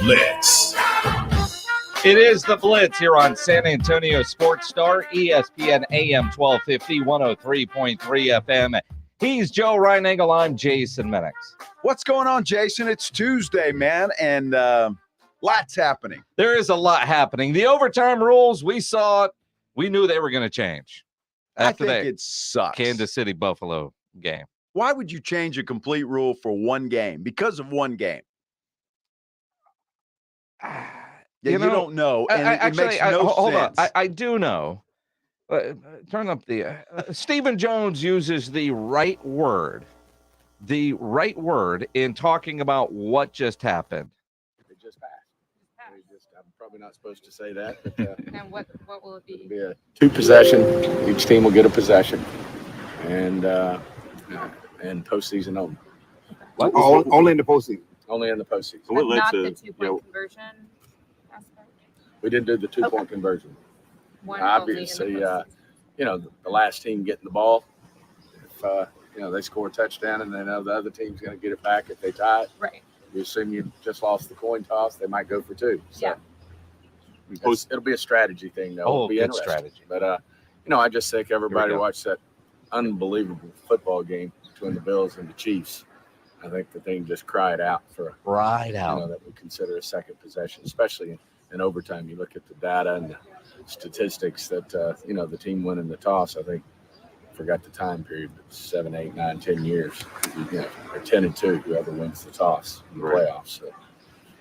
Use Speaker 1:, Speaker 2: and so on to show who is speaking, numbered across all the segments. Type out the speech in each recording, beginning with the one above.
Speaker 1: Blitz.
Speaker 2: It is the Blitz here on San Antonio Sports Star, ESPN AM 1250, 103.3 FM. He's Joe Reinagel. I'm Jason Minix.
Speaker 3: What's going on, Jason? It's Tuesday, man, and lots happening.
Speaker 2: There is a lot happening. The overtime rules, we saw it. We knew they were going to change. After
Speaker 3: I think it sucks.
Speaker 2: Kansas City Buffalo game.
Speaker 3: Why would you change a complete rule for one game? Because of one game. Yeah, you don't know, and it makes no sense.
Speaker 2: Hold on. I do know. Turn up the... Stephen Jones uses the right word. The right word in talking about what just happened.
Speaker 4: It just passed. I'm probably not supposed to say that. But,
Speaker 5: and what will it be?
Speaker 4: It'll be a 2-possession. Each team will get a possession. And postseason only.
Speaker 6: What? Only in the postseason.
Speaker 4: Only in the postseason.
Speaker 5: But not the two-point conversion aspect?
Speaker 4: We didn't do the two-point conversion. Obviously, the last team getting the ball, if they score a touchdown and they know the other team's going to get it back if they tie it.
Speaker 5: Right.
Speaker 4: You assume you just lost the coin toss, they might go for two. So
Speaker 5: yeah.
Speaker 4: It'll be a strategy thing, though. It'll be
Speaker 2: good
Speaker 4: interesting.
Speaker 2: Strategy.
Speaker 4: But, I just think everybody watched that unbelievable football game between the Bills and the Chiefs. I think the thing just cried out for that we consider a second possession, especially in overtime. You look at the data and the statistics that the team winning the toss. I think I forgot the time period, but 7, 8, 9, 10 years. Or 10-2, whoever wins the toss in the playoffs. So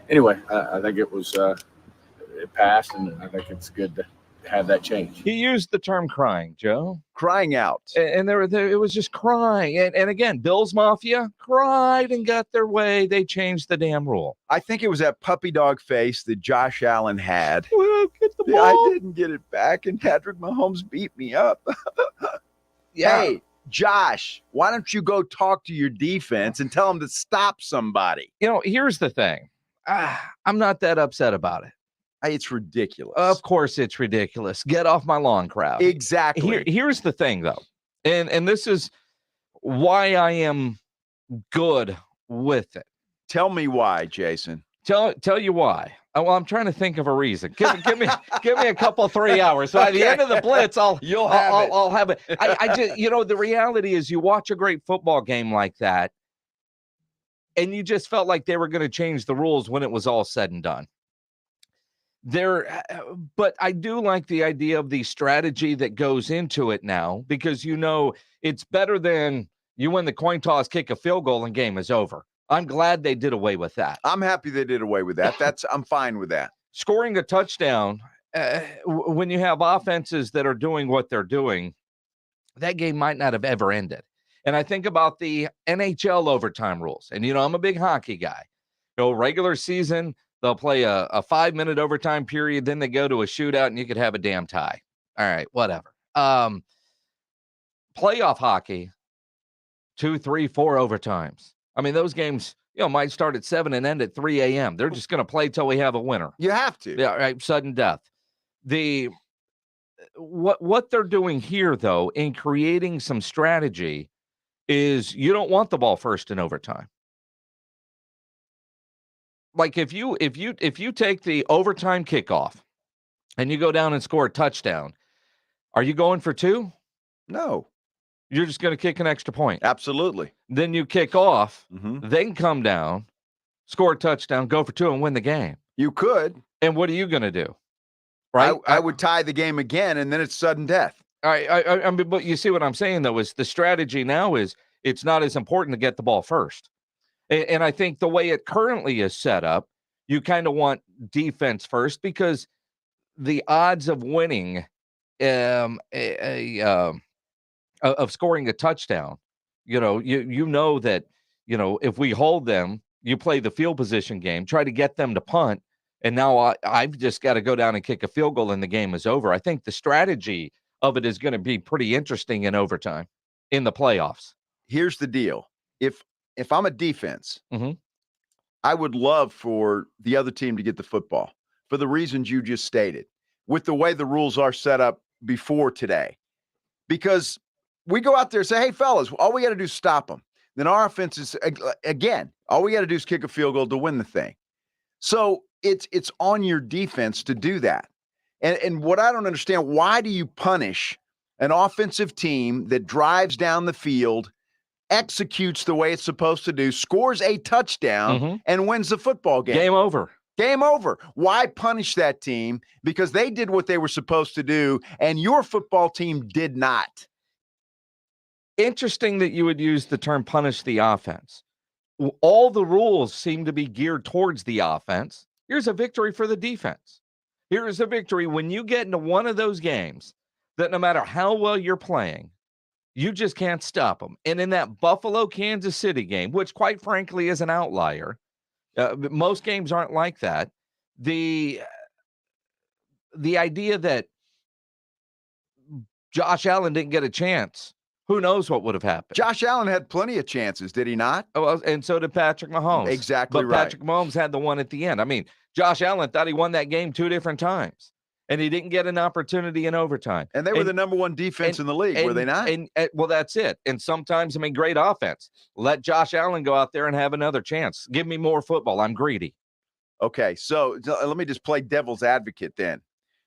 Speaker 4: anyway, I think it was it passed, and I think it's good to have that change.
Speaker 2: He used the term crying, Joe.
Speaker 3: Crying out.
Speaker 2: And it was just crying. And again, Bills Mafia cried and got their way. They changed the damn rule.
Speaker 3: I think it was that puppy dog face that Josh Allen had.
Speaker 2: Well, get the ball.
Speaker 3: I didn't get it back, and Patrick Mahomes beat me up.
Speaker 2: Yeah.
Speaker 3: Hey, Josh, why don't you go talk to your defense and tell them to stop somebody?
Speaker 2: Here's the thing. I'm not that upset about it.
Speaker 3: It's ridiculous.
Speaker 2: Of course it's ridiculous. Get off my lawn, crowd.
Speaker 3: Exactly.
Speaker 2: Here's the thing, though, and this is why I am good with it.
Speaker 3: Tell me why, Jason.
Speaker 2: Tell you why. Well, I'm trying to think of a reason. Give me a couple 3 hours. So at the end of the Blitz, I'll have it. I just the reality is you watch a great football game like that, and you just felt like they were going to change the rules when it was all said and done. But I do like the idea of the strategy that goes into it now, because it's better than you win the coin toss, kick a field goal, and game is over. I'm glad they did away with that.
Speaker 3: I'm happy they did away with that. I'm fine with that.
Speaker 2: Scoring a touchdown, when you have offenses that are doing what they're doing, that game might not have ever ended. And I think about the NHL overtime rules. And, I'm a big hockey guy. Regular season, they'll play a 5-minute overtime period, then they go to a shootout, and you could have a damn tie. All right, whatever. Playoff hockey, 2, 3, 4 overtimes. I mean, those games, might start at 7 and end at 3 a.m. They're just going to play till we have a winner.
Speaker 3: You have to.
Speaker 2: Yeah, right. Sudden death. What they're doing here, though, in creating some strategy, is you don't want the ball first in overtime. Like if you take the overtime kickoff and you go down and score a touchdown, are you going for 2?
Speaker 3: No.
Speaker 2: You're just going to kick an extra point.
Speaker 3: Absolutely.
Speaker 2: Then you kick off, then come down, score a touchdown, go for 2, and win the game.
Speaker 3: You could.
Speaker 2: And what are you going to do? Right?
Speaker 3: I would tie the game again, and then it's sudden death.
Speaker 2: All right. I mean, but you see what I'm saying, though, is the strategy now is it's not as important to get the ball first. And I think the way it currently is set up, you kind of want defense first, because the odds of winning of scoring a touchdown, that, if we hold them, you play the field position game, try to get them to punt, and now I've just got to go down and kick a field goal and the game is over. I think the strategy of it is going to be pretty interesting in overtime in the playoffs.
Speaker 3: Here's the deal. If I'm a defense, I would love for the other team to get the football for the reasons you just stated, with the way the rules are set up before today. Because we go out there and say, hey, fellas, all we got to do is stop them. Then our offense is, again, all we got to do is kick a field goal to win the thing. So it's on your defense to do that. And what I don't understand, why do you punish an offensive team that drives down the field, executes the way it's supposed to do, scores a touchdown, and wins the football game?
Speaker 2: Game over.
Speaker 3: Game over. Why punish that team? Because they did what they were supposed to do, and your football team did not.
Speaker 2: Interesting that you would use the term punish the offense. All the rules seem to be geared towards the offense. Here's a victory for the defense. Here's a victory when you get into one of those games that no matter how well you're playing, you just can't stop them. And in that Buffalo-Kansas City game, which quite frankly is an outlier, most games aren't like that. The idea that Josh Allen didn't get a chance, who knows what would have happened?
Speaker 3: Josh Allen had plenty of chances, did he not?
Speaker 2: Oh, well, and so did Patrick Mahomes.
Speaker 3: Exactly
Speaker 2: but
Speaker 3: right.
Speaker 2: Patrick Mahomes had the one at the end. I mean, Josh Allen thought he won that game 2 different times, and he didn't get an opportunity in overtime.
Speaker 3: And they were the number one defense in the league, were they not?
Speaker 2: And well, that's it. And sometimes, I mean, great offense. Let Josh Allen go out there and have another chance. Give me more football. I'm greedy.
Speaker 3: Okay, so let me just play devil's advocate then.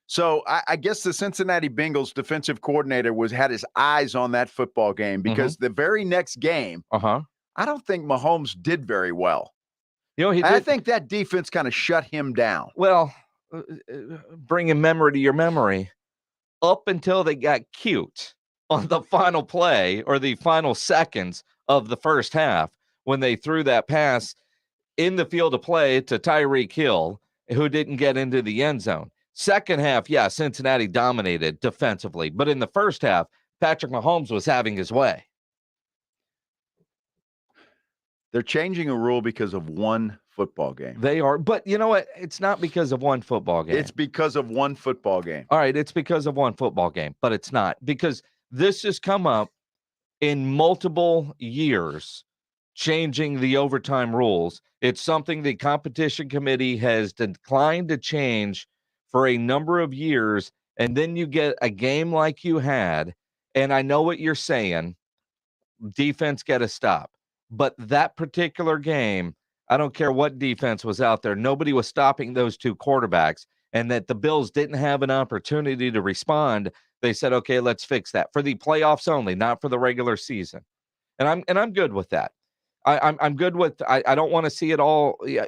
Speaker 3: So I guess the Cincinnati Bengals defensive coordinator had his eyes on that football game because the very next game, I don't think Mahomes did very well.
Speaker 2: You know,
Speaker 3: I think that defense kind of shut him down.
Speaker 2: Well, bringing memory to your memory, up until they got cute on the final play or the final seconds of the first half when they threw that pass in the field of play to Tyreek Hill, who didn't get into the end zone. Second half, yeah, Cincinnati dominated defensively. But in the first half, Patrick Mahomes was having his way.
Speaker 3: They're changing a rule because of one football game.
Speaker 2: They are. But you know what? It's not because of one football game.
Speaker 3: It's because of one football game.
Speaker 2: All right, it's because of one football game. But it's not. Because this has come up in multiple years, changing the overtime rules. It's something the competition committee has declined to change for a number of years, and then you get a game like you had, and I know what you're saying, defense get a stop. But that particular game, I don't care what defense was out there, nobody was stopping those two quarterbacks, and that the Bills didn't have an opportunity to respond. They said, okay, let's fix that for the playoffs only, not for the regular season. And I'm good with that. I'm good with. I don't want to see it all. Yeah.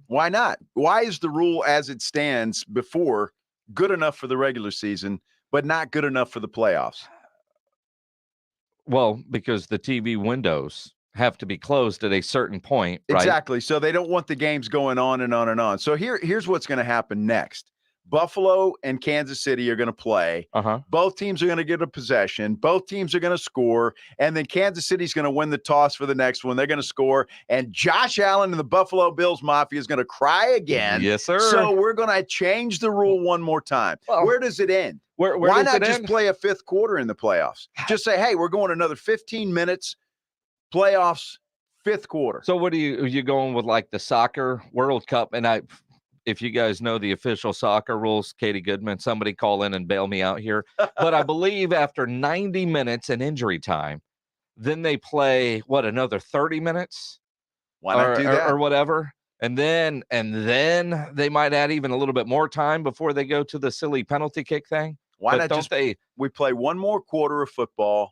Speaker 3: Why not? Why is the rule as it stands before good enough for the regular season, but not good enough for the playoffs?
Speaker 2: Well, because the TV windows have to be closed at a certain point, right?
Speaker 3: Exactly. So they don't want the games going on and on and on. So here's what's going to happen next. Buffalo and Kansas City are going to play. Both teams are going to get a possession. Both teams are going to score. And then Kansas City's going to win the toss for the next one. They're going to score. And Josh Allen and the Buffalo Bills Mafia is going to cry again.
Speaker 2: Yes, sir.
Speaker 3: So we're going to change the rule one more time. Well, where does it end? Why not just play a fifth quarter in the playoffs? Just say, hey, we're going another 15 minutes, playoffs, fifth quarter.
Speaker 2: So what are you going with, like the soccer World Cup? And if you guys know the official soccer rules, Katie Goodman, somebody call in and bail me out here. But I believe after 90 minutes and injury time, then they play, another 30 minutes?
Speaker 3: Why not do that?
Speaker 2: Or whatever. And then they might add even a little bit more time before they go to the silly penalty kick thing.
Speaker 3: Why not we play one more quarter of football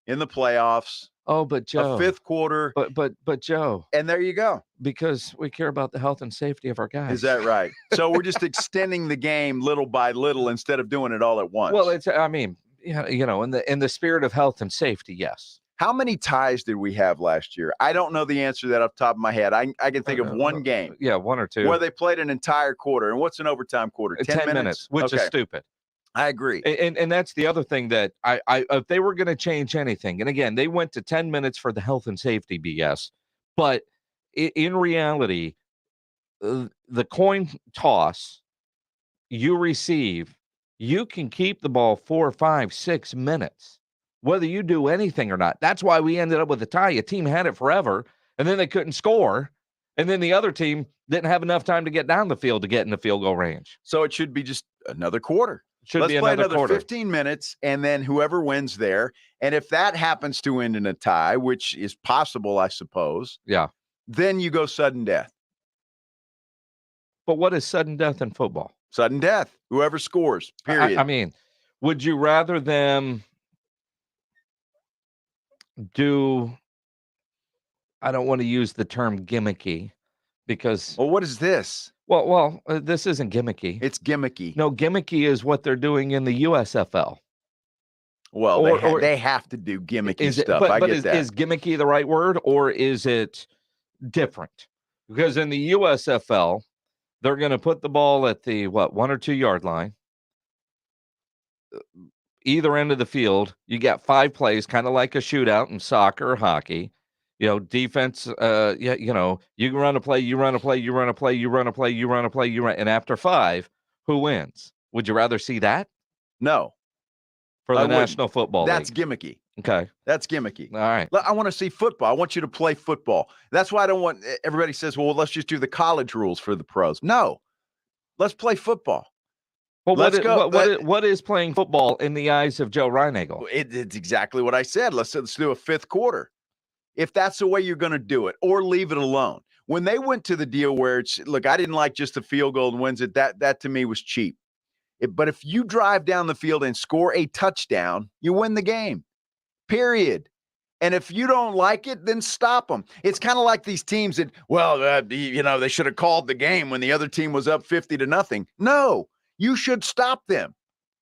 Speaker 3: in the playoffs?
Speaker 2: Oh, but Joe,
Speaker 3: a fifth quarter.
Speaker 2: But Joe,
Speaker 3: and there you go.
Speaker 2: Because we care about the health and safety of our guys.
Speaker 3: Is that right? So we're just extending the game little by little instead of doing it all at once.
Speaker 2: Well, in the spirit of health and safety, yes.
Speaker 3: How many ties did we have last year? I don't know the answer to that off the top of my head. I can think of one game.
Speaker 2: Yeah, one or two.
Speaker 3: Where they played an entire quarter. And what's an overtime quarter?
Speaker 2: 10 minutes, which is stupid.
Speaker 3: I agree.
Speaker 2: And that's the other thing that I if they were going to change anything, and again, they went to 10 minutes for the health and safety BS, but in reality, the coin toss you receive, you can keep the ball 4, 5, 6 minutes, whether you do anything or not. That's why we ended up with a tie. A team had it forever, and then they couldn't score, and then the other team didn't have enough time to get down the field to get in the field goal range.
Speaker 3: So it should be just another quarter.
Speaker 2: Let's
Speaker 3: play another 15 minutes, and then whoever wins there. And if that happens to end in a tie, which is possible, I suppose,
Speaker 2: then
Speaker 3: you go sudden death.
Speaker 2: But what is sudden death in football?
Speaker 3: Sudden death. Whoever scores, period.
Speaker 2: I mean, would you rather them do, I don't want to use the term gimmicky because.
Speaker 3: Well, what is this?
Speaker 2: Well, this isn't gimmicky.
Speaker 3: It's gimmicky.
Speaker 2: No, gimmicky is what they're doing in the USFL.
Speaker 3: Well, they have to do gimmicky stuff.
Speaker 2: But
Speaker 3: I get that.
Speaker 2: Is gimmicky the right word, or is it different? Because in the USFL, they're going to put the ball at the 1 or 2 yard line, either end of the field. You got 5 plays, kind of like a shootout in soccer or hockey. Defense. You can run a play, you run a play, you run a play, you run a play, you run a play, you run, and after 5, who wins? Would you rather see that?
Speaker 3: No.
Speaker 2: For the National Football League.
Speaker 3: That's gimmicky.
Speaker 2: Okay.
Speaker 3: That's gimmicky.
Speaker 2: All right.
Speaker 3: I want to see football. I want you to play football. That's why I don't want everybody says, well, let's just do the college rules for the pros. No. Let's play football.
Speaker 2: Well, what is playing football in the eyes of Joe Reinagle?
Speaker 3: It's exactly what I said. Let's do a 5th quarter. If that's the way you're going to do it, or leave it alone. When they went to the deal where I didn't like just the field goal and wins it. That to me was cheap. But if you drive down the field and score a touchdown, you win the game, period. And if you don't like it, then stop them. It's kind of like these teams that, they should have called the game when the other team was up 50-0. No, you should stop them.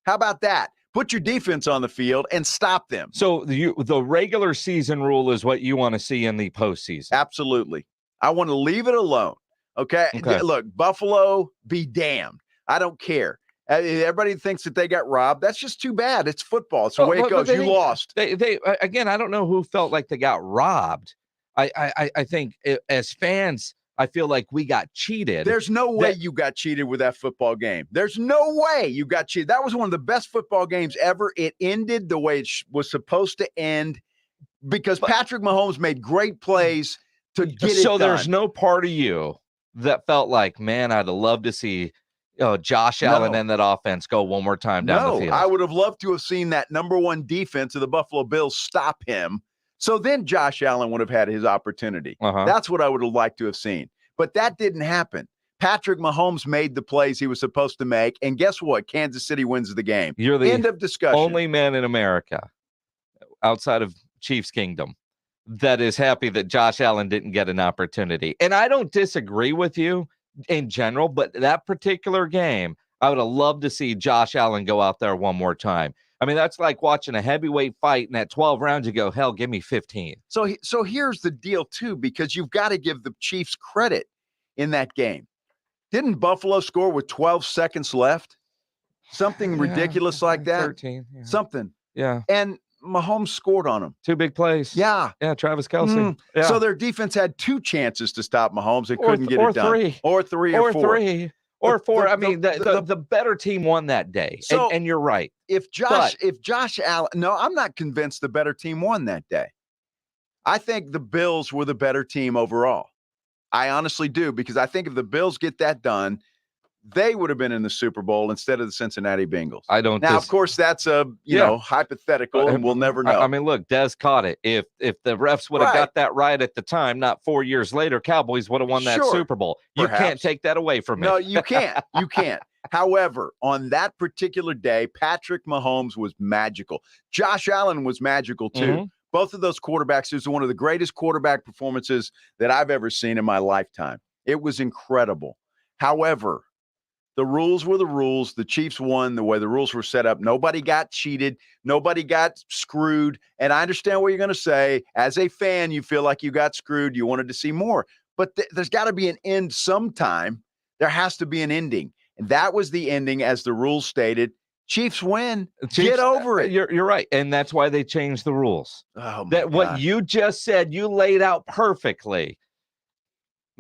Speaker 3: How about that? Put your defense on the field and stop them.
Speaker 2: So the regular season rule is what you want to see in the postseason.
Speaker 3: Absolutely. I want to leave it alone. Okay. Look, Buffalo, be damned. I don't care. Everybody thinks that they got robbed. That's just too bad. It's football. It's the way it goes. You lost.
Speaker 2: They again, I don't know who felt like they got robbed. I think as fans, I feel like we got cheated.
Speaker 3: There's no way you got cheated with that football game. There's no way you got cheated. That was one of the best football games ever. It ended the way it was supposed to end because Patrick Mahomes made great plays to get it done.
Speaker 2: So there's no part of you that felt like, man, I'd love to see Josh Allen and that offense go one more time down the field.
Speaker 3: I would have loved to have seen that number 1 defense of the Buffalo Bills stop him. So then Josh Allen would have had his opportunity. That's what I would have liked to have seen. But that didn't happen. Patrick Mahomes made the plays he was supposed to make. And guess what? Kansas City wins the game.
Speaker 2: You're the
Speaker 3: end of discussion.
Speaker 2: Only man in America outside of Chiefs Kingdom that is happy that Josh Allen didn't get an opportunity. And I don't disagree with you in general, but that particular game, I would have loved to see Josh Allen go out there one more time. I mean, that's like watching a heavyweight fight, and at 12 rounds, you go, hell, give me 15.
Speaker 3: So here's the deal, too, because you've got to give the Chiefs credit in that game. Didn't Buffalo score with 12 seconds left? Something ridiculous like that?
Speaker 2: 13. Yeah.
Speaker 3: Something.
Speaker 2: Yeah.
Speaker 3: And Mahomes scored on them.
Speaker 2: 2 big plays.
Speaker 3: Yeah.
Speaker 2: Yeah, Travis Kelce. Yeah.
Speaker 3: So their defense had 2 chances to stop Mahomes. They couldn't get it done.
Speaker 2: 3.
Speaker 3: Or 3 or 4.
Speaker 2: 3. Or 4. The better team won that day.
Speaker 3: So
Speaker 2: and you're right.
Speaker 3: If Josh Allen, no, I'm not convinced the better team won that day. I think the Bills were the better team overall. I honestly do, because I think if the Bills get that done, they would have been in the Super Bowl instead of the Cincinnati Bengals. Of course, that's hypothetical, and we'll never know.
Speaker 2: I mean, look, Des caught it. If the refs would have got that right at the time, not 4 years later, Cowboys would have won that Super Bowl. You can't take that away from me.
Speaker 3: No, you can't. You can't. However, on that particular day, Patrick Mahomes was magical. Josh Allen was magical too. Mm-hmm. Both of those quarterbacks, it was one of the greatest quarterback performances that I've ever seen in my lifetime. It was incredible. However, the rules were the rules. The Chiefs won the way the rules were set up. Nobody got cheated. Nobody got screwed. And I understand what you're going to say. As a fan, you feel like you got screwed. You wanted to see more. But there's got to be an end sometime. There has to be an ending. And that was the ending as the rules stated. Chiefs win. Get over it.
Speaker 2: You're right. And that's why they changed the rules.
Speaker 3: Oh, my God.
Speaker 2: What you just said, you laid out perfectly.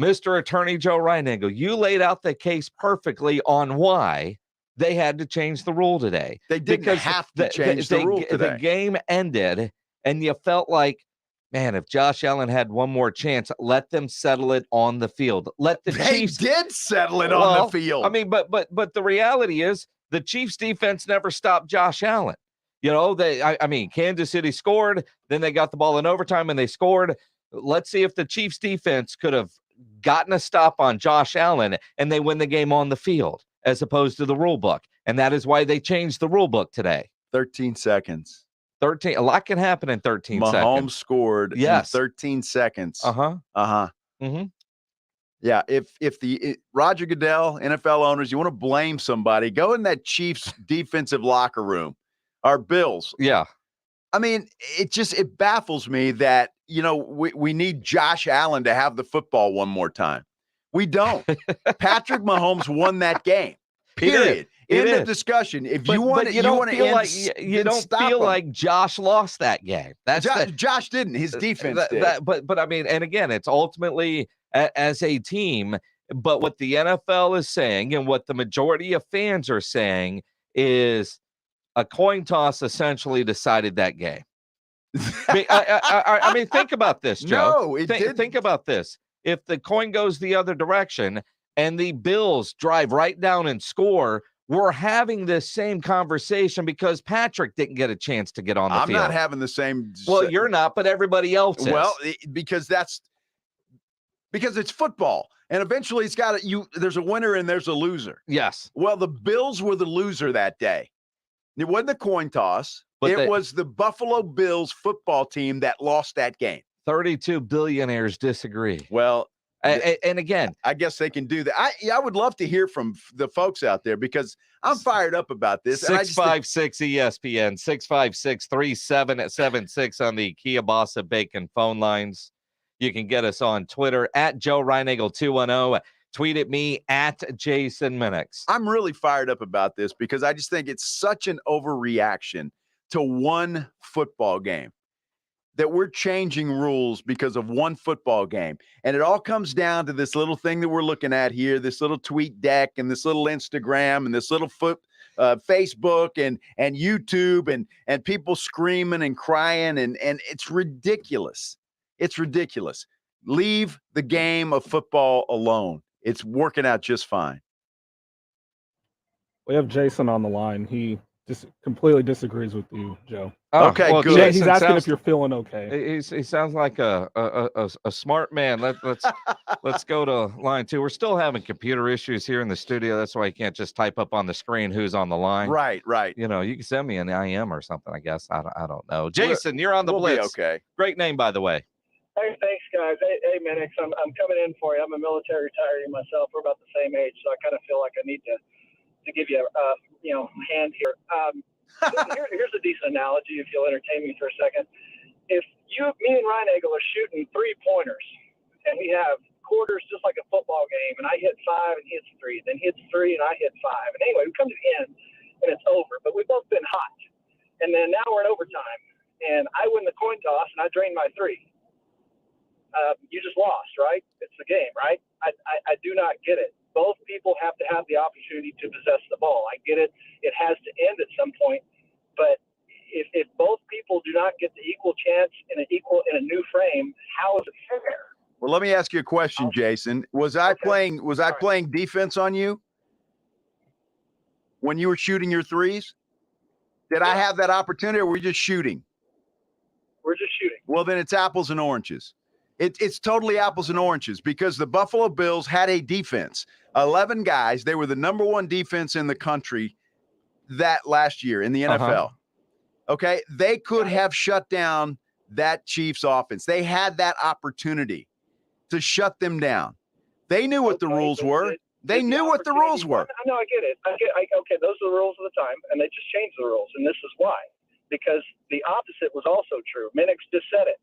Speaker 2: Mr. Attorney Joe Reinagle, you laid out the case perfectly on why they had to change the rule today.
Speaker 3: They didn't have to change the rule today.
Speaker 2: The game ended, and you felt like, man, if Josh Allen had one more chance, let them settle it on the field.
Speaker 3: Chiefs did settle it on the field.
Speaker 2: I mean, but the reality is the Chiefs defense never stopped Josh Allen. You know, Kansas City scored, then they got the ball in overtime and they scored. Let's see if the Chiefs defense could have gotten a stop on Josh Allen, and they win the game on the field as opposed to the rule book. And that is why they changed the rule book today.
Speaker 3: 13 seconds.
Speaker 2: 13. A lot can happen in 13 seconds.
Speaker 3: Mahomes scored in 13 seconds.
Speaker 2: Mm-hmm.
Speaker 3: Yeah, if Roger Goodell, NFL owners, you want to blame somebody, go in that Chiefs defensive locker room. Our Bills.
Speaker 2: Yeah.
Speaker 3: I mean, it baffles me that, we need Josh Allen to have the football one more time. We don't. Patrick Mahomes won that game. Period. End of discussion. If you want to, you don't feel
Speaker 2: like Josh lost that game.
Speaker 3: Josh didn't. His defense did.
Speaker 2: But I mean, and again, it's ultimately as a team. But what the NFL is saying, and what the majority of fans are saying, is a coin toss essentially decided that game. I mean, think about this, Joe.
Speaker 3: No,
Speaker 2: think about this. If the coin goes the other direction and the Bills drive right down and score, we're having this same conversation because Patrick didn't get a chance to get on the field.
Speaker 3: I'm not having the same.
Speaker 2: Well, you're not, but everybody else is.
Speaker 3: Well, because it's football. And eventually it's got there's a winner and there's a loser.
Speaker 2: Yes.
Speaker 3: Well, the Bills were the loser that day. It wasn't the coin toss. But it was the Buffalo Bills football team that lost that game.
Speaker 2: 32 billionaires disagree.
Speaker 3: Well,
Speaker 2: and again,
Speaker 3: I guess they can do that. I would love to hear from the folks out there because I'm fired up about this.
Speaker 2: 656 ESPN, 656-3776 on the Kielbasa Bacon phone lines. You can get us on Twitter at Joe Reinagle 210. Tweet at me at Jason Minix.
Speaker 3: I'm really fired up about this because I just think it's such an overreaction to one football game that we're changing rules because of one football game. And it all comes down to this little thing that we're looking at here, this little tweet deck and this little Instagram and this little Facebook and YouTube and people screaming and crying. And it's ridiculous. It's ridiculous. Leave the game of football alone. It's working out just fine.
Speaker 1: We have Jason on the line. He just completely disagrees with you, Joe.
Speaker 3: Oh, okay,
Speaker 2: well,
Speaker 3: good.
Speaker 1: Jason, he's asking if you're feeling okay.
Speaker 2: He sounds like a smart man. Let's go to line 2. We're still having computer issues here in the studio. That's why you can't just type up on the screen who's on the line.
Speaker 3: Right.
Speaker 2: You can send me an IM or something, I guess. I don't know. Jason, you're on the Blitz.
Speaker 3: Okay.
Speaker 2: Great name, by the way.
Speaker 7: Hey, thanks, guys. Hey, Minix, I'm coming in for you. I'm a military retiree myself. We're about the same age, so I kind of feel like I need to give you a hand here. Here's a decent analogy, if you'll entertain me for a second. If me and Reinagle are shooting 3-pointers, and we have quarters just like a football game, and I hit 5 and he hits 3, then he hits 3 and I hit 5, and anyway, we come to the end and it's over. But we've both been hot, and then now we're in overtime, and I win the coin toss and I drain my 3. You just lost, right? It's the game, right? I do not get it. Both people have to have the opportunity to possess the ball. I get it. It has to end at some point. But if both people do not get the equal chance in a new frame, how is it fair?
Speaker 3: Well, let me ask you a question, Jason. Was I playing defense on you when you were shooting your 3s? Did I have that opportunity, or were we just shooting?
Speaker 7: We're just shooting.
Speaker 3: Well, then it's apples and oranges. It's totally apples and oranges because the Buffalo Bills had a defense. 11 guys. They were the number 1 defense in the country that last year in the NFL. Okay. They could have shut down that Chiefs offense. They had that opportunity to shut them down. They knew what the rules were. They knew what the rules were.
Speaker 7: No, I get it. Okay, those are the rules of the time, and they just changed the rules, and this is why. Because the opposite was also true. Minix just said it.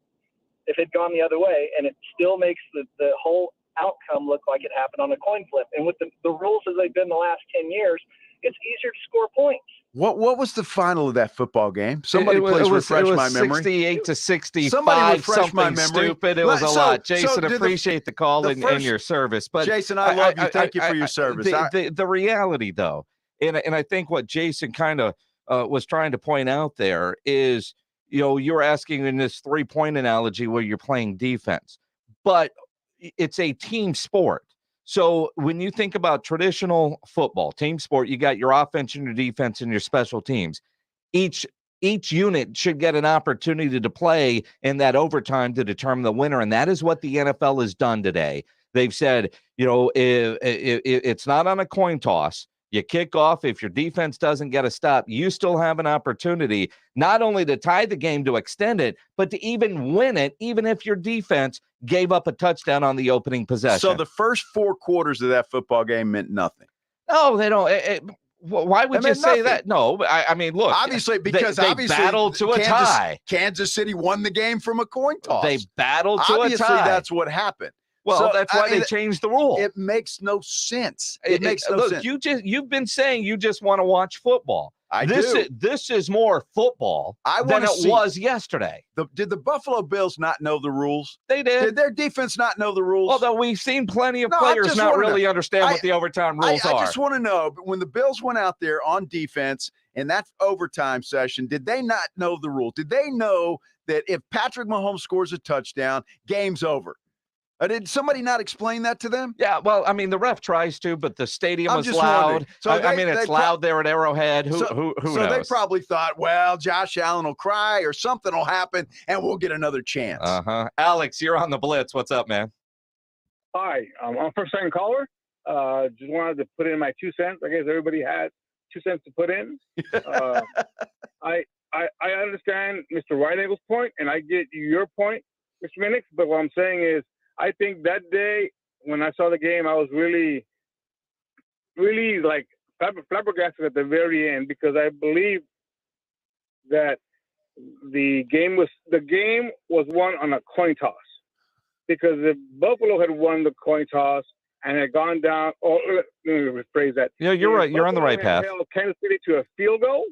Speaker 7: If it had gone the other way, and it still makes the whole outcome look like it happened on a coin flip. And with the rules as they've been the last 10 years, it's easier to score points.
Speaker 3: What was the final of that football game? Somebody please refresh my memory.
Speaker 2: 68-65.
Speaker 3: Somebody refresh my memory.
Speaker 2: Stupid. It was a lot. Jason, appreciate the call and your service. But
Speaker 3: Jason, I love you. Thank you for your service.
Speaker 2: The reality, though, and I think what Jason kind of was trying to point out there is, you're asking in this 3-point analogy where you're playing defense, but it's a team sport. So when you think about traditional football, team sport, you got your offense and your defense and your special teams. Each unit should get an opportunity to play in that overtime to determine the winner, and that is what the NFL has done today. They've said, if it's not on a coin toss, you kick off. If your defense doesn't get a stop, you still have an opportunity not only to tie the game to extend it, but to even win it, even if your defense gave up a touchdown on the opening possession.
Speaker 3: So the first 4 quarters of that football game meant nothing.
Speaker 2: No, they don't. Why would you say that? No, I mean, look.
Speaker 3: Obviously, because
Speaker 2: they battled to a tie.
Speaker 3: Kansas City won the game from a coin toss.
Speaker 2: They battled to a tie.
Speaker 3: Obviously, that's what happened.
Speaker 2: Well, that's why they changed the rule.
Speaker 3: It makes no sense. It makes no sense.
Speaker 2: You've been saying you just want to watch football. This is more football than it was yesterday.
Speaker 3: Did the Buffalo Bills not know the rules?
Speaker 2: They did.
Speaker 3: Did their defense not know the rules?
Speaker 2: Although we've seen plenty of players not really understand what the overtime rules are.
Speaker 3: I just want to know, when the Bills went out there on defense in that overtime session, did they not know the rules? Did they know that if Patrick Mahomes scores a touchdown, game's over? Did somebody not explain that to them?
Speaker 2: Yeah, well, I mean, the ref tries to, but the stadium was loud. So it's loud there at Arrowhead. Who knows?
Speaker 3: So they probably thought, well, Josh Allen will cry or something will happen, and we'll get another chance.
Speaker 2: Alex, you're on the Blitz. What's up, man?
Speaker 6: Hi, I'm a first-time caller. Just wanted to put in my 2 cents. I guess everybody had 2 cents to put in. I understand Mr. Whitehagel's point, and I get your point, Mr. Minix, but what I'm saying is, I think that day when I saw the game, I was really, really like flabbergasted at the very end, because I believe that the game was won on a coin toss. Because if Buffalo had won the coin toss and had gone down, or let me rephrase that.
Speaker 2: Yeah, you're right. You're on the right path.
Speaker 6: Held Kansas City to a field goal,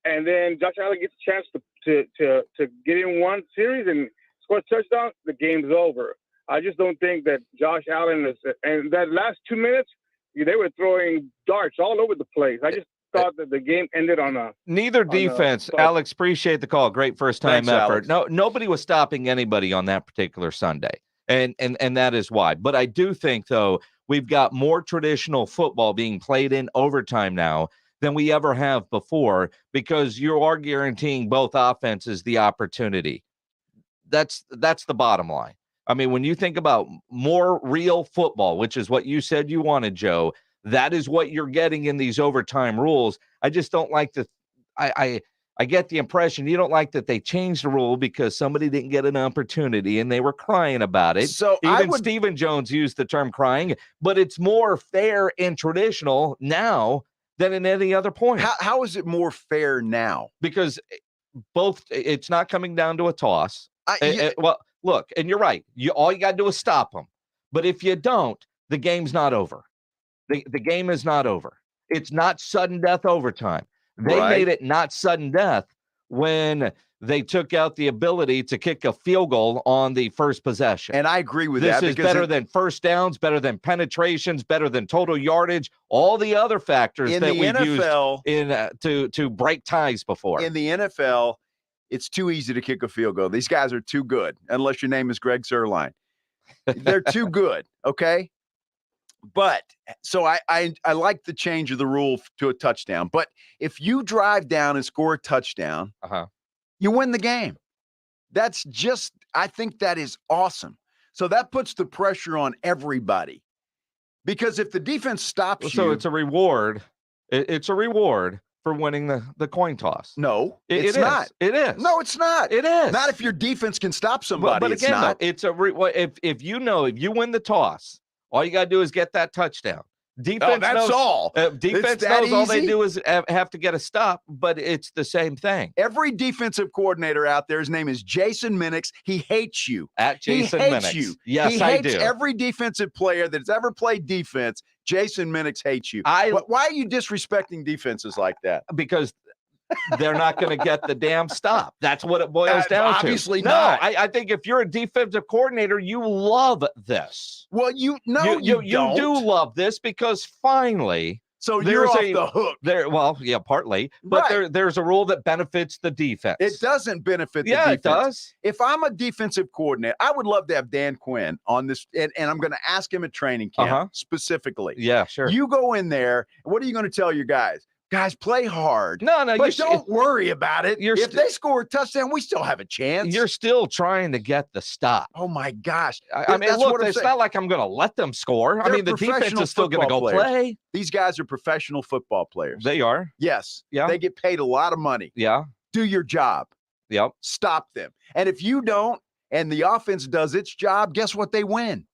Speaker 6: and then Josh Allen gets a chance to get in one series and score a touchdown, the game's over. I just don't think that Josh Allen and that last 2 minutes, they were throwing darts all over the place. I just thought that the game ended on
Speaker 2: neither defense. Alex, appreciate the call. Great first-time effort.
Speaker 3: Alex.
Speaker 2: Nobody was stopping anybody on that particular Sunday, and that is why. But I do think, though, we've got more traditional football being played in overtime now than we ever have before, because you are guaranteeing both offenses the opportunity. That's the bottom line. I mean, when you think about more real football, which is what you said you wanted, Joe, that is what you're getting in these overtime rules. I just don't like I get the impression you don't like that they changed the rule because somebody didn't get an opportunity and they were crying about it.
Speaker 3: So
Speaker 2: even Stephen Jones used the term crying, but it's more fair and traditional now than at any other point.
Speaker 3: How is it more fair now?
Speaker 2: Because it's not coming down to a toss. Well, look, and you're right. All you got to do is stop them. But if you don't, the game's not over. The game is not over. It's not sudden death overtime. They made it not sudden death when they took out the ability to kick a field goal on the first possession.
Speaker 3: And I agree with that.
Speaker 2: This is better than first downs, better than penetrations, better than total yardage, all the other factors that we've used to break ties before.
Speaker 3: In the NFL, it's too easy to kick a field goal. These guys are too good, unless your name is Greg Zuerlein. They're too good, okay? But so I like the change of the rule to a touchdown. But if you drive down and score a touchdown, you win the game. I think that is awesome. So that puts the pressure on everybody. Because if the defense stops
Speaker 2: so it's a reward. It's a reward for winning the coin toss.
Speaker 3: No, it's not.
Speaker 2: It is.
Speaker 3: No, it's not.
Speaker 2: It is.
Speaker 3: Not if your defense can stop somebody.
Speaker 2: But again, though, it's if you win the toss, all you got to do is get that touchdown. Defense
Speaker 3: that's all.
Speaker 2: Defense knows all they do is have to get a stop, but it's the same thing.
Speaker 3: Every defensive coordinator out there, his name is Jason Minix. He hates you.
Speaker 2: At Jason
Speaker 3: he hates
Speaker 2: Minix.
Speaker 3: You.
Speaker 2: Yes,
Speaker 3: he
Speaker 2: I
Speaker 3: hates
Speaker 2: do.
Speaker 3: Every defensive player that's ever played defense, Jason Minix hates you. Why are you disrespecting defenses like that?
Speaker 2: Because they're not going to get the damn stop. That's what it boils down to.
Speaker 3: Obviously not.
Speaker 2: No, I think if you're a defensive coordinator, you love this.
Speaker 3: Well, you
Speaker 2: do love this because finally.
Speaker 3: So you're off the hook.
Speaker 2: Well, yeah, partly. But there's a rule that benefits the defense.
Speaker 3: It doesn't benefit the defense.
Speaker 2: Yeah, it does.
Speaker 3: If I'm a defensive coordinator, I would love to have Dan Quinn on this, and I'm going to ask him at training camp specifically.
Speaker 2: Yeah, sure.
Speaker 3: You go in there, what are you going to tell your guys? Guys, play hard.
Speaker 2: No,
Speaker 3: But don't worry about it. If they score a touchdown, we still have a chance.
Speaker 2: You're still trying to get the stop.
Speaker 3: Oh, my gosh.
Speaker 2: I mean, look, it's not like I'm going to let them score. I mean, the defense is still going to go play.
Speaker 3: These guys are professional football players.
Speaker 2: They are.
Speaker 3: Yes.
Speaker 2: Yeah.
Speaker 3: They get paid a lot of money.
Speaker 2: Yeah.
Speaker 3: Do your job.
Speaker 2: Yep.
Speaker 3: Stop them. And if you don't, and the offense does its job, guess what? They win.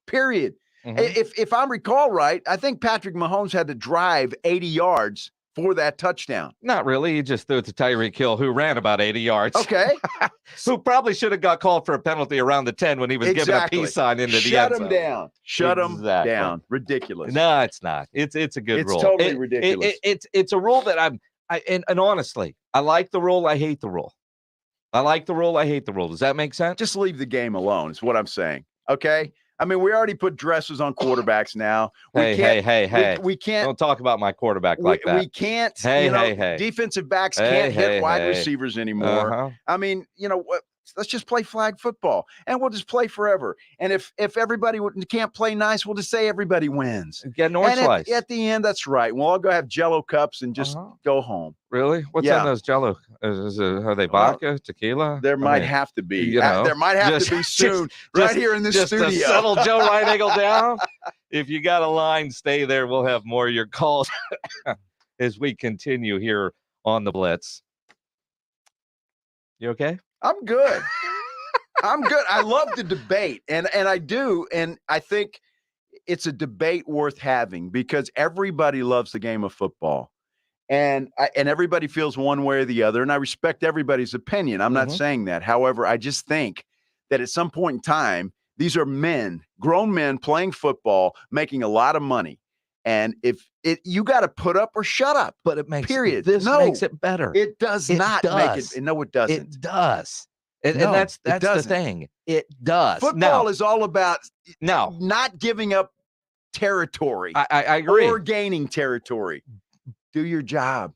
Speaker 3: Period. If I recall right, I think Patrick Mahomes had to drive 80 yards for that touchdown.
Speaker 2: Not really. He just threw it to Tyreek Hill, who ran about 80 yards.
Speaker 3: Okay.
Speaker 2: Who probably should have got called for a penalty around the 10 when he was giving a peace sign into the end zone.
Speaker 3: Shut him down. Shut him down. Ridiculous.
Speaker 2: No, it's not. It's a good rule.
Speaker 3: It's totally ridiculous.
Speaker 2: It's a rule that and honestly, I like the rule. I hate the rule. I like the rule. I hate the rule. Does that make sense?
Speaker 3: Just leave the game alone is what I'm saying. Okay? I mean, we already put dresses on quarterbacks now.
Speaker 2: Hey.
Speaker 3: We can't.
Speaker 2: Don't talk about my quarterback like that.
Speaker 3: We can't.
Speaker 2: Hey.
Speaker 3: Defensive backs can't hit wide receivers anymore. I mean, let's just play flag football, and we'll just play forever. And if everybody can't play nice, we'll just say everybody wins.
Speaker 2: Get an orange slice.
Speaker 3: At the end, that's right. We'll all go have Jell-O cups and just go home.
Speaker 2: Really? What's on those Jell-O? Are they vodka, tequila?
Speaker 3: There might have to be. There might have to be soon. Right here in this studio.
Speaker 2: Just to settle Joe Reinagle down. If you got a line, stay there. We'll have more of your calls as we continue here on the Blitz. You okay?
Speaker 3: I'm good. I'm good. I love the debate, and I do, and I think it's a debate worth having because everybody loves the game of football, and everybody feels one way or the other, and I respect everybody's opinion. I'm not saying that. However, I just think that at some point in time, these are men, grown men playing football, making a lot of money. And you got to put up or shut up.
Speaker 2: But it makes
Speaker 3: this
Speaker 2: makes it better.
Speaker 3: It does not make it. No, it doesn't.
Speaker 2: It does. And that's the thing. It does.
Speaker 3: Football is all about not giving up territory.
Speaker 2: I agree.
Speaker 3: Or gaining territory. Do your job.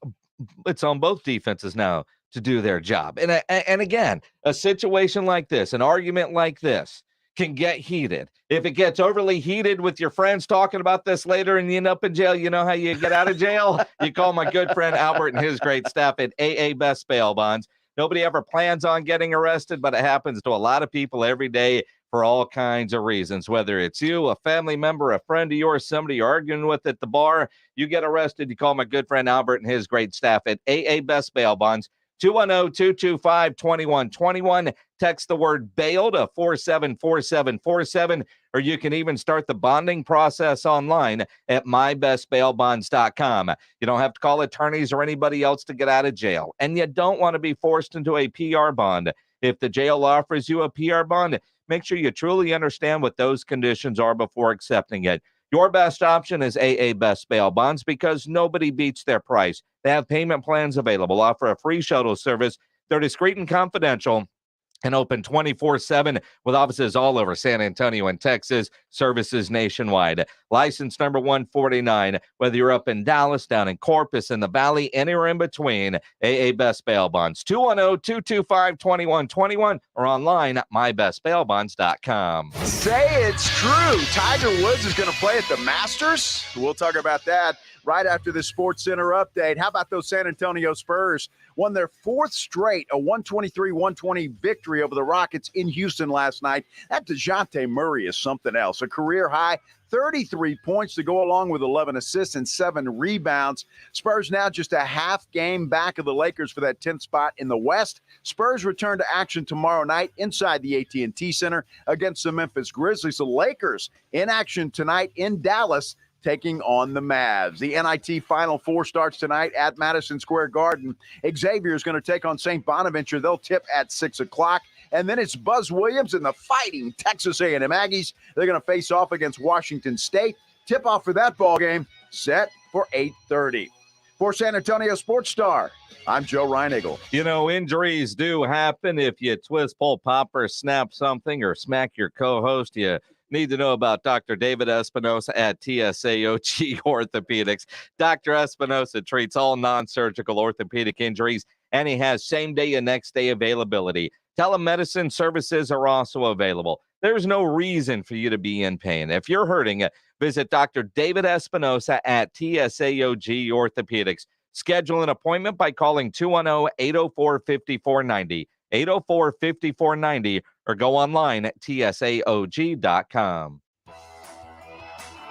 Speaker 2: It's on both defenses now to do their job. And again, a situation like this, an argument like this, can get heated. If it gets overly heated with your friends talking about this later and you end up in jail, you know how you get out of jail? You call my good friend Albert and his great staff at AA Best Bail Bonds. Nobody ever plans on getting arrested, but it happens to a lot of people every day for all kinds of reasons. Whether it's you, a family member, a friend of yours, somebody you're arguing with at the bar, you get arrested, you call my good friend Albert and his great staff at AA Best Bail Bonds. 210-225-2121. Text the word bail to 474747, or you can even start the bonding process online at mybestbailbonds.com. You don't have to call attorneys or anybody else to get out of jail, and you don't want to be forced into a PR bond. If the jail offers you a PR bond, make sure you truly understand what those conditions are before accepting it. Your best option is AA Best Bail Bonds because nobody beats their price. They have payment plans available, offer a free shuttle service. They're discreet and confidential and open 24/7 with offices all over San Antonio and Texas, services nationwide. License number 149, whether you're up in Dallas, down in Corpus, in the Valley, anywhere in between. AA Best Bail Bonds, 210-225-2121, or online at mybestbailbonds.com.
Speaker 3: Say it's true. Tiger Woods is going to play at the Masters. We'll talk about that right after the Sports Center update. How about those San Antonio Spurs? Won their fourth straight, a 123-120 victory over the Rockets in Houston last night. That DeJounte Murray is something else. A career high 33 points to go along with 11 assists and 7 rebounds. Spurs now just a half game back of the Lakers for that 10th spot in the West. Spurs return to action tomorrow night inside the AT&T Center against the Memphis Grizzlies. The Lakers in action tonight in Dallas, taking on the Mavs. The NIT Final Four starts tonight at Madison Square Garden. Xavier is going to take on St. Bonaventure. They'll tip at 6 o'clock. And then it's Buzz Williams and the Fighting Texas A&M Aggies. They're going to face off against Washington State. Tip-off for that ball game set for 8:30. For San Antonio Sports Star, I'm Joe Reinagle.
Speaker 2: You know, injuries do happen. If you twist, pull, pop, or snap something or smack your co-host, you need to know about Dr. David Espinosa at TSAOG Orthopedics. Dr. Espinosa treats all non-surgical orthopedic injuries, and he has same-day and next-day availability. Telemedicine services are also available. There's no reason for you to be in pain. If you're hurting, visit Dr. David Espinosa at TSAOG Orthopedics. Schedule an appointment by calling 210-804-5490, 804-5490, or go online at tsaog.com.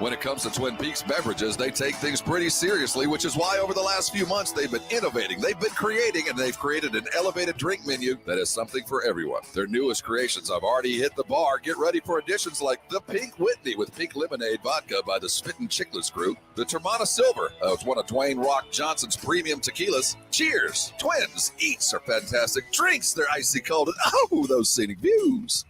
Speaker 8: When it comes to Twin Peaks beverages, they take things pretty seriously, which is why over the last few months they've been innovating, they've been creating, and they've created an elevated drink menu that is something for everyone. Their newest creations have already hit the bar. Get ready for additions like the Pink Whitney with pink lemonade vodka by the Spittin' Chicklets Group, the Termana Silver, it's one of Dwayne Rock Johnson's premium tequilas. Cheers! Twins! Eats are fantastic. Drinks, they're icy cold. And oh, those scenic views!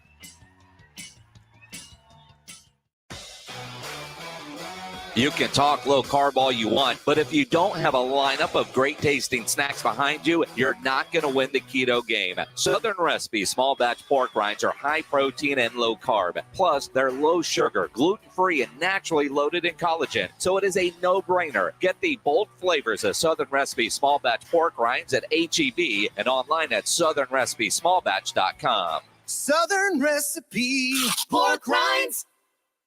Speaker 2: You can talk low carb all you want, but if you don't have a lineup of great tasting snacks behind you, you're not going to win the keto game. Southern Recipe small batch pork rinds are high protein and low carb. Plus, they're low sugar, gluten-free, and naturally loaded in collagen. So it is a no-brainer. Get the bold flavors of Southern Recipe small batch pork rinds at H-E-B and online at southernrecipesmallbatch.com.
Speaker 9: Southern Recipe pork rinds.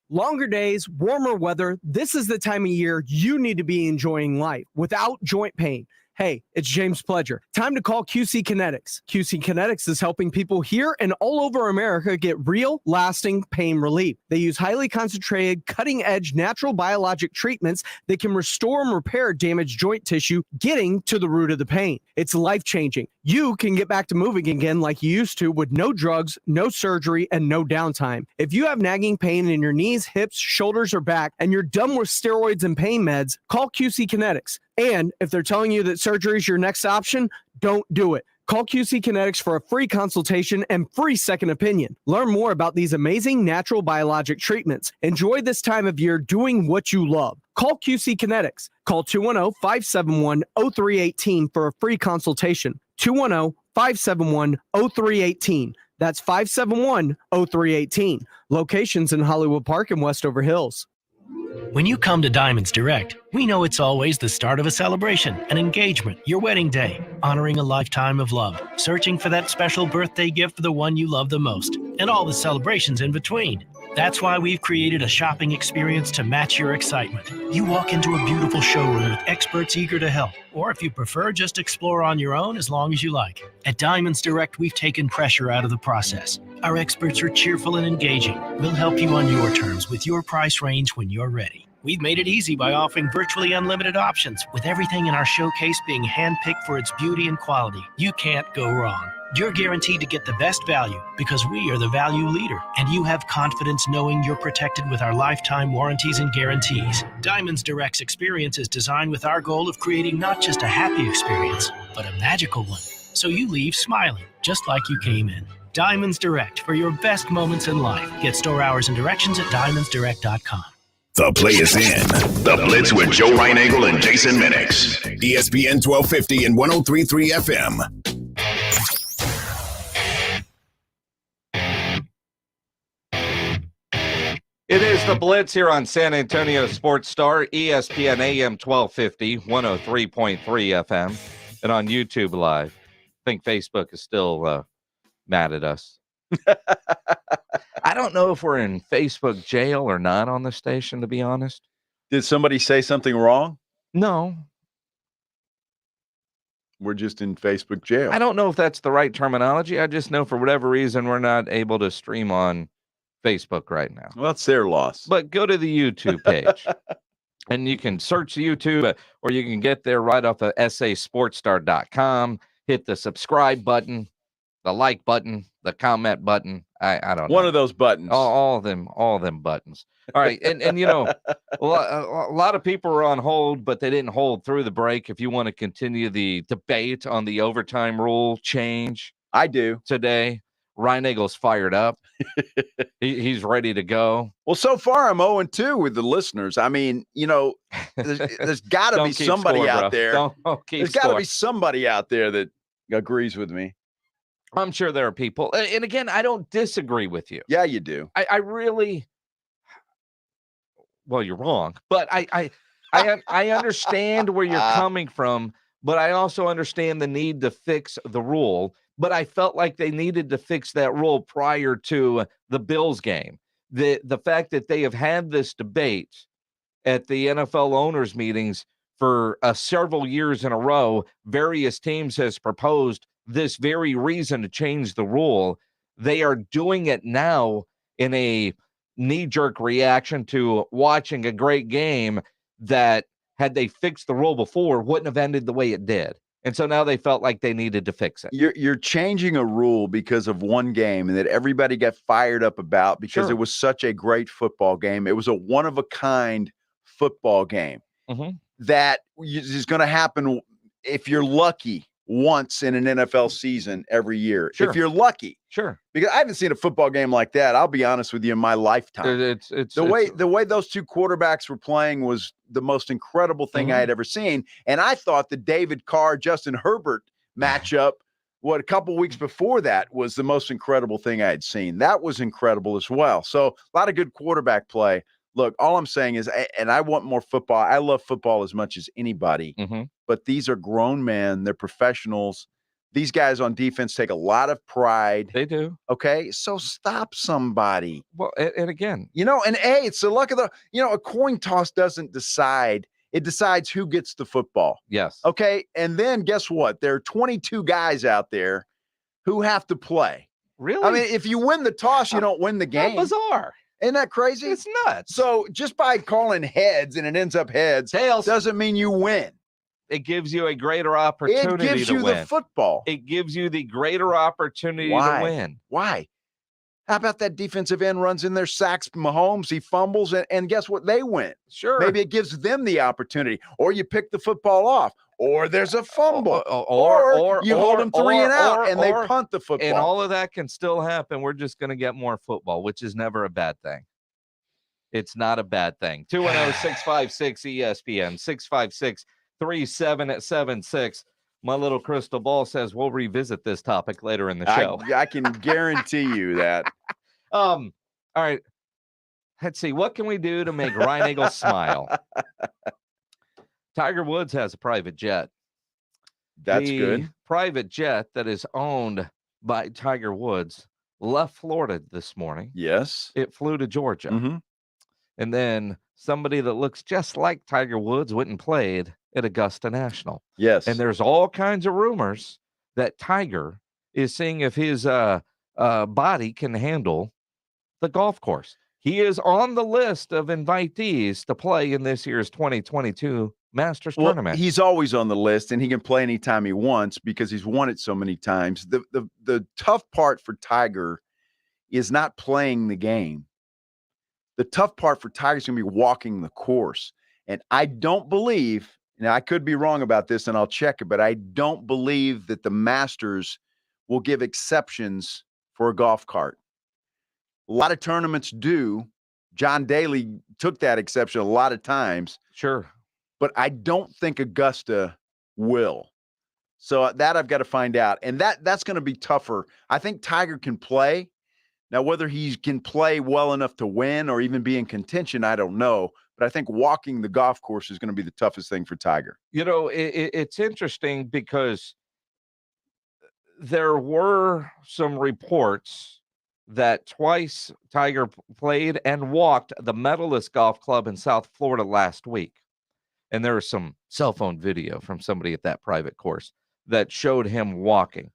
Speaker 9: Longer days, warmer weather. This is the time of year you need to be enjoying life without joint pain. Hey, it's James Pledger. Time to call QC Kinetics. QC Kinetics is helping people here and all over America get real, lasting pain relief. They use highly concentrated, cutting-edge natural biologic treatments that can restore and repair damaged joint tissue, getting to the root of the pain. It's life-changing. You can get back to moving again like you used to with no drugs, no surgery, and no downtime. If you have nagging pain in your knees, hips, shoulders, or back, and you're done with steroids and pain meds, call QC Kinetics. And if they're telling you that surgery is your next option, don't do it. Call QC Kinetics for a free consultation and free second opinion. Learn more about these amazing natural biologic treatments. Enjoy this time of year doing what you love. Call QC Kinetics. Call 210-571-0318 for a free consultation. 210-571-0318. That's 571-0318. Locations in Hollywood Park and Westover Hills.
Speaker 10: When you come to Diamonds Direct, we know it's always the start of a celebration, an engagement, your wedding day, honoring a lifetime of love, searching for that special birthday gift for the one you love the most, and all the celebrations in between. That's why we've created a shopping experience to match your excitement. You walk into a beautiful showroom with experts eager to help, or if you prefer, just explore on your own as long as you like. At Diamonds Direct, we've taken pressure out of the process. Our experts are cheerful and engaging. We'll help you on your terms with your price range when you're ready. We've made it easy by offering virtually unlimited options, with everything in our showcase being handpicked for its beauty and quality. You can't go wrong. You're guaranteed to get the best value because we are the value leader, and you have confidence knowing you're protected with our lifetime warranties and guarantees. Diamonds Direct's experience is designed with our goal of creating not just a happy experience, but a magical one, so you leave smiling just like you came in. Diamonds Direct, for your best moments in life. Get store hours and directions at diamondsdirect.com.
Speaker 11: The play is in. The Blitz with Joe Reinagle and Jason Minix. ESPN 1250 and 103.3 FM.
Speaker 2: It is the Blitz here on San Antonio Sports Star, ESPN AM 1250, 103.3 FM, and on YouTube Live. I think Facebook is still mad at us. I don't know if we're in Facebook jail or not on the station, to be honest.
Speaker 3: Did somebody say something wrong?
Speaker 2: No.
Speaker 3: We're just in Facebook jail.
Speaker 2: I don't know if that's the right terminology. I just know for whatever reason we're not able to stream on Facebook right now.
Speaker 3: Well, it's their loss.
Speaker 2: But go to the YouTube page. And you can search YouTube, or you can get there right off of sasportstar.com. Hit the subscribe button, the like button, the comment button. I don't know.
Speaker 3: One of those buttons.
Speaker 2: All of them buttons. All right. And you know, a lot of people are on hold, but they didn't hold through the break. If you want to continue the debate on the overtime rule change,
Speaker 3: I do
Speaker 2: today. Reinagle's fired up. He's ready to go.
Speaker 3: Well, so far I'm 0-2 with the listeners. I mean, you know, there's got to be somebody out there. There's got to be somebody out there that agrees with me.
Speaker 2: I'm sure there are people. And again, I don't disagree with you.
Speaker 3: Yeah, you do.
Speaker 2: I really, well, you're wrong, but I understand where you're coming from, but I also understand the need to fix the rule. but I felt like they needed to fix that rule prior to the Bills game. The fact that they have had this debate at the NFL owners meetings for several years in a row, various teams has proposed this very reason to change the rule. They are doing it now in a knee-jerk reaction to watching a great game that, had they fixed the rule before, wouldn't have ended the way it did. And so now they felt like they needed to fix it.
Speaker 3: You're changing a rule because of one game and that everybody got fired up about because it was such a great football game. It was a one-of-a-kind football game that is going to happen if you're lucky once in an NFL season every year. If you're lucky. Because I haven't seen a football game like that, I'll be honest with you, in my lifetime. The way those two quarterbacks were playing was the most incredible thing I had ever seen. And I thought the David Carr, Justin Herbert matchup, a couple weeks before that, was the most incredible thing I had seen. That was incredible as well. So a lot of good quarterback play. Look, all I'm saying is, and I want more football. I love football as much as anybody, but these are grown men. They're professionals. These guys on defense take a lot of pride.
Speaker 2: They do.
Speaker 3: Okay, so stop somebody.
Speaker 2: Well, and again,
Speaker 3: it's the luck of a coin toss doesn't decide. It decides who gets the football.
Speaker 2: Yes.
Speaker 3: Okay, and then guess what? There are 22 guys out there who have to play.
Speaker 2: Really?
Speaker 3: I mean, if you win the toss, you don't win the game.
Speaker 2: How bizarre.
Speaker 3: Isn't that crazy?
Speaker 2: It's nuts.
Speaker 3: So just by calling heads and it ends up heads,
Speaker 2: tails,
Speaker 3: doesn't mean you win.
Speaker 2: It gives you a greater opportunity to win.
Speaker 3: It gives you the football.
Speaker 2: It gives you the greater opportunity to win.
Speaker 3: Why? How about that defensive end runs in there, sacks Mahomes, he fumbles, and guess what? They win.
Speaker 2: Sure.
Speaker 3: Maybe it gives them the opportunity. Or you pick the football off. Or there's a fumble. Or you hold them 3 and out, and they punt the football.
Speaker 2: And all of that can still happen. We're just going to get more football, which is never a bad thing. It's not a bad thing. 210-656-ESPN, 656-3776. My little crystal ball says we'll revisit this topic later in the show.
Speaker 3: I can guarantee you that.
Speaker 2: All right. Let's see. What can we do to make Ryan Eagle smile? Tiger Woods has a private jet.
Speaker 3: That's good.
Speaker 2: Private jet that is owned by Tiger Woods left Florida this morning.
Speaker 3: Yes.
Speaker 2: It flew to Georgia. And then somebody that looks just like Tiger Woods went and played at Augusta National.
Speaker 3: Yes.
Speaker 2: And there's all kinds of rumors that Tiger is seeing if his body can handle the golf course. He is on the list of invitees to play in this year's 2022 Masters Tournament.
Speaker 3: He's always on the list, and he can play anytime he wants because he's won it so many times. The tough part for Tiger is not playing the game. The tough part for Tiger is going to be walking the course. And I don't believe, now I could be wrong about this and I'll check it, but I don't believe that the Masters will give exceptions for a golf cart. A lot of tournaments do. John Daly took that exception a lot of times.
Speaker 2: Sure.
Speaker 3: But I don't think Augusta will. So that I've got to find out. And that's going to be tougher. I think Tiger can play. Now, whether he can play well enough to win or even be in contention, I don't know. But I think walking the golf course is going to be the toughest thing for Tiger.
Speaker 2: You know, it's interesting because there were some reports that twice Tiger played and walked the Medalist Golf Club in South Florida last week. And there was some cell phone video from somebody at that private course that showed him walking.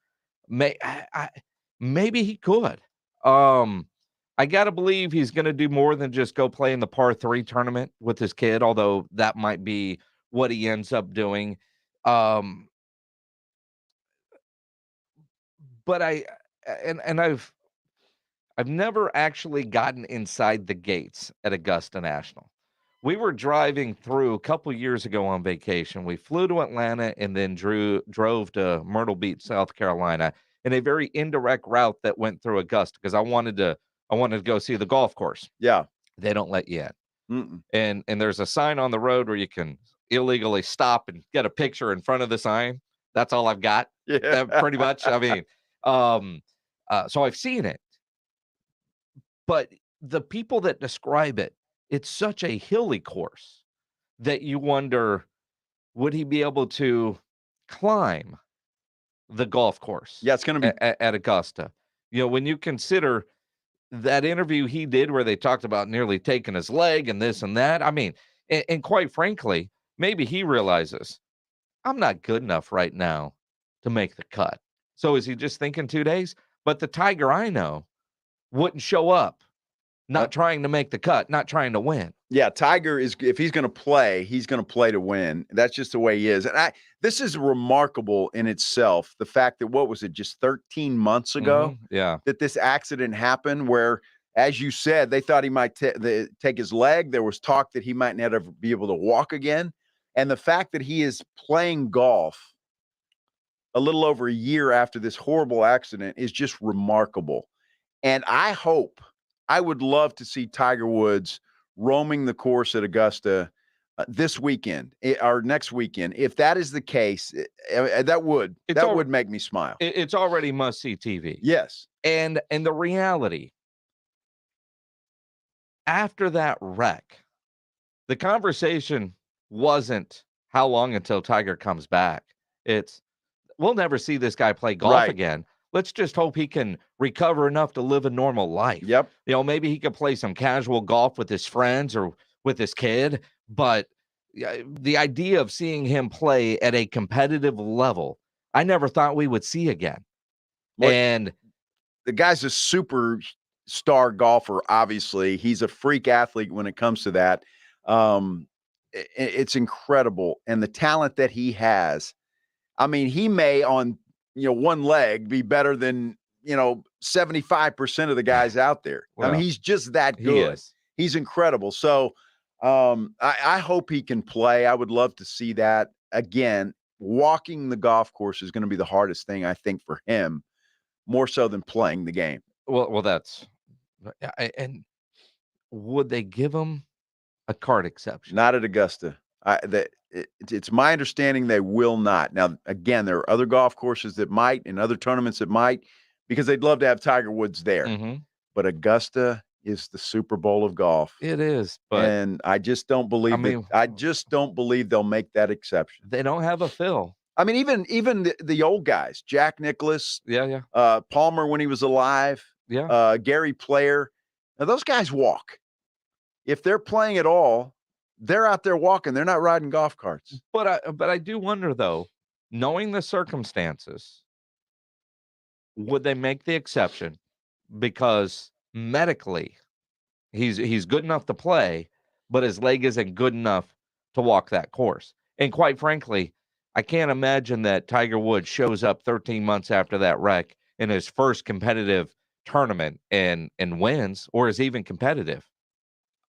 Speaker 2: Maybe he could. I got to believe he's going to do more than just go play in the par 3 tournament with his kid, although that might be what he ends up doing. But I've never actually gotten inside the gates at Augusta National. We were driving through a couple years ago on vacation. We flew to Atlanta and then drove to Myrtle Beach, South Carolina, in a very indirect route that went through Augusta because I wanted to go see the golf course.
Speaker 3: Yeah.
Speaker 2: They don't let you in. And there's a sign on the road where you can illegally stop and get a picture in front of the sign. That's all I've got.
Speaker 3: Yeah.
Speaker 2: Pretty much. I mean, so I've seen it. But the people that describe it, it's such a hilly course that you wonder, would he be able to climb the golf course.
Speaker 3: Yeah, it's going to be
Speaker 2: at Augusta. When you consider that interview he did where they talked about nearly taking his leg and this and that. I mean, and quite frankly, maybe he realizes I'm not good enough right now to make the cut. So is he just thinking 2 days? But the Tiger I know wouldn't show up, not trying to make the cut, not trying to win.
Speaker 3: Yeah, Tiger is, if he's going to play, he's going to play to win. That's just the way he is. And this is remarkable in itself. The fact that, what was it, just 13 months ago that this accident happened where, as you said, they thought he might take his leg. There was talk that he might never be able to walk again. And the fact that he is playing golf a little over a year after this horrible accident is just remarkable. And I would love to see Tiger Woods roaming the course at Augusta this weekend or next weekend. If that is the case, that would make me smile.
Speaker 2: It's already must-see TV.
Speaker 3: Yes.
Speaker 2: And the reality, after that wreck, the conversation wasn't how long until Tiger comes back. It's, we'll never see this guy play golf again. Let's just hope he can recover enough to live a normal life.
Speaker 3: Yep.
Speaker 2: Maybe he could play some casual golf with his friends or with his kid. But the idea of seeing him play at a competitive level, I never thought we would see again. And
Speaker 3: the guy's a superstar golfer, obviously. He's a freak athlete when it comes to that. It's incredible. And the talent that he has, I mean, he may on one leg be better than 75% of the guys out there. Well, I mean, he's just that good. He's incredible. So I hope he can play. I would love to see that. Again, walking the golf course is going to be the hardest thing, I think, for him, more so than playing the game.
Speaker 2: Well, that's and would they give him a card exception?
Speaker 3: Not at Augusta. It's my understanding they will not. Now, again, there are other golf courses that might and other tournaments that might, because they'd love to have Tiger Woods there.
Speaker 2: Mm-hmm.
Speaker 3: But Augusta is the Super Bowl of golf.
Speaker 2: It is. But
Speaker 3: and I just don't believe I just don't believe they'll make that exception.
Speaker 2: They don't have a Phil.
Speaker 3: I mean, even the old guys, Jack Nicklaus, Palmer when he was alive, Gary Player. Now, those guys walk. If they're playing at all, they're out there walking. They're not riding golf carts.
Speaker 2: But I do wonder, though, knowing the circumstances, would they make the exception? Because medically, he's good enough to play, but his leg isn't good enough to walk that course. And quite frankly, I can't imagine that Tiger Woods shows up 13 months after that wreck in his first competitive tournament and wins, or is even competitive.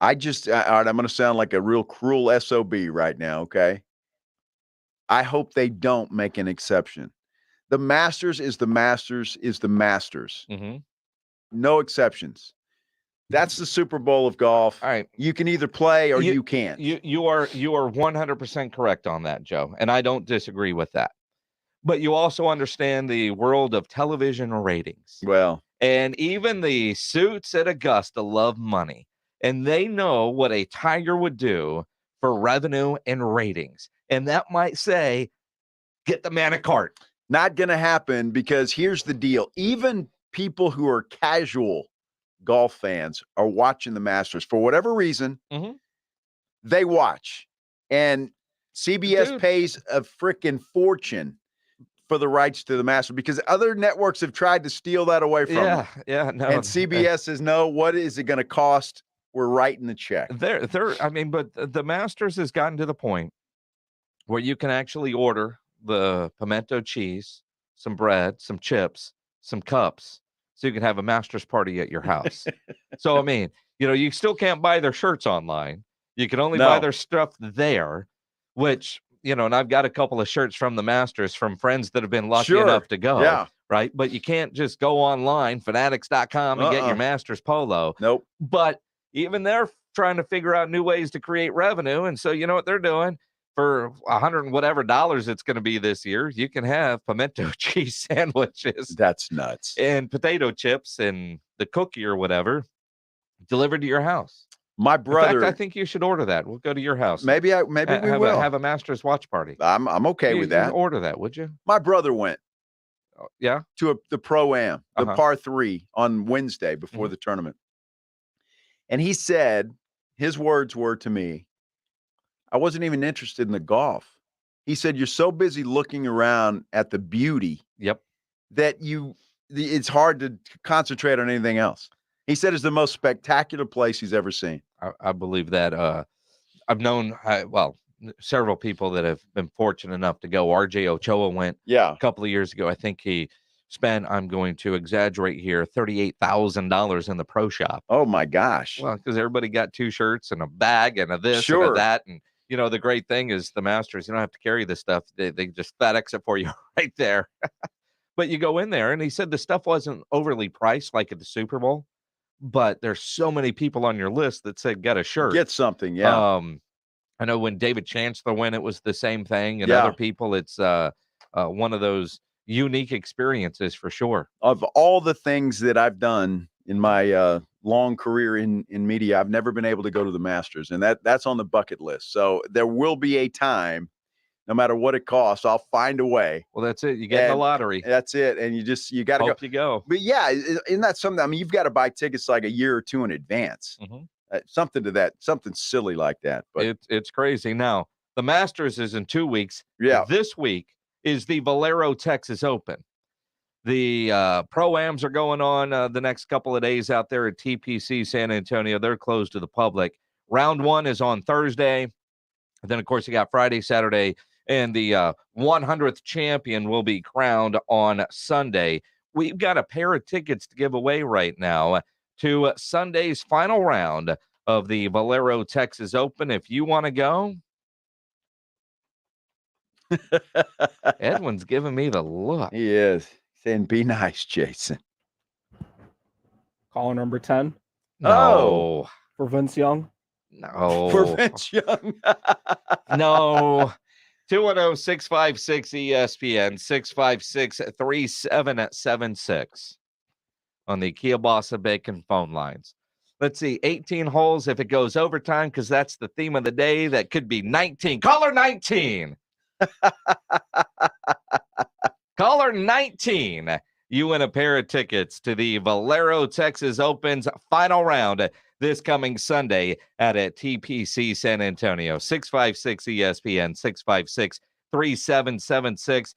Speaker 3: I'm going to sound like a real cruel SOB right now, okay? I hope they don't make an exception. The Masters is the Masters is the Masters.
Speaker 2: Mm-hmm.
Speaker 3: No exceptions. That's the Super Bowl of golf.
Speaker 2: All right.
Speaker 3: You can either play or you can't.
Speaker 2: You are 100% correct on that, Joe, and I don't disagree with that. But you also understand the world of television ratings.
Speaker 3: Well.
Speaker 2: And even the suits at Augusta love money. And they know what a Tiger would do for revenue and ratings. And that might say, get the man a cart.
Speaker 3: Not going to happen, because here's the deal. Even people who are casual golf fans are watching the Masters. For whatever reason, they watch. And CBS pays a freaking fortune for the rights to the Masters, because other networks have tried to steal that away from them.
Speaker 2: Yeah, no.
Speaker 3: And CBS says, no, what is it going to cost? We're writing the check.
Speaker 2: But the Masters has gotten to the point where you can actually order the pimento cheese, some bread, some chips, some cups, so you can have a Masters party at your house. So, I mean, you still can't buy their shirts online. You can only buy their stuff there, which, and I've got a couple of shirts from the Masters from friends that have been lucky enough to go.
Speaker 3: Yeah.
Speaker 2: Right. But you can't just go online, fanatics.com, and get your Masters polo.
Speaker 3: Nope.
Speaker 2: But even they're trying to figure out new ways to create revenue. And so, you know what they're doing? For $100 and whatever it's going to be this year, you can have pimento cheese sandwiches.
Speaker 3: That's nuts.
Speaker 2: And potato chips and the cookie or whatever delivered to your house.
Speaker 3: My brother,
Speaker 2: in fact, I think you should order that. We'll go to your house.
Speaker 3: Maybe we will
Speaker 2: have a Masters watch party.
Speaker 3: I'm okay with that.
Speaker 2: Order that, would you?
Speaker 3: My brother went
Speaker 2: Yeah.
Speaker 3: To the Pro-Am, the
Speaker 2: Uh-huh.
Speaker 3: par 3 on Wednesday before the tournament. And he said, his words were to me, I wasn't even interested in the golf. He said, you're so busy looking around at the beauty that it's hard to concentrate on anything else. He said it's the most spectacular place he's ever seen.
Speaker 2: I believe that. I've known, several people that have been fortunate enough to go. RJ Ochoa went a couple of years ago. I think he spent, I'm going to exaggerate here, $38,000 in the pro shop.
Speaker 3: Oh, my gosh.
Speaker 2: Well, because everybody got 2 shirts and a bag and a this and a that. And, you know, the great thing is the Masters, you don't have to carry this stuff. They just FedEx it for you right there. But you go in there, and he said the stuff wasn't overly priced like at the Super Bowl, but there's so many people on your list that said, get a shirt.
Speaker 3: Get something, yeah.
Speaker 2: I know when David Chancellor went, it was the same thing. And other people, it's one of those unique experiences for sure.
Speaker 3: Of all the things that I've done in my long career in media, I've never been able to go to the Masters, and that's on the bucket list. So there will be a time, no matter what it costs, I'll find a way.
Speaker 2: Well, that's it. You get the lottery.
Speaker 3: That's it. And you got to go.
Speaker 2: You go.
Speaker 3: But yeah, isn't that something? I mean, you've got to buy tickets like a year or 2 in advance. Something to that, something silly like that. But
Speaker 2: it's crazy. Now, the Masters is in 2 weeks.
Speaker 3: Yeah.
Speaker 2: This week is the Valero Texas Open. The Pro-Ams are going on the next couple of days out there at TPC San Antonio. They're closed to the public. Round 1 is on Thursday. And then, of course, you got Friday, Saturday, and the 100th champion will be crowned on Sunday. We've got a pair of tickets to give away right now to Sunday's final round of the Valero Texas Open. If you want to go, Edwin's giving me the look.
Speaker 3: He is saying, "Be nice, Jason."
Speaker 1: Caller number 10.
Speaker 2: No.
Speaker 1: For Vince Young.
Speaker 2: No.
Speaker 3: For Vince Young.
Speaker 2: No. 210-656-ESPN, 656-3776 on the Kielbasa Bacon phone lines. Let's see, 18 holes if it goes overtime, because that's the theme of the day. That could be 19. Caller 19. Caller 19. You win a pair of tickets to the Valero Texas Open's final round this coming Sunday at TPC San Antonio. 656-ESPN, 656-3776.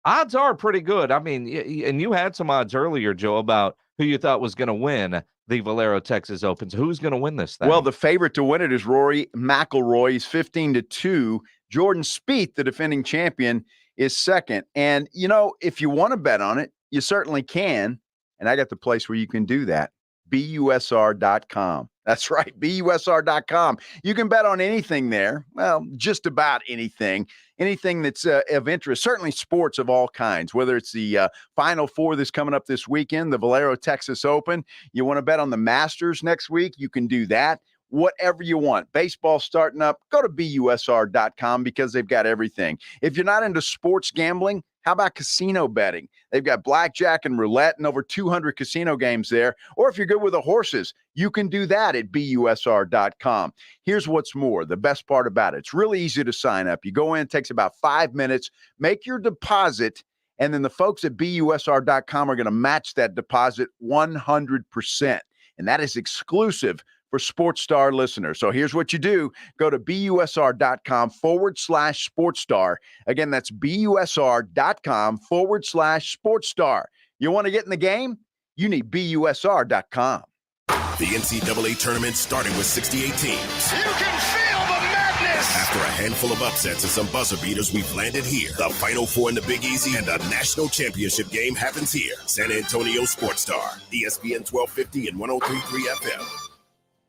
Speaker 2: Odds are pretty good. I mean, and you had some odds earlier, Joe, about who you thought was going to win the Valero Texas Open. So who's going to win this thing?
Speaker 3: Well, the favorite to win it is Rory McIlroy. He's 15-2. Jordan Spieth, the defending champion, is second. And, you know, if you want to bet on it, you certainly can. And I got the place where you can do that. BUSR.com. That's right, BUSR.com. You can bet on anything there. Well, just about anything that's of interest, certainly sports of all kinds, whether it's the Final Four that's coming up this weekend, the Valero Texas Open. You want to bet on the Masters next week, you can do that. Whatever you want. Baseball starting up, go to BUSR.com because they've got everything. If you're not into sports gambling, how about casino betting? They've got blackjack and roulette and over 200 casino games there. Or if you're good with the horses, you can do that at BUSR.com. Here's what's more, the best part about it. It's really easy to sign up. You go in, it takes about 5 minutes, make your deposit, and then the folks at BUSR.com are going to match that deposit 100%. And that is exclusive for Sports Star listeners. So here's what you do. Go to BUSR.com/SportsStar. Again, that's BUSR.com/SportsStar. You want to get in the game? You need BUSR.com.
Speaker 11: The Ncaa Tournament started with 68 teams.
Speaker 12: You can feel the madness!
Speaker 11: After a handful of upsets and some buzzer beaters, we've landed here. The Final Four in the Big Easy and a national championship game happens here. San Antonio Sports Star, ESPN 1250 and 103.3 FM.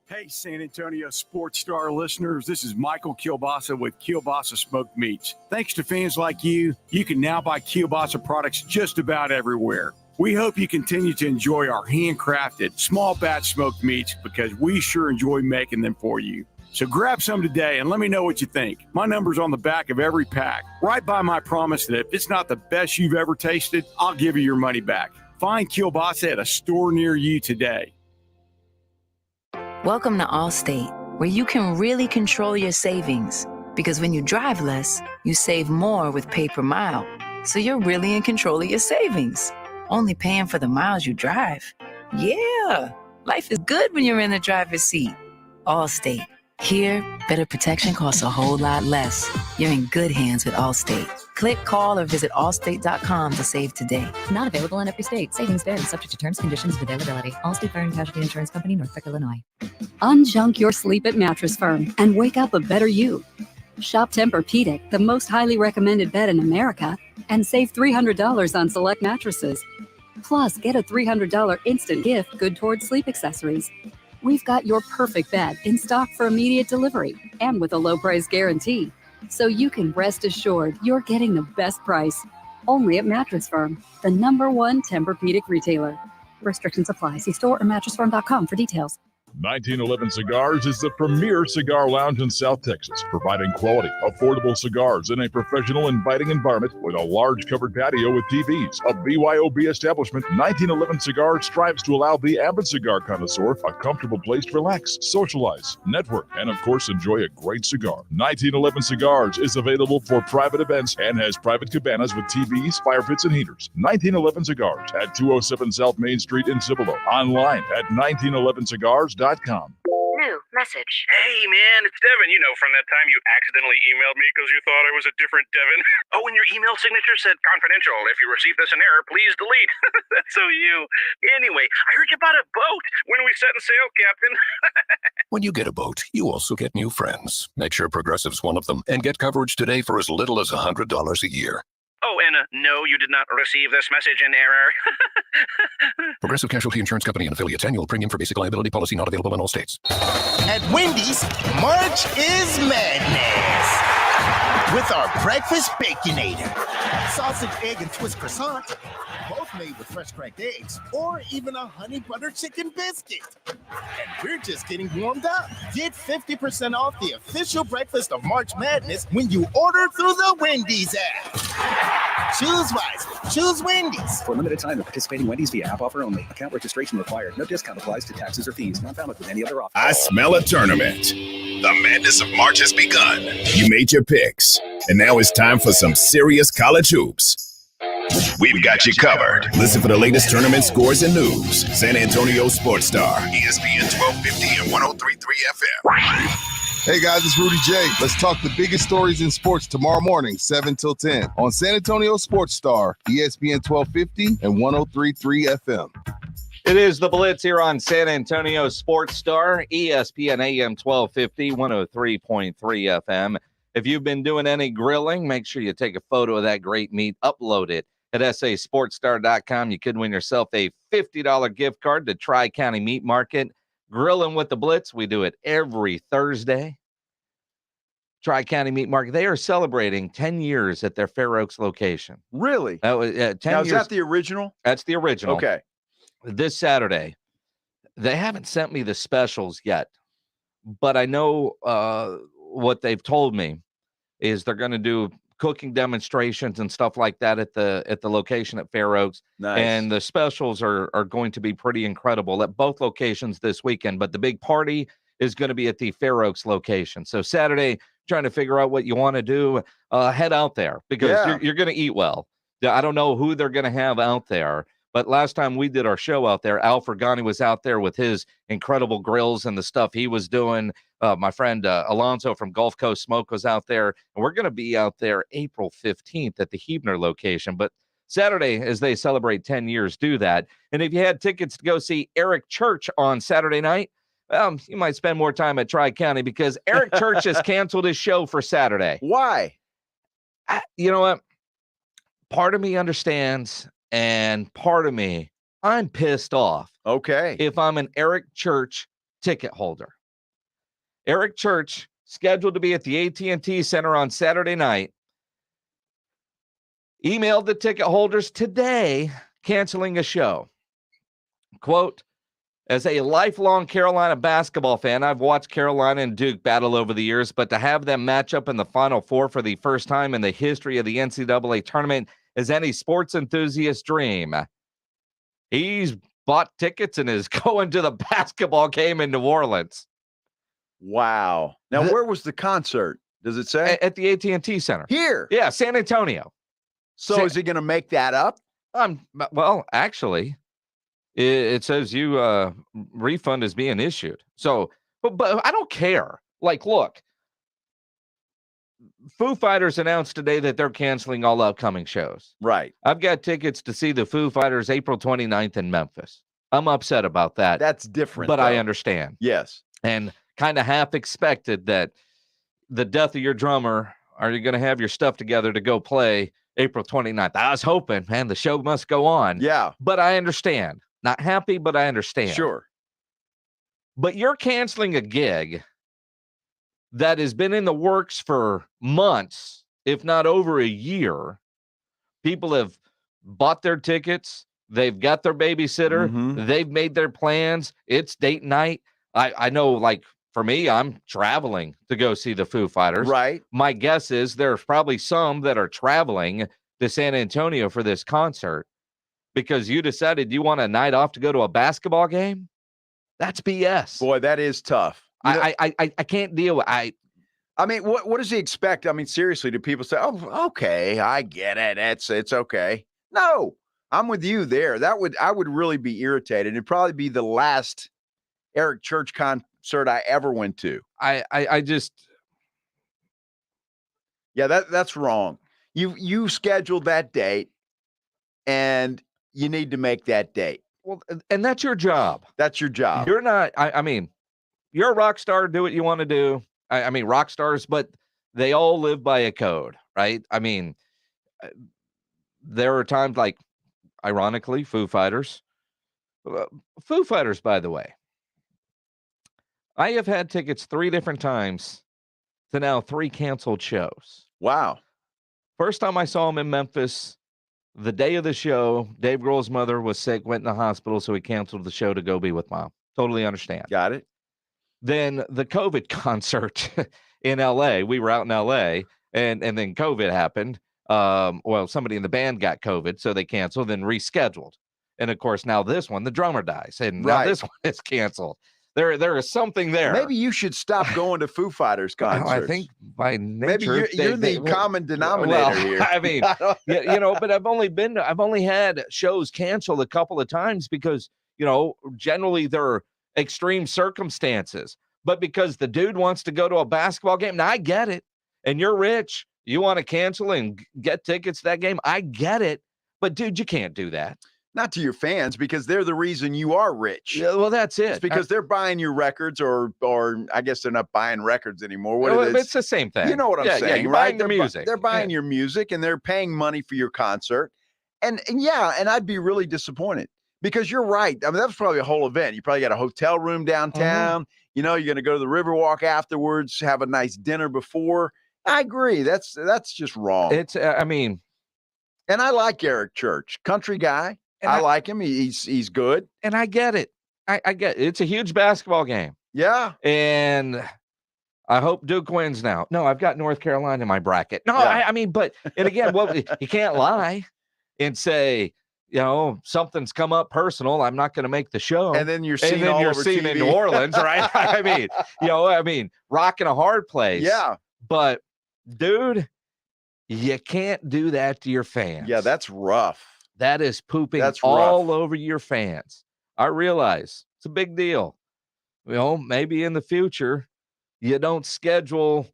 Speaker 13: Hey, San Antonio Sports Star listeners, this is Michael Kielbasa with Kielbasa Smoked Meats. Thanks to fans like you, you can now buy Kielbasa products just about everywhere. We hope you continue to enjoy our handcrafted, small batch smoked meats because we sure enjoy making them for you. So grab some today and let me know what you think. My number's on the back of every pack. Right by my promise that if it's not the best you've ever tasted, I'll give you your money back. Find Kielbasa at a store near you today.
Speaker 14: Welcome to Allstate, where you can really control your savings. Because when you drive less, you save more with pay per mile. So you're really in control of your savings, only paying for the miles you drive. Yeah, life is good when you're in the driver's seat. Allstate. Here, better protection costs a whole lot less. You're in good hands with Allstate. Click, call, or visit allstate.com to save today.
Speaker 15: Not available in every state. Savings vary, subject to terms, conditions, and availability. Allstate Fire and Casualty Insurance Company, Norfolk, Illinois.
Speaker 16: Unjunk your sleep at Mattress Firm and wake up a better you. Shop Tempur-Pedic, the most highly recommended bed in America, and save $300 on select mattresses. Plus, get a $300 instant gift good towards sleep accessories. We've got your perfect bed in stock for immediate delivery and with a low price guarantee. So you can rest assured you're getting the best price. Only at Mattress Firm, the #1 Tempur-Pedic retailer. Restrictions apply. See store or mattressfirm.com for details.
Speaker 17: 1911 Cigars is the premier cigar lounge in South Texas, providing quality, affordable cigars in a professional, inviting environment with a large covered patio with TVs. A BYOB establishment, 1911 Cigars strives to allow the avid cigar connoisseur a comfortable place to relax, socialize, network, and of course enjoy a great cigar. 1911 Cigars is available for private events and has private cabanas with TVs, fire pits, and heaters. 1911 Cigars at 207 South Main Street in Cibolo. Online at 1911cigars.com.
Speaker 18: New message. Hey, man, it's Devin. You know, from that time you accidentally emailed me because you thought I was a different Devin. Oh, and your email signature said confidential. If you receive this in error, please delete. That's so you. Anyway, I heard you bought a boat. When are we setting sail, Captain?
Speaker 8: When you get a boat, you also get new friends. Make sure Progressive's one of them and get coverage today for as little as $100 a year.
Speaker 18: Oh, and no, you did not receive this message in error.
Speaker 8: Progressive Casualty Insurance Company and affiliates. Annual premium for basic liability policy not available in all states.
Speaker 12: At Wendy's, March is madness. With our breakfast Baconator. Sausage, egg, and twist croissant. Both made with fresh cracked eggs. Or even a honey butter chicken biscuit. And we're just getting warmed up. Get 50% off the official breakfast of March Madness when you order through the Wendy's app. Choose wisely. Choose Wendy's.
Speaker 19: For a limited time at participating Wendy's via app offer only. Account registration required. No discount applies to taxes or fees. Not valid with any other offer.
Speaker 11: I smell a tournament. The madness of March has begun. You made your picks, and now it's time for some serious college hoops. We've got you covered. Listen for the latest tournament scores and news. San Antonio Sports Star, ESPN 1250 and 103.3 FM.
Speaker 20: Hey guys, it's Rudy J. Let's talk the biggest stories in sports tomorrow morning, 7 till 10 on San Antonio Sports Star, ESPN 1250 and 103.3 FM.
Speaker 2: It is the Blitz here on San Antonio Sports Star, ESPN AM 1250, 103.3 FM. If you've been doing any grilling, make sure you take a photo of that great meat, upload it at sasportstar.com. You could win yourself a $50 gift card to Tri-County Meat Market. Grilling with the Blitz, we do it every Thursday. Tri-County Meat Market, they are celebrating 10 years at their Fair Oaks location.
Speaker 3: Really?
Speaker 2: 10
Speaker 3: now,
Speaker 2: years.
Speaker 3: Is that the original?
Speaker 2: That's the original.
Speaker 3: Okay.
Speaker 2: This Saturday, they haven't sent me the specials yet, but I know what they've told me is they're going to do cooking demonstrations and stuff like that at the location at Fair Oaks.
Speaker 3: Nice.
Speaker 2: And the specials are going to be pretty incredible at both locations this weekend, but the big party is going to be at the Fair Oaks location. So Saturday, trying to figure out what you want to do, head out there because you're going to eat well. I don't know who they're going to have out there, but last time we did our show out there, Al Fergani was out there with his incredible grills and the stuff he was doing. My friend Alonso from Gulf Coast Smoke was out there, and we're going to be out there April 15th at the Huebner location. But Saturday, as they celebrate 10 years, do that. And if you had tickets to go see Eric Church on Saturday night, you might spend more time at Tri-County because Eric Church has canceled his show for Saturday.
Speaker 3: Why?
Speaker 2: You know what? Part of me understands, and part of me, I'm pissed off.
Speaker 3: Okay.
Speaker 2: If I'm an Eric Church ticket holder. Eric Church, scheduled to be at the AT&T Center on Saturday night, emailed the ticket holders today, canceling a show. Quote, as a lifelong Carolina basketball fan, I've watched Carolina and Duke battle over the years, but to have them match up in the Final Four for the first time in the history of the NCAA tournament is any sports enthusiast's dream. He's bought tickets and is going to the basketball game in New Orleans.
Speaker 3: Wow. Now, where was the concert? Does it say?
Speaker 2: At the AT&T Center.
Speaker 3: Here?
Speaker 2: Yeah, San Antonio.
Speaker 3: So is he going to make that up?
Speaker 2: Well, actually, it says you refund is being issued. So, but I don't care. Like, look, Foo Fighters announced today that they're canceling all upcoming shows.
Speaker 3: Right.
Speaker 2: I've got tickets to see the Foo Fighters April 29th in Memphis. I'm upset about that.
Speaker 3: That's different,
Speaker 2: but I
Speaker 3: though.
Speaker 2: understand.
Speaker 3: Yes.
Speaker 2: And kind of half expected that the death of your drummer, are you going to have your stuff together to go play April 29th? I was hoping, man, the show must go on.
Speaker 3: Yeah.
Speaker 2: But I understand. Not happy, but I understand.
Speaker 3: Sure.
Speaker 2: But you're canceling a gig that has been in the works for months, if not over a year. People have bought their tickets. They've got their babysitter.
Speaker 3: Mm-hmm.
Speaker 2: They've made their plans. It's date night. I know, like, for me, I'm traveling to go see the Foo Fighters.
Speaker 3: Right.
Speaker 2: My guess is there's probably some that are traveling to San Antonio for this concert because you decided you want a night off to go to a basketball game. That's BS.
Speaker 3: Boy, that is tough.
Speaker 2: I can't deal with I
Speaker 3: mean, what does he expect? I mean, seriously, do people say, "Oh, okay, I get it. It's okay"? No, I'm with you there. I would really be irritated. It'd probably be the last Eric Church concert I ever went to.
Speaker 2: I just
Speaker 3: that's wrong. You scheduled that date, and you need to make that date.
Speaker 2: Well, and that's your job.
Speaker 3: That's your job.
Speaker 2: You're not. I mean, you're a rock star. Do what you want to do. I mean, rock stars, but they all live by a code, right? I mean, there are times like, ironically, Foo Fighters. Foo Fighters, by the way. I have had tickets 3 different times to now 3 canceled shows.
Speaker 3: Wow.
Speaker 2: First time I saw him in Memphis, the day of the show, Dave Grohl's mother was sick, went in the hospital, so he canceled the show to go be with mom. Totally understand.
Speaker 3: Got it.
Speaker 2: Then the COVID concert in LA, we were out in LA, and then COVID happened. Well, somebody in the band got COVID, so they canceled, then rescheduled. And of course, now this one, the drummer dies, and now this one is canceled. There is something there.
Speaker 3: Maybe you should stop going to Foo Fighters concerts.
Speaker 2: I think by nature,
Speaker 3: maybe you're the common denominator here.
Speaker 2: I mean, but I've only had shows canceled a couple of times because, generally they're extreme circumstances. But because the dude wants to go to a basketball game, now I get it. And you're rich, you want to cancel and get tickets to that game. I get it. But dude, you can't do that.
Speaker 3: Not to your fans, because they're the reason you are rich.
Speaker 2: Yeah, well, that's it.
Speaker 3: It's because they're buying your records, or I guess they're not buying records anymore.
Speaker 2: It's the same thing.
Speaker 3: You know what I'm saying,
Speaker 2: yeah, you're
Speaker 3: right?
Speaker 2: Buying the music.
Speaker 3: They're buying your music, and they're paying money for your concert. And I'd be really disappointed because you're right. I mean, that was probably a whole event. You probably got a hotel room downtown.
Speaker 2: Mm-hmm.
Speaker 3: You're going to go to the Riverwalk afterwards, have a nice dinner before. I agree. That's just wrong.
Speaker 2: And
Speaker 3: I like Eric Church, country guy. I like him. He's good.
Speaker 2: And I get it. I get it. It's a huge basketball game.
Speaker 3: Yeah.
Speaker 2: And I hope Duke wins now. No, I've got North Carolina in my bracket. No,
Speaker 3: Yeah.
Speaker 2: And again, you can't lie and say, something's come up personal. I'm not going to make the show.
Speaker 3: And then you're seen all over
Speaker 2: seen
Speaker 3: TV.
Speaker 2: in New Orleans, right? Rocking a hard place.
Speaker 3: Yeah.
Speaker 2: But dude, you can't do that to your fans.
Speaker 3: Yeah, that's rough.
Speaker 2: That is pooping
Speaker 3: That's
Speaker 2: all
Speaker 3: rough.
Speaker 2: over your fans. I realize it's a big deal. Maybe in the future, you don't schedule,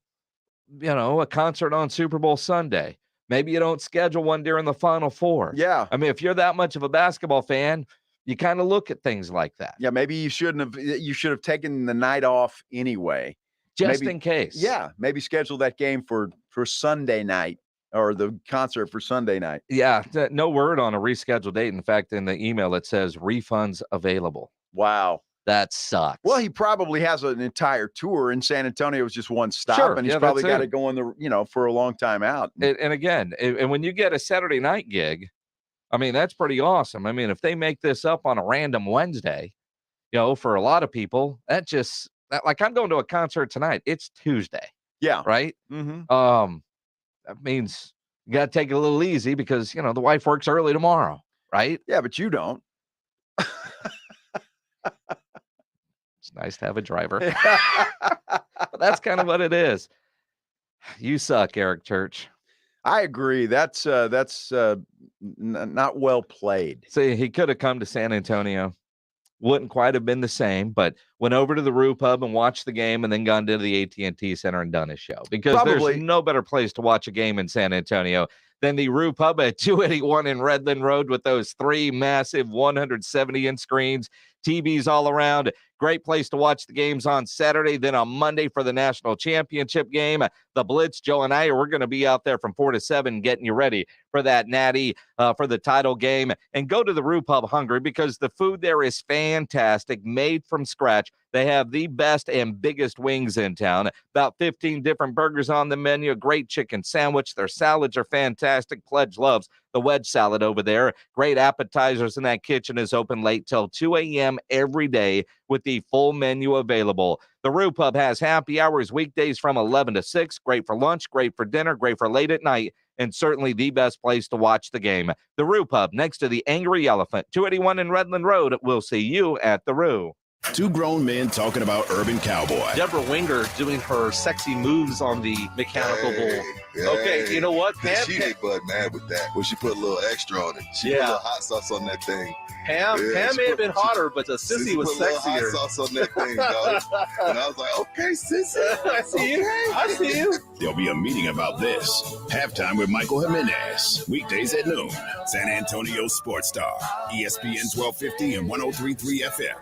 Speaker 2: a concert on Super Bowl Sunday. Maybe you don't schedule one during the Final Four.
Speaker 3: Yeah.
Speaker 2: I mean, if you're that much of a basketball fan, you kind of look at things like that.
Speaker 3: Yeah, maybe you should have taken the night off anyway.
Speaker 2: Just in case.
Speaker 3: Yeah, maybe schedule that game for Sunday night, or the concert for Sunday night.
Speaker 2: Yeah, no word on a rescheduled date. In fact, in the email, it says refunds available.
Speaker 3: Wow.
Speaker 2: That sucks.
Speaker 3: Well, he probably has an entire tour, and San Antonio was just one stop,
Speaker 2: Sure,
Speaker 3: and he's
Speaker 2: yeah,
Speaker 3: probably
Speaker 2: that's
Speaker 3: got
Speaker 2: it.
Speaker 3: to go in for a long time out.
Speaker 2: And again, and when you get a Saturday night gig, that's pretty awesome. If they make this up on a random Wednesday, for a lot of people, like I'm going to a concert tonight. It's Tuesday.
Speaker 3: Yeah.
Speaker 2: Right.
Speaker 3: Mm-hmm.
Speaker 2: That means you got to take it a little easy because, the wife works early tomorrow. Right.
Speaker 3: Yeah, but you don't.
Speaker 2: It's nice to have a driver. But that's kind of what it is. You suck, Eric Church.
Speaker 3: I agree. That's not well played.
Speaker 2: See, he could have come to San Antonio. Wouldn't quite have been the same, but went over to the Rue Pub and watched the game and then gone to the AT&T Center and done his show. Because there's no better place to watch a game in San Antonio than the Rue Pub at 281 in Redland Road with those 3 massive 170-inch screens, TVs all around. Great place to watch the games on Saturday. Then on Monday for the national championship game, the Blitz, Joe and I, we're going to be out there from 4 to 7 getting you ready for that natty, for the title game. And go to the Rue Pub hungry because the food there is fantastic, made from scratch. They have the best and biggest wings in town. About 15 different burgers on the menu, a great chicken sandwich. Their salads are fantastic. Pledge loves the wedge salad over there. Great appetizers, and that kitchen is open late till 2 a.m. every day with the full menu available. The Rue Pub has happy hours weekdays from 11 to 6. Great for lunch, great for dinner, great for late at night, and certainly the best place to watch the game. The Rue Pub next to the Angry Elephant, 281 in Redland Road. We'll see you at the Rue.
Speaker 11: 2 grown men talking about Urban Cowboy.
Speaker 21: Deborah Winger doing her sexy moves on the mechanical bull. Okay, you know what, Pam?
Speaker 20: She ain't but mad with that. When she put a little extra on it. She put a little hot sauce on that thing.
Speaker 21: Pam may have been hotter, but the sissy was
Speaker 20: put a little
Speaker 21: sexier.
Speaker 20: hot sauce on that thing, dog. And I was like, okay, sissy.
Speaker 21: I see you. I see you.
Speaker 11: There'll be a meeting about this. Halftime with Michael Jimenez. Weekdays at noon. San Antonio Sports Star. ESPN 1250 and 103.3 FM.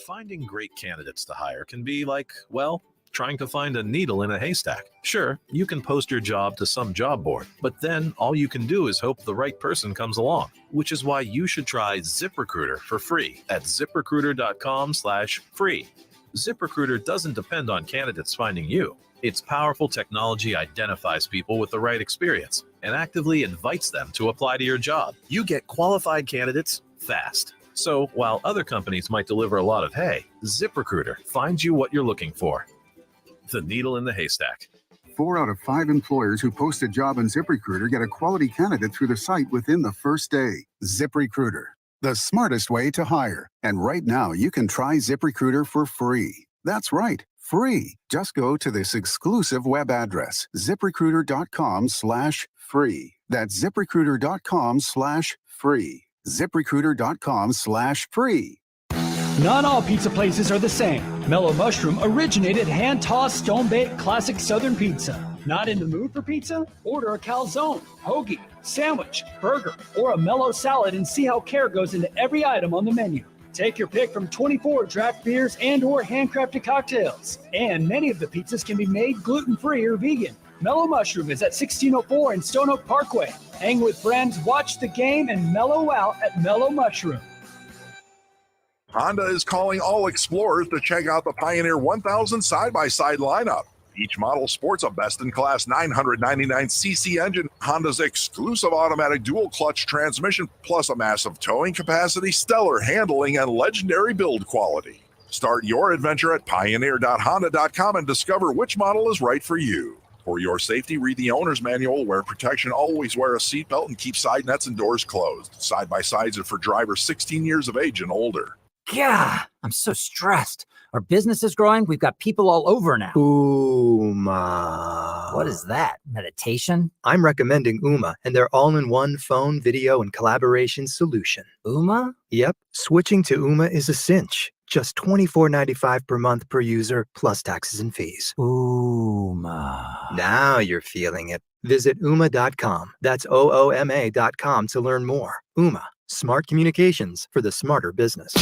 Speaker 22: Finding great candidates to hire can be like, well, trying to find a needle in a haystack. Sure, you can post your job to some job board, but then all you can do is hope the right person comes along, which is why you should try Ziprecruiter for free at ziprecruiter.com/free. Ziprecruiter doesn't depend on candidates finding you. Its powerful technology identifies people with the right experience and actively invites them to apply to your job. You get qualified candidates fast. So while other companies might deliver a lot of hay, ZipRecruiter finds you what you're looking for. The needle in the haystack.
Speaker 23: 4 out of 5 employers who post a job on ZipRecruiter get a quality candidate through the site within the first day. ZipRecruiter, the smartest way to hire. And right now, you can try ZipRecruiter for free. That's right, free. Just go to this exclusive web address, ziprecruiter.com/free. That's ziprecruiter.com/free. ZipRecruiter.com/free.
Speaker 24: Not all pizza places are the same. Mellow Mushroom originated hand-tossed, stone-baked classic Southern pizza. Not in the mood for pizza? Order a calzone, hoagie, sandwich, burger, or a mellow salad and see how care goes into every item on the menu. Take your pick from 24 draft beers and or handcrafted cocktails. And many of the pizzas can be made gluten-free or vegan. Mellow Mushroom is at 1604 in Stone Oak Parkway. Hang with friends, watch the game, and mellow out at Mellow Mushroom.
Speaker 17: Honda is calling all explorers to check out the Pioneer 1000 side-by-side lineup. Each model sports a best-in-class 999cc engine, Honda's exclusive automatic dual-clutch transmission, plus a massive towing capacity, stellar handling, and legendary build quality. Start your adventure at pioneer.honda.com and discover which model is right for you. For your safety, read the owner's manual, wear protection, always wear a seatbelt, and keep side nets and doors closed. Side-by-sides are for drivers 16 years of age and older.
Speaker 25: God, I'm so stressed. Our business is growing. We've got people all over now.
Speaker 26: Ooma.
Speaker 25: What is that? Meditation?
Speaker 26: I'm recommending Ooma and their all-in-one phone, video, and collaboration solution.
Speaker 25: Ooma?
Speaker 26: Yep. Switching to Ooma is a cinch. Just $24.95 per month per user, plus taxes and fees.
Speaker 25: Ooma.
Speaker 26: Now you're feeling it. Visit Ooma.com. That's OOMA.com to learn more. Ooma. Smart communications for the smarter business.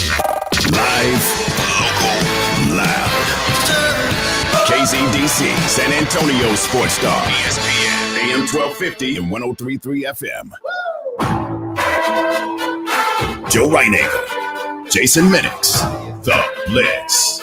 Speaker 11: Live, local, loud. KZDC, San Antonio Sports Star. ESPN, AM 1250 and 103.3 FM. Joe Reinagle, Jason Minix, The Blitz.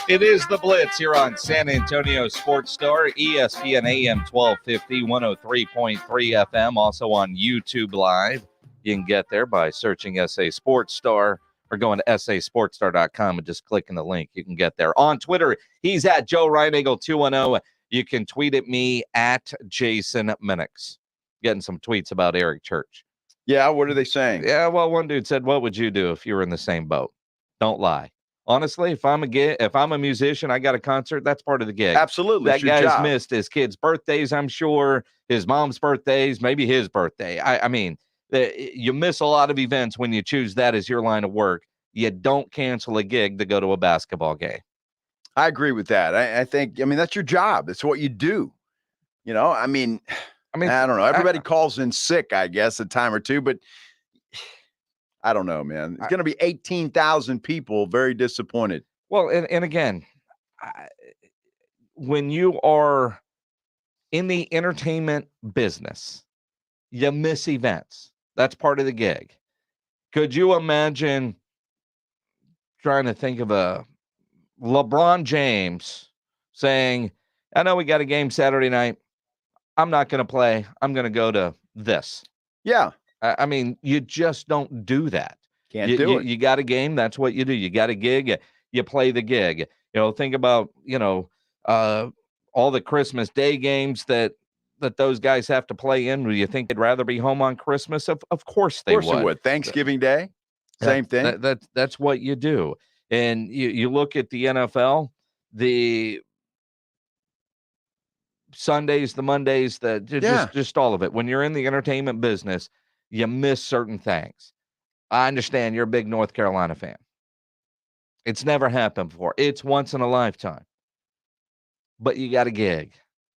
Speaker 2: It is The Blitz here on San Antonio Sports Star, ESPN AM 1250, 103.3 FM, also on YouTube Live. You can get there by searching SA Sports Star or going to sasportstar.com and just clicking the link. You can get there. On Twitter, he's at Joe Reinagle 210. You can tweet at me at Jason Minix. Getting some tweets about Eric Church.
Speaker 3: Yeah, what are they saying?
Speaker 2: Yeah, well, one dude said, what would you do if you were in the same boat? Don't lie. honestly, if I'm a musician, I got a concert, that's part of the gig.
Speaker 3: Absolutely.
Speaker 2: That guy's missed his kids' birthdays, I'm sure, his mom's birthdays, maybe his birthday. I mean, you miss a lot of events when you choose that as your line of work. You don't cancel a gig to go to a basketball game.
Speaker 3: I agree with that. I think, that's your job. That's what you do. I don't know. Everybody calls in sick, I guess, a time or two, but I don't know, man. It's going to be 18,000 people very disappointed.
Speaker 2: Well, and again, when you are in the entertainment business, you miss events. That's part of the gig. Could you imagine trying to think of a LeBron James saying, I know we got a game Saturday night. I'm not going to play. I'm going to go to this.
Speaker 3: Yeah.
Speaker 2: You just don't do that.
Speaker 3: Can't do it.
Speaker 2: You got a game. That's what you do. You got a gig. You play the gig. Think about, all the Christmas Day games that those guys have to play in. Do you think they'd rather be home on Christmas? Of course they would.
Speaker 3: Thanksgiving Day, same thing.
Speaker 2: That's what you do. And you look at the NFL, the Sundays, the Mondays, just all of it. When you're in the entertainment business, you miss certain things. I understand you're a big North Carolina fan. It's never happened before. It's once in a lifetime. But you got a gig.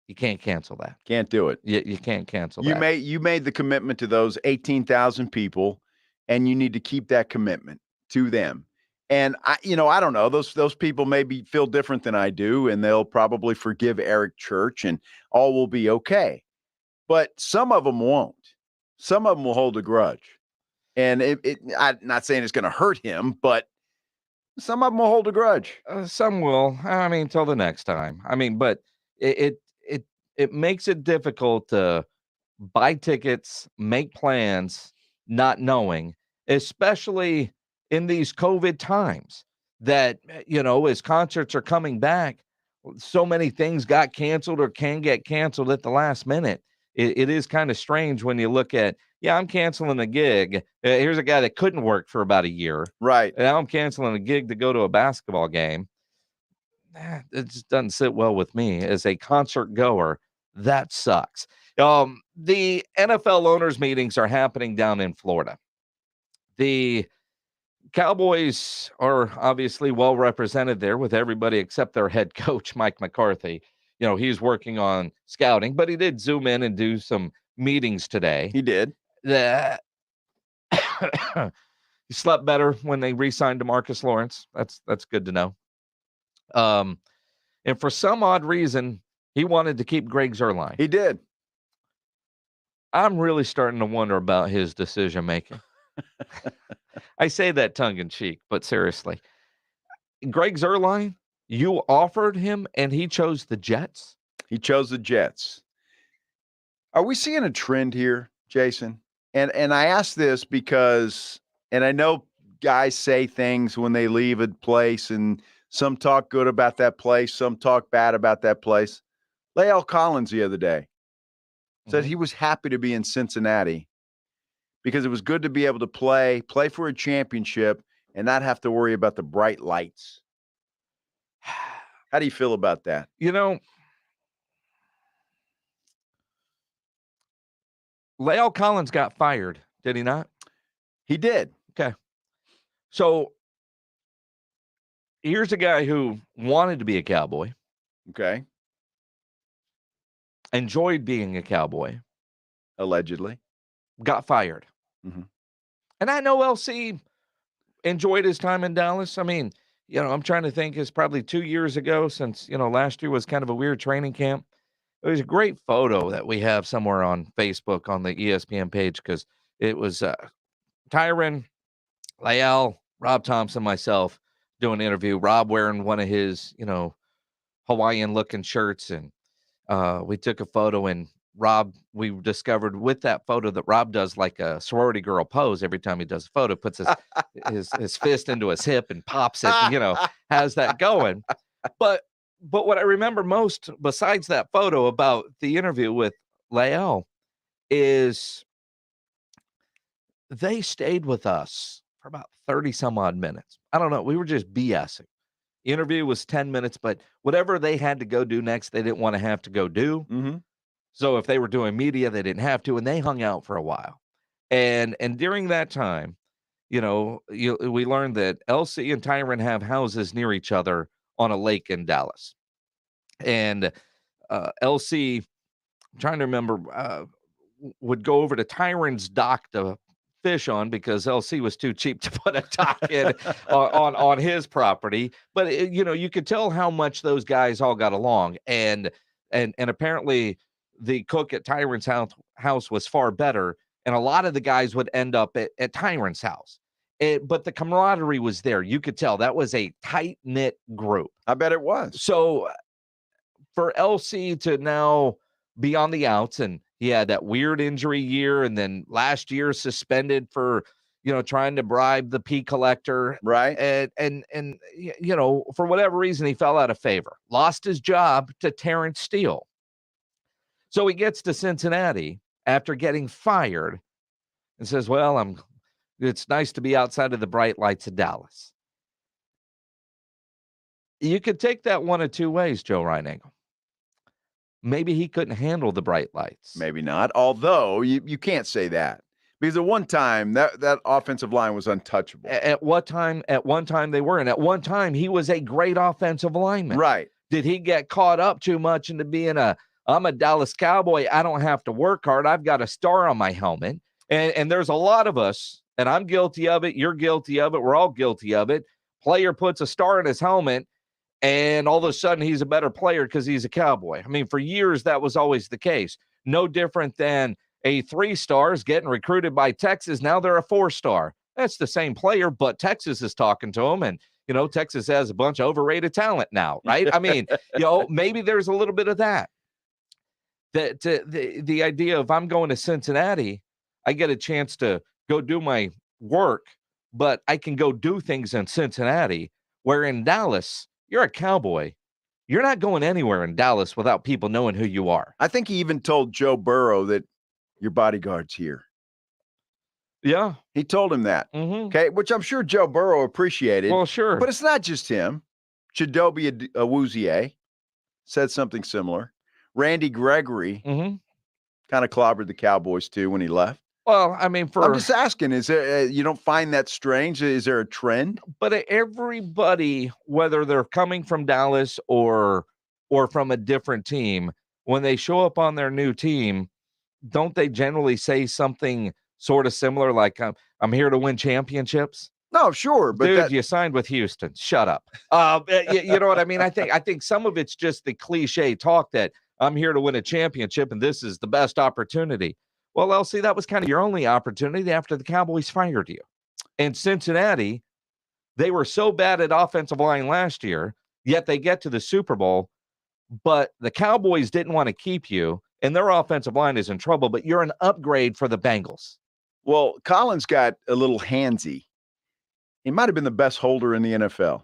Speaker 2: You can't cancel that.
Speaker 3: Can't do it.
Speaker 2: You can't cancel that.
Speaker 3: You made the commitment to those 18,000 people, and you need to keep that commitment to them. And I don't know, those people maybe feel different than I do, and they'll probably forgive Eric Church, and all will be okay. But some of them won't. Some of them will hold a grudge. And I'm not saying it's going to hurt him, but some of them will hold a grudge.
Speaker 2: Some will. Till the next time. But it makes it difficult to buy tickets, make plans, not knowing, especially in these COVID times that, as concerts are coming back, so many things got canceled or can get canceled at the last minute. It is kind of strange when you look at, I'm canceling a gig. Here's a guy that couldn't work for about a year.
Speaker 3: Right.
Speaker 2: And now I'm canceling a gig to go to a basketball game. It just doesn't sit well with me as a concert goer. That sucks. The NFL owners meetings are happening down in Florida. The Cowboys are obviously well represented there with everybody except their head coach, Mike McCarthy. He's working on scouting, but he did zoom in and do some meetings today.
Speaker 3: He did.
Speaker 2: He slept better when they re-signed DeMarcus Lawrence. That's good to know. And for some odd reason, he wanted to keep Greg Zuerlein.
Speaker 3: He did.
Speaker 2: I'm really starting to wonder about his decision making. I say that tongue in cheek, but seriously, Greg Zuerlein, you offered him and he chose the Jets?
Speaker 3: He chose the Jets. Are we seeing a trend here, Jason? And I ask this because, and I know guys say things when they leave a place, and some talk good about that place, some talk bad about that place. La'el Collins the other day said he was happy to be in Cincinnati because it was good to be able to play for a championship and not have to worry about the bright lights. How do you feel about that?
Speaker 2: La'el Collins got fired, did he not?
Speaker 3: He did.
Speaker 2: Okay. So here's a guy who wanted to be a Cowboy.
Speaker 3: Okay.
Speaker 2: Enjoyed being a Cowboy.
Speaker 3: Allegedly.
Speaker 2: Got fired.
Speaker 3: Mm-hmm.
Speaker 2: And I know LC enjoyed his time in Dallas. I'm trying to think, it's probably 2 years ago since, last year was kind of a weird training camp. There's a great photo that we have somewhere on Facebook on the ESPN page because it was Tyron, La'el, Rob Thompson, myself doing an interview. Rob wearing one of his, Hawaiian-looking shirts, and we took a photo. And Rob, we discovered with that photo that Rob does like a sorority girl pose every time he does a photo. Puts his fist into his hip and pops it. And, has that going, But what I remember most, besides that photo about the interview with La'el, is they stayed with us for about 30 some odd minutes. I don't know. We were just BSing. The interview was 10 minutes, but whatever they had to go do next, they didn't want to have to go do.
Speaker 3: Mm-hmm.
Speaker 2: So if they were doing media, they didn't have to, and they hung out for a while. And during that time, we learned that LC and Tyron have houses near each other on a lake in Dallas. And LC, I'm trying to remember, would go over to Tyron's dock to fish on because LC was too cheap to put a dock in on his property. But you could tell how much those guys all got along, and apparently the cook at Tyron's house was far better, and a lot of the guys would end up at Tyron's house. But the camaraderie was there. You could tell that was a tight-knit group.
Speaker 3: I bet it was.
Speaker 2: So for LC to now be on the outs, and he had that weird injury year, and then last year suspended for, trying to bribe the P collector.
Speaker 3: Right.
Speaker 2: And for whatever reason, he fell out of favor, lost his job to Terrence Steele. So he gets to Cincinnati after getting fired and says, well, it's nice to be outside of the bright lights of Dallas. You could take that one of two ways, Joe Reinagel. Maybe he couldn't handle the bright lights.
Speaker 3: Maybe not. Although you can't say that, because at one time that offensive line was untouchable.
Speaker 2: At what time? At one time they were, and at one time he was a great offensive lineman.
Speaker 3: Right.
Speaker 2: Did he get caught up too much into being I'm a Dallas Cowboy, I don't have to work hard, I've got a star on my helmet? And there's a lot of us, and I'm guilty of it, you're guilty of it, we're all guilty of it. Player puts a star in his helmet, and all of a sudden he's a better player because he's a Cowboy. I mean, for years that was always the case. No different than a 3-star is getting recruited by Texas. Now they're a 4-star. That's the same player, but Texas is talking to him, and Texas has a bunch of overrated talent now, right? I mean, maybe there's a little bit of that. The idea of I'm going to Cincinnati, I get a chance to go do my work, but I can go do things in Cincinnati, where in Dallas, you're a Cowboy. You're not going anywhere in Dallas without people knowing who you are.
Speaker 3: I think he even told Joe Burrow that your bodyguard's here.
Speaker 2: Yeah.
Speaker 3: He told him that.
Speaker 2: Mm-hmm.
Speaker 3: Okay, which I'm sure Joe Burrow appreciated.
Speaker 2: Well, sure.
Speaker 3: But it's not just him. Chidobe Awuzie said something similar. Randy Gregory kind of clobbered the Cowboys too when he left.
Speaker 2: Well, I mean,
Speaker 3: I'm just asking, is there, you don't find that strange? Is there a trend?
Speaker 2: But everybody, whether they're coming from Dallas or from a different team, when they show up on their new team, don't they generally say something sort of similar, like, I'm here to win championships?
Speaker 3: No, sure. But
Speaker 2: dude, you signed with Houston. Shut up. You know what I mean? I think some of it's just the cliche talk that I'm here to win a championship and this is the best opportunity. Well, LC, that was kind of your only opportunity after the Cowboys fired you. And Cincinnati, they were so bad at offensive line last year, yet they get to the Super Bowl, but the Cowboys didn't want to keep you, and their offensive line is in trouble, but you're an upgrade for the Bengals.
Speaker 3: Well, Collins got a little handsy. He might have been the best holder in the NFL.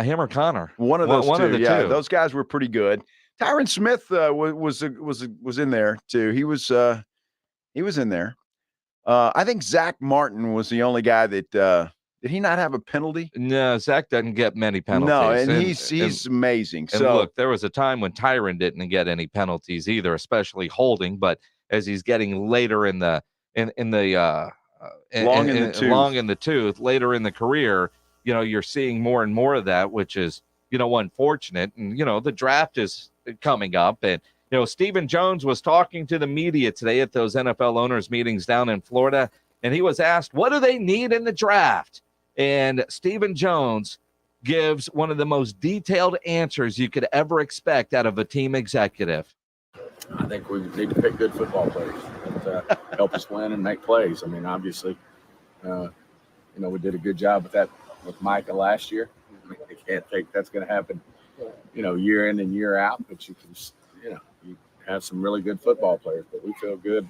Speaker 2: Him or Connor.
Speaker 3: One of those two.
Speaker 2: Of the two.
Speaker 3: Those guys were pretty good. Tyron Smith was in there too. He was in there. I think Zach Martin was the only guy that did he not have a penalty?
Speaker 2: No, Zach doesn't get many penalties.
Speaker 3: No, and he's amazing.
Speaker 2: And
Speaker 3: so
Speaker 2: look, there was a time when Tyron didn't get any penalties either, especially holding. But as he's getting later in the long in the tooth, later in the career, you're seeing more and more of that, which is unfortunate. And the draft is coming up, and Stephen Jones was talking to the media today at those NFL owners meetings down in Florida, and he was asked, what do they need in the draft? And Stephen Jones gives one of the most detailed answers you could ever expect out of a team executive.
Speaker 4: I think we need to pick good football players that help us win and make plays. I mean, obviously, we did a good job with that with Micah last year. I can't think that's going to happen, year in and year out, but you can you have some really good football players, but we feel good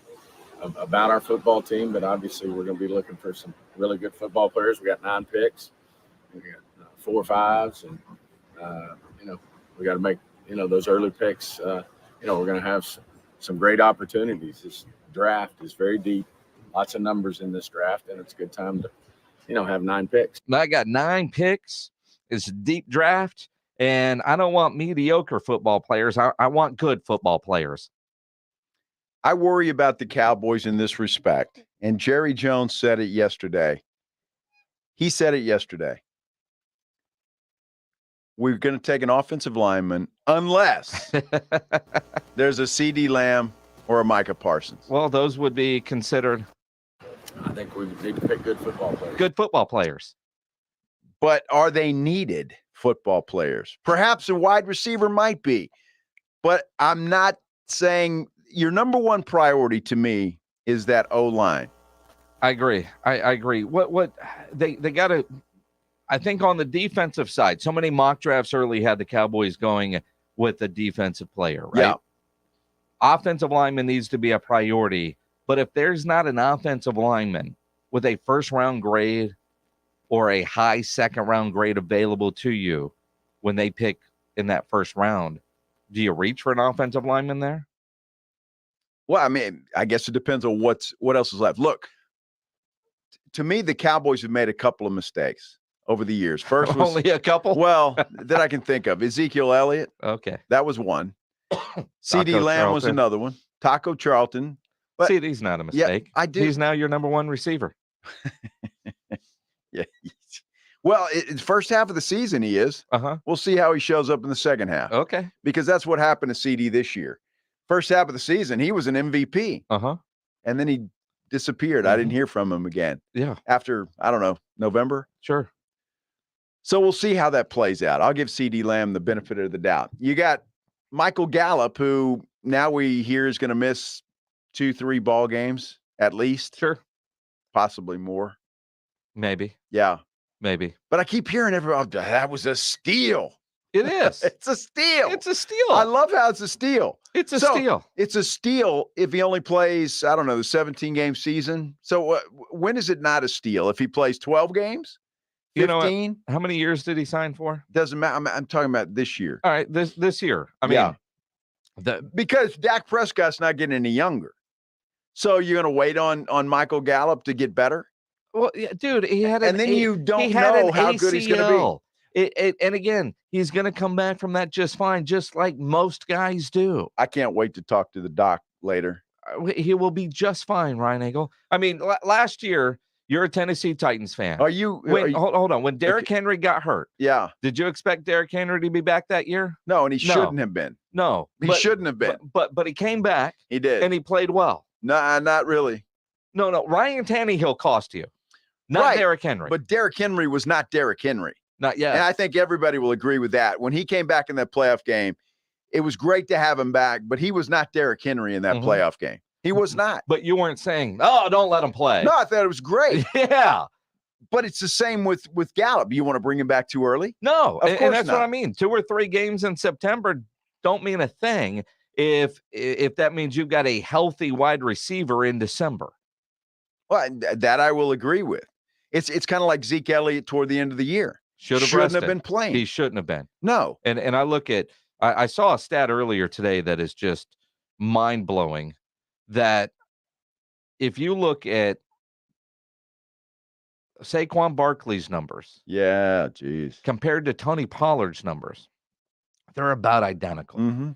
Speaker 4: about our football team. But obviously, we're going to be looking for some really good football players. We got 9 picks, we got 4 5s, and we got to make those early picks. We're going to have some great opportunities. This draft is very deep, lots of numbers in this draft, and it's a good time have 9 picks.
Speaker 2: I got 9 picks. It's a deep draft, and I don't want mediocre football players. I want good football players.
Speaker 3: I worry about the Cowboys in this respect, and Jerry Jones said it yesterday. He said it yesterday. We're going to take an offensive lineman unless there's a CD Lamb or a Micah Parsons.
Speaker 2: Well, those would be considered.
Speaker 4: I think we need to pick good football players.
Speaker 2: Good football players.
Speaker 3: But are they needed football players? Perhaps a wide receiver might be. But I'm not saying your number one priority to me is that O-line.
Speaker 2: I agree. I agree. What they got to, I think on the defensive side, so many mock drafts early had the Cowboys going with a defensive player, right?
Speaker 3: Yeah.
Speaker 2: Offensive lineman needs to be a priority, but if there's not an offensive lineman with a first-round grade or a high second-round grade available to you when they pick in that first round, do you reach for an offensive lineman there?
Speaker 3: Well, I mean, I guess it depends on what else is left. Look, to me, the Cowboys have made a couple of mistakes over the years. First was
Speaker 2: only a couple.
Speaker 3: Well, that I can think of. Ezekiel Elliott.
Speaker 2: Okay.
Speaker 3: That was one. CD Lamb was another one. Taco Charlton. But
Speaker 2: CD's not a mistake.
Speaker 3: Yeah, I do.
Speaker 2: He's now your number one receiver.
Speaker 3: Yeah. Well, first half of the season he is.
Speaker 2: Uh-huh.
Speaker 3: We'll see how he shows up in the second half.
Speaker 2: Okay.
Speaker 3: Because that's what happened to CD this year. First half of the season, he was an MVP.
Speaker 2: Uh-huh.
Speaker 3: And then he disappeared. I didn't hear from him again.
Speaker 2: Yeah.
Speaker 3: After, I don't know, November?
Speaker 2: Sure.
Speaker 3: So we'll see how that plays out. I'll give CD Lamb the benefit of the doubt. You got Michael Gallup, who now we hear is going to miss 2-3 ball games at least.
Speaker 2: Sure.
Speaker 3: Possibly more.
Speaker 2: Maybe.
Speaker 3: Yeah.
Speaker 2: Maybe.
Speaker 3: But I keep hearing everyone, oh, that was a steal.
Speaker 2: It is.
Speaker 3: It's a steal.
Speaker 2: It's a steal.
Speaker 3: I love how it's a steal.
Speaker 2: It's a steal.
Speaker 3: It's a steal if he only plays, I don't know, the 17-game season. So when is it not a steal? If he plays 12 games? 15?
Speaker 2: You know what? How many years did he sign for?
Speaker 3: Doesn't matter. I'm talking about this year.
Speaker 2: All right, this year. I mean,
Speaker 3: because Dak Prescott's not getting any younger. So you're going to wait on Michael Gallup to get better?
Speaker 2: Well, yeah, dude, he had
Speaker 3: and then you don't know how good he's going to
Speaker 2: be. And again, he's going to come back from that just fine, just like most guys do.
Speaker 3: I can't wait to talk to the doc later.
Speaker 2: He will be just fine, Ryan Eagle. I mean, last year, you're a Tennessee Titans fan. Hold on. When Derrick Henry got hurt,
Speaker 3: yeah,
Speaker 2: did you expect Derrick Henry to be back that year?
Speaker 3: No, and he shouldn't have been.
Speaker 2: No,
Speaker 3: he shouldn't have been.
Speaker 2: But he came back.
Speaker 3: He did,
Speaker 2: and he played well.
Speaker 3: Nah, not really.
Speaker 2: No. Ryan Tannehill cost you, not Derrick Henry.
Speaker 3: But Derrick Henry was not Derrick Henry.
Speaker 2: Not yet.
Speaker 3: And I think everybody will agree with that. When he came back in that playoff game, it was great to have him back, but he was not Derrick Henry in that playoff game. He was not.
Speaker 2: But you weren't saying, oh, don't let him play.
Speaker 3: No, I thought it was great.
Speaker 2: Yeah.
Speaker 3: But it's the same with Gallup. You want to bring him back too early?
Speaker 2: No.
Speaker 3: Of course
Speaker 2: and that's
Speaker 3: not.
Speaker 2: what I mean. 2 or 3 games in September don't mean a thing if that means you've got a healthy wide receiver in December.
Speaker 3: Well, that I will agree with. It's kind of like Zeke Elliott toward the end of the year. Shouldn't have been playing.
Speaker 2: He shouldn't have been.
Speaker 3: No.
Speaker 2: And I look at I saw a stat earlier today that is just mind-blowing, that if you look at Saquon Barkley's numbers,
Speaker 3: yeah, geez,
Speaker 2: compared to Tony Pollard's numbers, they're about identical.
Speaker 3: Mm-hmm.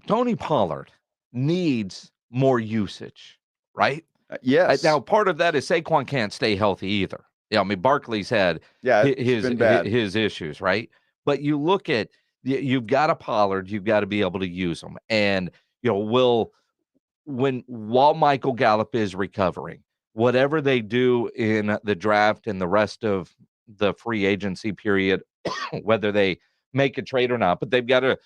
Speaker 2: Tony Pollard needs more usage, right?
Speaker 3: Yes.
Speaker 2: Now, part of that is Saquon can't stay healthy either. Yeah, I mean, Barkley's had his issues, right? But you look at, you've got a Pollard, you've got to be able to use them. And, while Michael Gallup is recovering, whatever they do in the draft and the rest of the free agency period, whether they make a trade or not, but they've got to,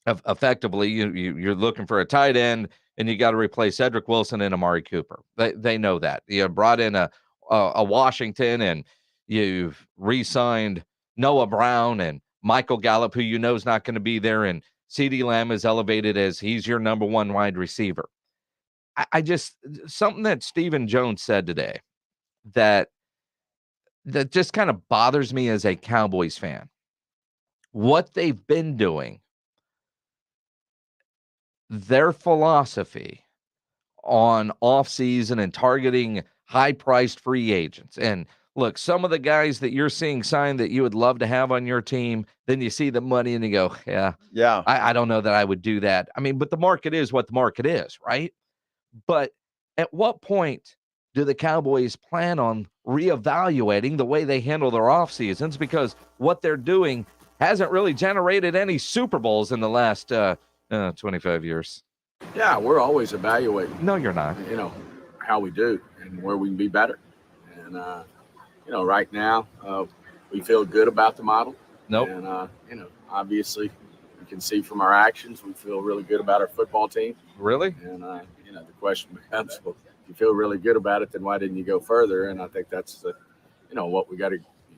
Speaker 2: effectively, you're looking for a tight end, and you got to replace Cedric Wilson and Amari Cooper. They know that. You brought in a Washington, and you've re-signed Noah Brown and Michael Gallup, who is not going to be there, and CeeDee Lamb is elevated as he's your number 1 wide receiver. I just, something that Stephen Jones said today that just kind of bothers me as a Cowboys fan. What they've been doing, their philosophy on off-season and targeting high-priced free agents. And look, some of the guys that you're seeing sign that you would love to have on your team, then you see the money and you go, yeah, I don't know that I would do that. I mean, but the market is what the market is, right? But at what point do the Cowboys plan on reevaluating the way they handle their off seasons? Because what they're doing hasn't really generated any Super Bowls in the last 25 years.
Speaker 4: Yeah, we're always evaluating.
Speaker 2: No, you're not.
Speaker 4: How we do and where we can be better. And, right now we feel good about the model.
Speaker 2: Nope.
Speaker 4: And, obviously you can see from our actions, we feel really good about our football team.
Speaker 2: Really?
Speaker 4: And, the question becomes, well, if you feel really good about it, then why didn't you go further? And I think that's what we got to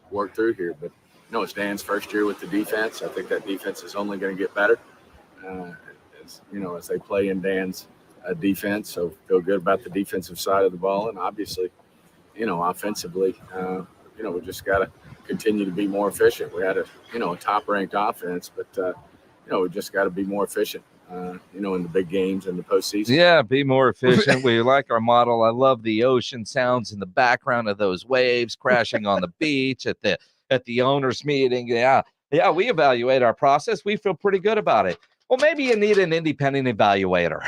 Speaker 4: work through here. But, it's Dan's first year with the defense. I think that defense is only going to get better as they play in Dan's defense. So feel good about the defensive side of the ball. And obviously, offensively, we just got to continue to be more efficient. We had a top-ranked offense, but, we just got to be more efficient. In the big games and the postseason.
Speaker 2: Yeah, be more efficient. We like our model. I love the ocean sounds in the background of those waves crashing on the beach at the owners' meeting. Yeah, we evaluate our process. We feel pretty good about it. Well, maybe you need an independent evaluator.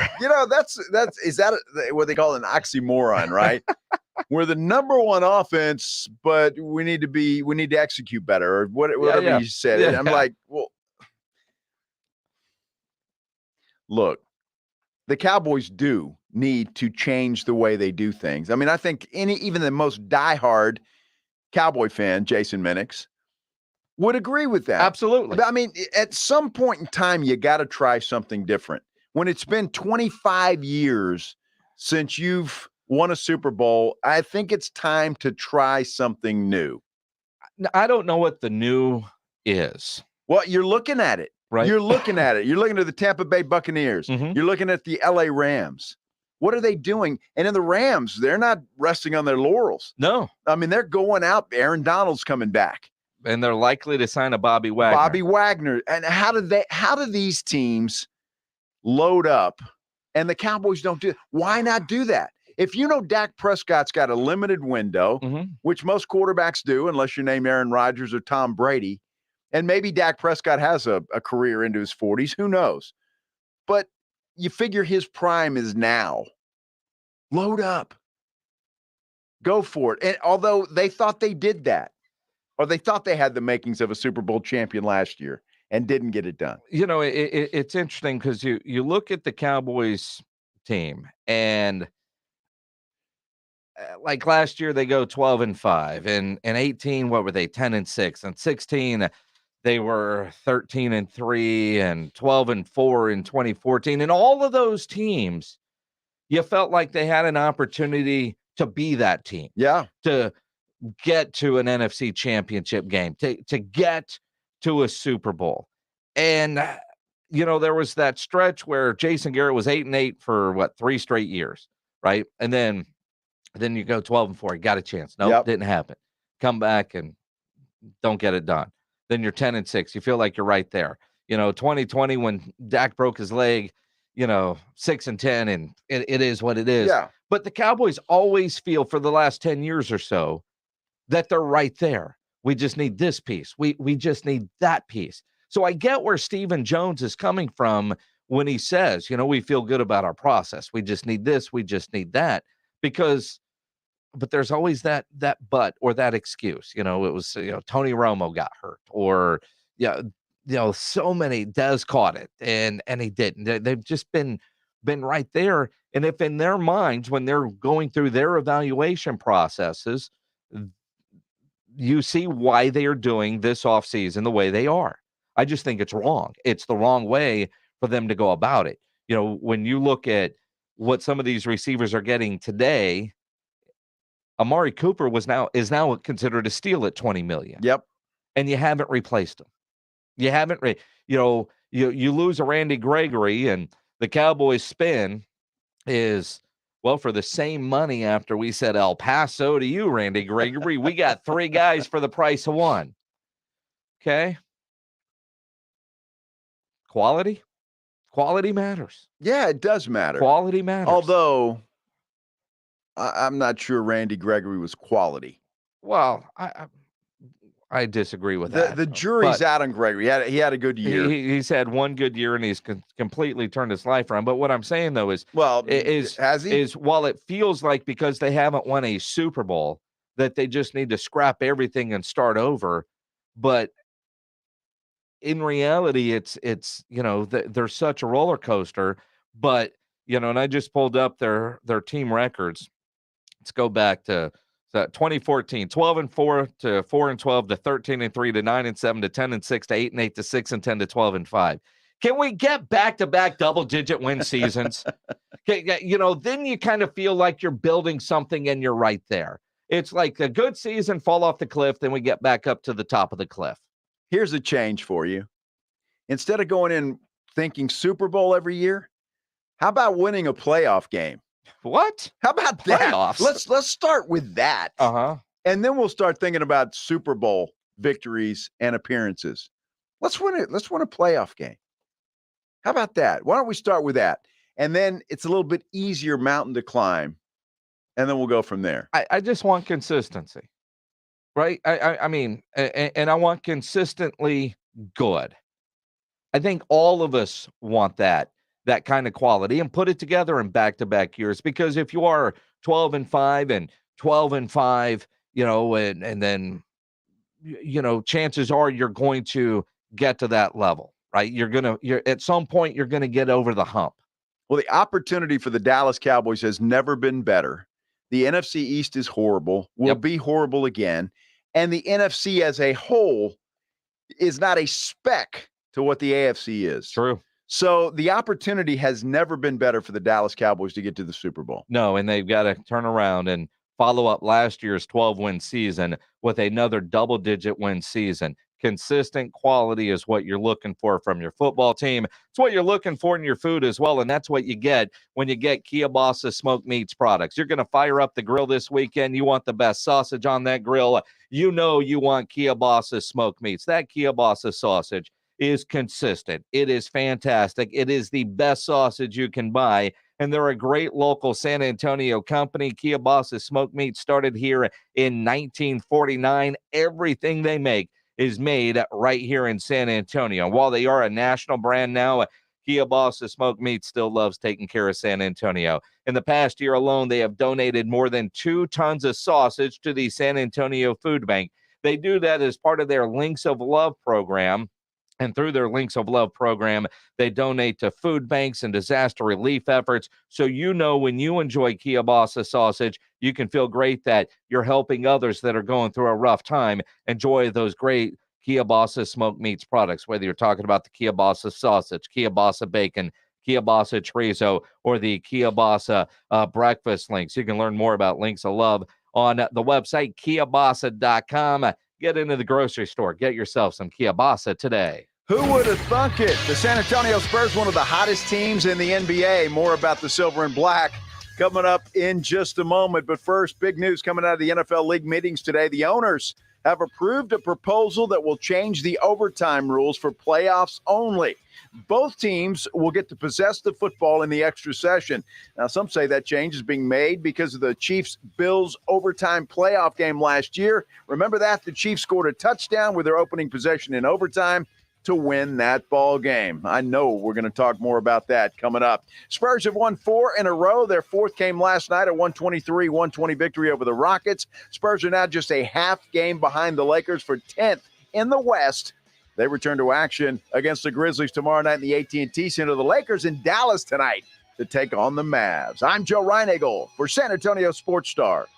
Speaker 3: Is that what they call an oxymoron, right? We're the number one offense, but we need to execute better, or whatever you said.
Speaker 2: Yeah.
Speaker 3: And I'm like, well, look, the Cowboys do need to change the way they do things. I mean, I think even the most diehard Cowboy fan, Jason Minix, would agree with that.
Speaker 2: Absolutely.
Speaker 3: But, I mean, at some point in time, you got to try something different. When it's been 25 years since you've won a Super Bowl, I think it's time to try something new.
Speaker 2: I don't know what the new is.
Speaker 3: Well, you're looking at it.
Speaker 2: Right.
Speaker 3: You're looking at it. You're looking at the Tampa Bay Buccaneers.
Speaker 2: Mm-hmm.
Speaker 3: You're looking at the LA Rams. What are they doing? And in the Rams, they're not resting on their laurels.
Speaker 2: No.
Speaker 3: I mean, they're going out. Aaron Donald's coming back.
Speaker 2: And they're likely to sign a Bobby Wagner.
Speaker 3: And how do these teams load up and the Cowboys don't do it? Why not do that? If Dak Prescott's got a limited window, which most quarterbacks do, unless you name Aaron Rodgers or Tom Brady, and maybe Dak Prescott has a career into his 40s. Who knows? But you figure his prime is now. Load up. Go for it. And although they thought they did that, or they thought they had the makings of a Super Bowl champion last year and didn't get it done.
Speaker 2: It's interesting because you look at the Cowboys team, and like last year they go 12-5, and 18, what were they? 10-6, and 16. They were 13-3 and 12-4 in 2014. And all of those teams, you felt like they had an opportunity to be that team.
Speaker 3: Yeah.
Speaker 2: To get to an NFC championship game, to get to a Super Bowl. And, there was that stretch where Jason Garrett was 8-8 for 3 straight years, right? And then you go 12-4, you got a chance. Nope, didn't happen. Come back and don't get it done. Then you're 10-6. You feel like you're right there. 2020 when Dak broke his leg, 6-10, and it is what it is.
Speaker 3: Yeah.
Speaker 2: But the Cowboys always feel for the last 10 years or so that they're right there. We just need this piece. We just need that piece. So I get where Stephen Jones is coming from when he says, we feel good about our process. We just need this. We just need that. But there's always that but or that excuse. It was Tony Romo got hurt, or so many. Dez caught it and he didn't. They've just been right there. And if in their minds, when they're going through their evaluation processes, you see why they are doing this offseason the way they are. I just think it's wrong. It's the wrong way for them to go about it. When you look at what some of these receivers are getting today, Amari Cooper is now considered a steal at $20 million.
Speaker 3: Yep.
Speaker 2: And you haven't replaced him. You haven't, you lose a Randy Gregory, and the Cowboys spin is, well, for the same money after we said El Paso to you, Randy Gregory, we got 3 guys for the price of 1. Okay. Quality matters.
Speaker 3: Yeah, it does matter.
Speaker 2: Quality matters.
Speaker 3: Although I'm not sure Randy Gregory was quality.
Speaker 2: Well, I disagree with that.
Speaker 3: The jury's out on Gregory. He had a good year.
Speaker 2: He's had one good year, and he's completely turned his life around. But what I'm saying, though, is
Speaker 3: has he?
Speaker 2: Is while it feels like because they haven't won a Super Bowl that they just need to scrap everything and start over, but in reality, it's they're such a roller coaster. But and I just pulled up their team records. Let's go back to 2014, 12-4 to 4-12 to 13-3 to 9-7 to 10-6 to 8-8 to 6-10 to 12-5. Can we get back-to-back double-digit win seasons? Then you kind of feel like you're building something and you're right there. It's like a good season, fall off the cliff, then we get back up to the top of the cliff.
Speaker 3: Here's a change for you. Instead of going in thinking Super Bowl every year, how about winning a playoff game?
Speaker 2: What?
Speaker 3: How about that?
Speaker 2: Playoffs?
Speaker 3: Let's start with that. And then we'll start thinking about Super Bowl victories and appearances. Let's win it. Let's win a playoff game. How about that? Why don't we start with that? And then it's a little bit easier mountain to climb. And then we'll go from there.
Speaker 2: I just want consistency, right? I mean, and I want consistently good. I think all of us want that kind of quality and put it together in back-to-back years. Because if you are 12-5 and 12-5, and then, chances are you're going to get to that level, right? You're at some point, you're going to get over the hump.
Speaker 3: Well, the opportunity for the Dallas Cowboys has never been better. The NFC East is horrible, will be horrible again. And the NFC as a whole is not a speck to what the AFC is.
Speaker 2: True.
Speaker 3: So the opportunity has never been better for the Dallas Cowboys to get to the Super Bowl.
Speaker 2: No, and they've got to turn around and follow up last year's 12-win season with another double-digit win season. Consistent quality is what you're looking for from your football team. It's what you're looking for in your food as well, and that's what you get when you get Kielbasa Smoked Meats products. You're going to fire up the grill this weekend. You want the best sausage on that grill. You want Kielbasa Smoked Meats. That Kielbasa sausage is consistent. It is fantastic. It is the best sausage you can buy, and they're a great local San Antonio company. Kielbasa Smoked Meats started here in 1949. Everything they make is made right here in San Antonio. While they are a national brand now, Kielbasa Smoked Meats still loves taking care of San Antonio. In the past year alone, they have donated more than 2 tons of sausage to the San Antonio Food Bank. They do that as part of their Links of Love program. And through their Links of Love program, they donate to food banks and disaster relief efforts. So when you enjoy Kielbasa sausage, you can feel great that you're helping others that are going through a rough time enjoy those great Kielbasa Smoked Meats products, whether you're talking about the Kielbasa sausage, Kielbasa bacon, Kielbasa chorizo, or the Kielbasa breakfast links. You can learn more about Links of Love on the website, kielbasa.com. Get into the grocery store. Get yourself some Kielbasa today.
Speaker 3: Who would have thunk it? The San Antonio Spurs, one of the hottest teams in the NBA. More about the silver and black coming up in just a moment. But first, big news coming out of the NFL League meetings today. The owners have approved a proposal that will change the overtime rules for playoffs only. Both teams will get to possess the football in the extra session. Now, some say that change is being made because of the Chiefs-Bills overtime playoff game last year. Remember that? The Chiefs scored a touchdown with their opening possession in overtime to win that ball game. I know we're going to talk more about that coming up. Spurs have won 4 in a row. Their 4th came last night, a 123-120 victory over the Rockets. Spurs are now just a half game behind the Lakers for 10th in the West. They return to action against the Grizzlies tomorrow night in the AT&T Center. The Lakers in Dallas tonight to take on the Mavs. I'm Joe Reinagel for San Antonio Sports Star.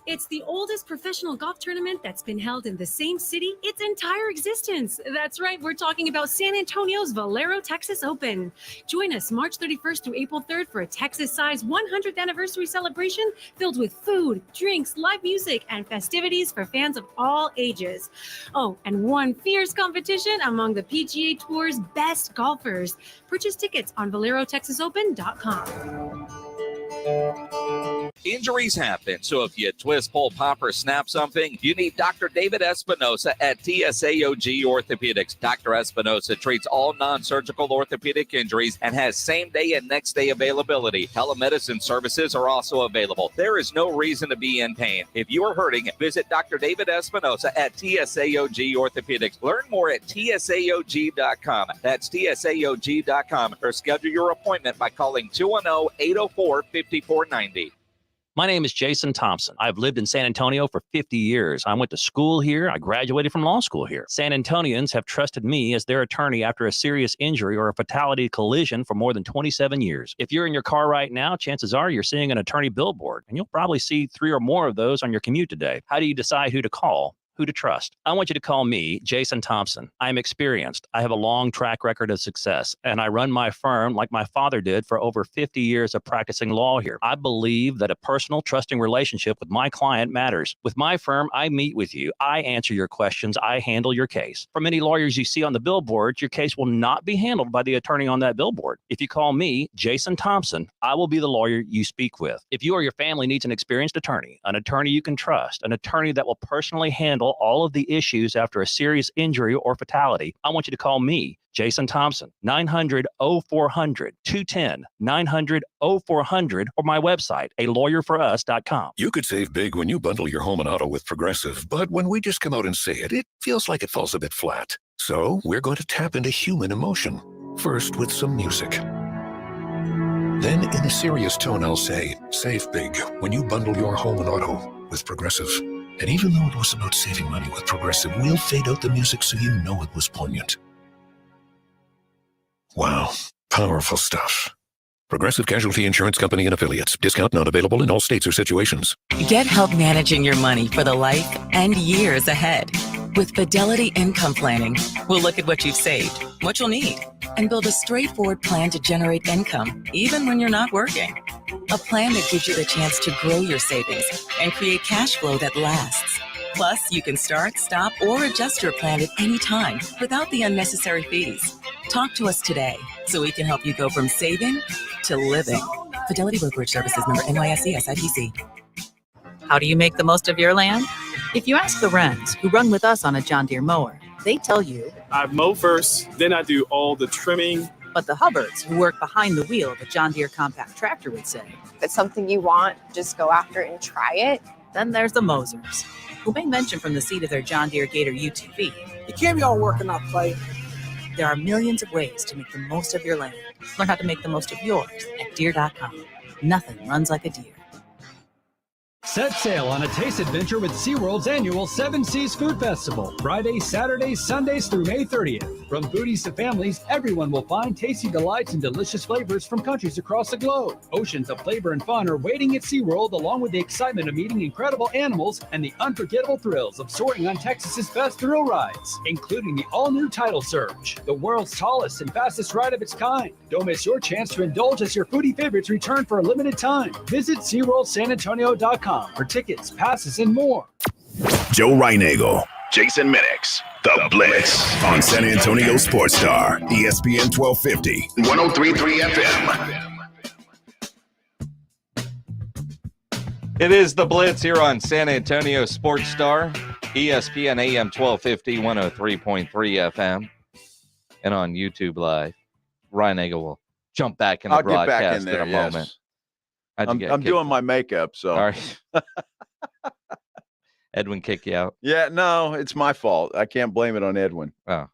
Speaker 1: It's the oldest professional golf tournament that's been held in the same city its entire existence. That's right, we're talking about San Antonio's Valero Texas Open. Join us March 31st through April 3rd for a Texas-sized 100th anniversary celebration filled with food, drinks, live music, and festivities for fans of all ages. Oh, and one fierce competition among the PGA Tour's best golfers. Purchase tickets on ValeroTexasOpen.com.
Speaker 2: Injuries happen, so if you twist, pull, pop, or snap something, you need Dr. David Espinosa at TSAOG Orthopedics. Dr. Espinosa treats all non-surgical orthopedic injuries and has same-day and next-day availability. Telemedicine services are also available. There is no reason to be in pain. If you are hurting, visit Dr. David Espinosa at TSAOG Orthopedics. Learn more at TSAOG.com. That's TSAOG.com, or schedule your appointment by calling 210-804-5490.
Speaker 5: My name is Jason Thompson. I've lived in San Antonio for 50 years. I went to school here. I graduated from law school here. San Antonians have trusted me as their attorney after a serious injury or a fatality collision for more than 27 years. If you're in your car right now, chances are you're seeing an attorney billboard, and you'll probably see 3 or more of those on your commute today. How do you decide who to call? Who to trust? I want you to call me, Jason Thompson. I'm experienced. I have a long track record of success, and I run my firm like my father did for over 50 years of practicing law here. I believe that a personal, trusting relationship with my client matters. With my firm, I meet with you. I answer your questions. I handle your case. For many lawyers you see on the billboard, your case will not be handled by the attorney on that billboard. If you call me, Jason Thompson, I will be the lawyer you speak with. If you or your family needs an experienced attorney, an attorney you can trust, an attorney that will personally handle all of the issues after a serious injury or fatality, I want you to call me, Jason Thompson, 900-0400, 210-900-0400, or my website, alawyer4us.com.
Speaker 6: You could save big when you bundle your home and auto with Progressive, but when we just come out and say it, it feels like it falls a bit flat. So we're going to tap into human emotion, first with some music. Then in a serious tone, I'll say, save big when you bundle your home and auto with Progressive. And even though it was about saving money with Progressive, we'll fade out the music so you know it was poignant. Wow, powerful stuff. Progressive Casualty Insurance Company and Affiliates. Discount not available in all states or situations.
Speaker 7: Get help managing your money for the life and years ahead. With Fidelity Income Planning, we'll look at what you've saved, what you'll need, and build a straightforward plan to generate income, even when you're not working. A plan that gives you the chance to grow your savings and create cash flow that lasts. Plus, you can start, stop, or adjust your plan at any time without the unnecessary fees. Talk to us today so we can help you go from saving to living. Fidelity Brokerage Services, member NYSE SIPC.
Speaker 9: How do you make the most of your land? If you ask the Wrens, who run with us on a John Deere mower, they tell you,
Speaker 10: I mow first, then I do all the trimming.
Speaker 9: But the Hubbards, who work behind the wheel of a John Deere compact tractor, would say,
Speaker 13: if it's something you want, just go after it and try it.
Speaker 9: Then there's the Mosers, who may mention from the seat of their John Deere Gator UTV,
Speaker 27: you can't be all work and not play.
Speaker 9: There are millions of ways to make the most of your land. Learn how to make the most of yours at Deere.com. Nothing runs like a Deere.
Speaker 24: Set sail on a taste adventure with SeaWorld's annual Seven Seas Food Festival. Fridays, Saturdays, Sundays through May 30th. From foodies to families, everyone will find tasty delights and delicious flavors from countries across the globe. Oceans of flavor and fun are waiting at SeaWorld, along with the excitement of meeting incredible animals and the unforgettable thrills of soaring on Texas's best thrill rides, including the all-new Tidal Surge, the world's tallest and fastest ride of its kind. Don't miss your chance to indulge as your foodie favorites return for a limited time. Visit SeaWorldSanAntonio.com for tickets, passes, and more.
Speaker 11: Joe Reinagle, Jason Minix, The Blitz on San Antonio Sports Star, ESPN 1250, 103.3 FM.
Speaker 2: It is The Blitz here on San Antonio Sports Star, ESPN AM 1250, 103.3 FM, and on YouTube Live. Reinagle will jump back in the broadcast in a moment.
Speaker 3: I'm doing my makeup, so.
Speaker 2: All right. Edwin kick you out?
Speaker 3: Yeah, no, it's my fault. I can't blame it on Edwin.
Speaker 2: Oh.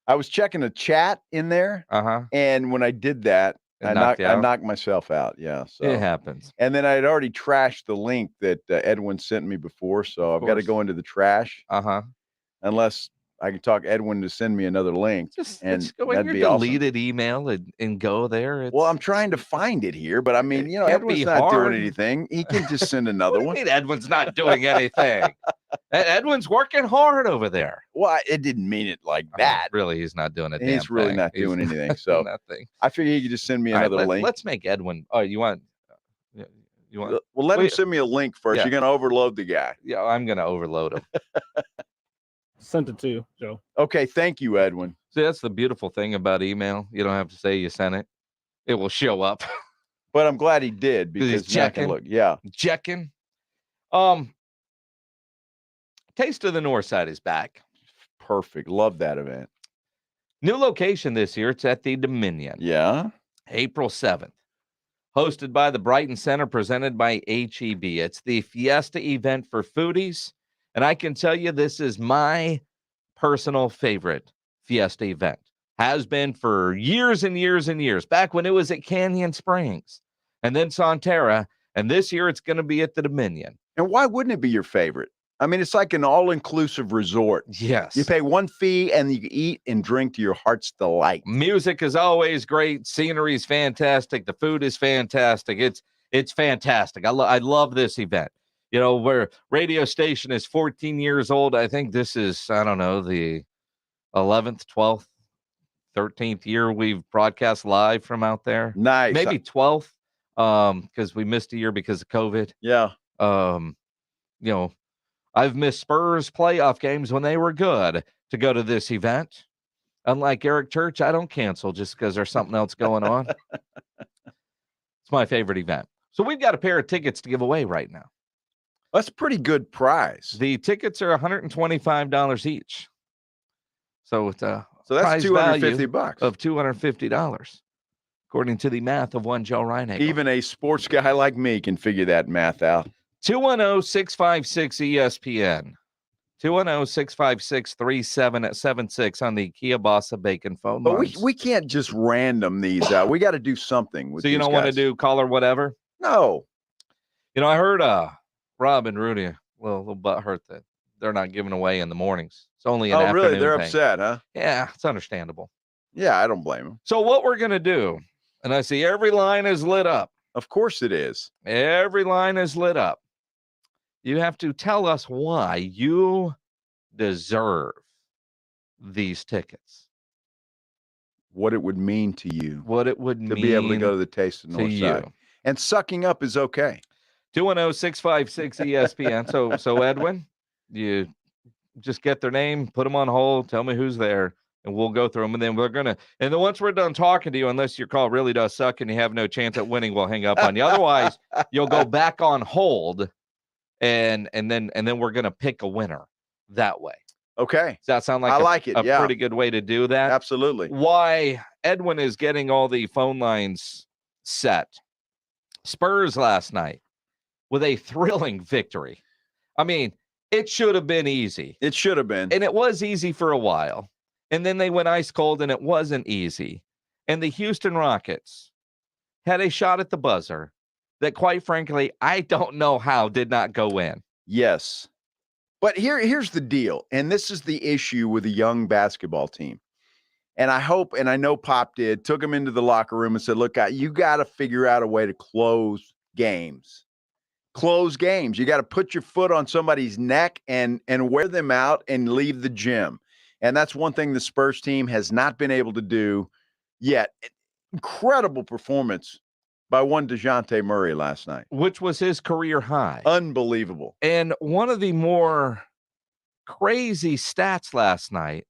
Speaker 3: I was checking a chat in there, and when I did that, I knocked myself out. Yeah, so
Speaker 2: it happens.
Speaker 3: And then I had already trashed the link that Edwin sent me before, so I've got to go into the trash. Unless I can talk Edwin to send me another link.
Speaker 2: Just go in your deleted email and go there.
Speaker 3: Well, I'm trying to find it here, but I mean, Edwin's not doing anything. He can just send another one.
Speaker 2: Edwin's not doing anything. Edwin's working hard over there.
Speaker 3: Well, it didn't mean it like that.
Speaker 2: Really, he's not doing a damn
Speaker 3: He's really
Speaker 2: thing.
Speaker 3: not doing anything. So
Speaker 2: nothing.
Speaker 3: I figured he could just send me another link.
Speaker 2: Let's make Edwin. Oh, you want?
Speaker 3: Well, let him send me a link first.
Speaker 2: Yeah.
Speaker 3: You're going to overload the guy.
Speaker 2: Yeah, I'm going to overload him.
Speaker 27: Sent it to you, Joe.
Speaker 3: Okay, thank you, Edwin.
Speaker 2: See, that's the beautiful thing about email. You don't have to say you sent it. It will show up.
Speaker 3: But I'm glad he did because
Speaker 2: he's
Speaker 3: now I can
Speaker 2: checking.
Speaker 3: look. Yeah.
Speaker 2: Checking. Taste of the North Side is back.
Speaker 3: Perfect. Love that event.
Speaker 2: New location this year. It's at the Dominion.
Speaker 3: Yeah.
Speaker 2: April 7th. Hosted by the Brighton Center, presented by HEB. It's the Fiesta event for foodies. And I can tell you this is my personal favorite Fiesta event. Has been for years and years and years. Back when it was at Canyon Springs. And then Sonterra. And this year it's going to be at the Dominion.
Speaker 3: And why wouldn't it be your favorite? I mean, it's like an all-inclusive resort.
Speaker 2: Yes.
Speaker 3: You pay one fee and you eat and drink to your heart's delight.
Speaker 2: Music is always great. Scenery is fantastic. The food is fantastic. It's fantastic. I love this event. You know, where radio station is 14 years old. I think this is, I don't know, the 11th, 12th, 13th year we've broadcast live from out there.
Speaker 3: Nice.
Speaker 2: Maybe 12th, because we missed a year because of COVID.
Speaker 3: Yeah.
Speaker 2: You know, I've missed Spurs playoff games when they were good to go to this event. Unlike Eric Church, I don't cancel just because there's something else going on. It's my favorite event. So we've got a pair of tickets to give away right now.
Speaker 3: That's a pretty good prize.
Speaker 2: The tickets are $125 each. So it's a
Speaker 3: that's $250
Speaker 2: of $250, according to the math of one Joe Reinagel.
Speaker 3: Even a sports guy like me can figure that math out.
Speaker 2: 210-656-ESPN. 210-656-3776 on the Kia Bossa Bacon phone
Speaker 3: But
Speaker 2: lines.
Speaker 3: we can't just random these out. We got to do something with
Speaker 2: So you don't want to do call or whatever?
Speaker 3: No.
Speaker 2: You know, I heard Rob and Rudy a little butthurt that they're not giving away in the mornings. It's only an afternoon
Speaker 3: really? They're
Speaker 2: thing.
Speaker 3: upset, huh?
Speaker 2: Yeah, it's understandable.
Speaker 3: Yeah, I don't blame them.
Speaker 2: So what we're going to do, and I see every line is lit up.
Speaker 3: Of course it is.
Speaker 2: Every line is lit up. You have to tell us why you deserve these tickets.
Speaker 3: What it would mean to you.
Speaker 2: What it would mean
Speaker 3: to be able to go to the Taste of the North Side. And sucking up is okay.
Speaker 2: 210-656-ESPN. So Edwin, you just get their name, put them on hold, tell me who's there, and we'll go through them. And then and then once we're done talking to you, unless your call really does suck and you have no chance at winning, we'll hang up on you. Otherwise, you'll go back on hold. And then we're gonna pick a winner that way.
Speaker 3: Okay.
Speaker 2: Does that sound like
Speaker 3: I like it?
Speaker 2: A pretty good way to do that?
Speaker 3: Absolutely.
Speaker 2: Why Edwin is getting all the phone lines set. Spurs last night with a thrilling victory. I mean, it should have been easy.
Speaker 3: It should have been.
Speaker 2: And it was easy for a while. And then they went ice cold and it wasn't easy. And the Houston Rockets had a shot at the buzzer that, quite frankly, I don't know how did not go in.
Speaker 3: Yes. But here's the deal, and this is the issue with a young basketball team. And I hope, and I know Pop took him into the locker room and said, look, you got to figure out a way to close games. Close games. You got to put your foot on somebody's neck and wear them out and leave the gym. And that's one thing the Spurs team has not been able to do yet. Incredible performance by one DeJounte Murray last night.
Speaker 2: Which was his career high.
Speaker 3: Unbelievable.
Speaker 2: And one of the more crazy stats last night,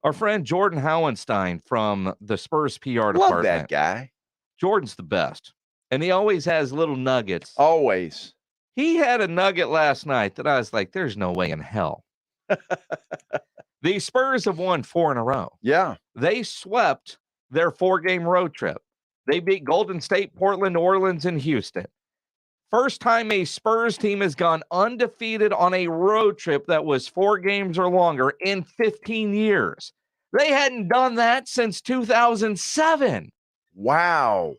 Speaker 2: our friend Jordan Howenstein from the Spurs PR department.
Speaker 3: Love that guy.
Speaker 2: Jordan's the best. And he always has little nuggets.
Speaker 3: Always.
Speaker 2: He had a nugget last night that I was like, there's no way in hell. The Spurs have won 4 in a row.
Speaker 3: Yeah.
Speaker 2: They swept their 4-game road trip. They beat Golden State, Portland, New Orleans, and Houston. First time a Spurs team has gone undefeated on a road trip that was 4 games or longer in 15 years. They hadn't done that since 2007.
Speaker 3: Wow.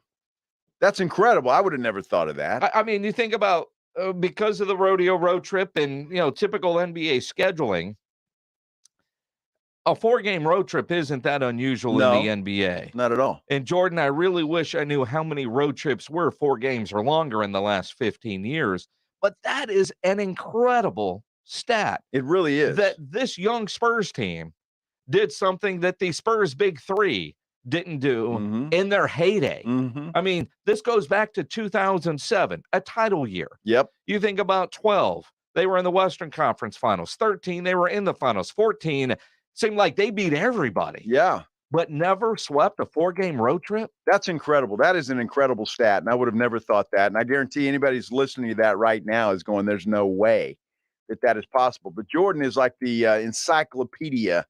Speaker 3: That's incredible. I would have never thought of that.
Speaker 2: I mean, you think about because of the rodeo road trip and, typical NBA scheduling, a 4-game road trip isn't that unusual in the NBA.
Speaker 3: Not at all.
Speaker 2: And Jordan, I really wish I knew how many road trips were 4 games or longer in the last 15 years. But that is an incredible stat.
Speaker 3: It really is.
Speaker 2: That this young Spurs team did something that the Spurs Big Three didn't do in their heyday. I mean, this goes back to 2007, a title year.
Speaker 3: Yep.
Speaker 2: You think about 12, they were in the Western Conference Finals. 13, they were in the Finals. 14, seemed like they beat everybody.
Speaker 3: Yeah.
Speaker 2: but never swept a 4-game road trip?
Speaker 3: That's incredible. That is an incredible stat, and I would have never thought that. And I guarantee anybody who's listening to that right now is going, there's no way that is possible. But Jordan is like the encyclopedia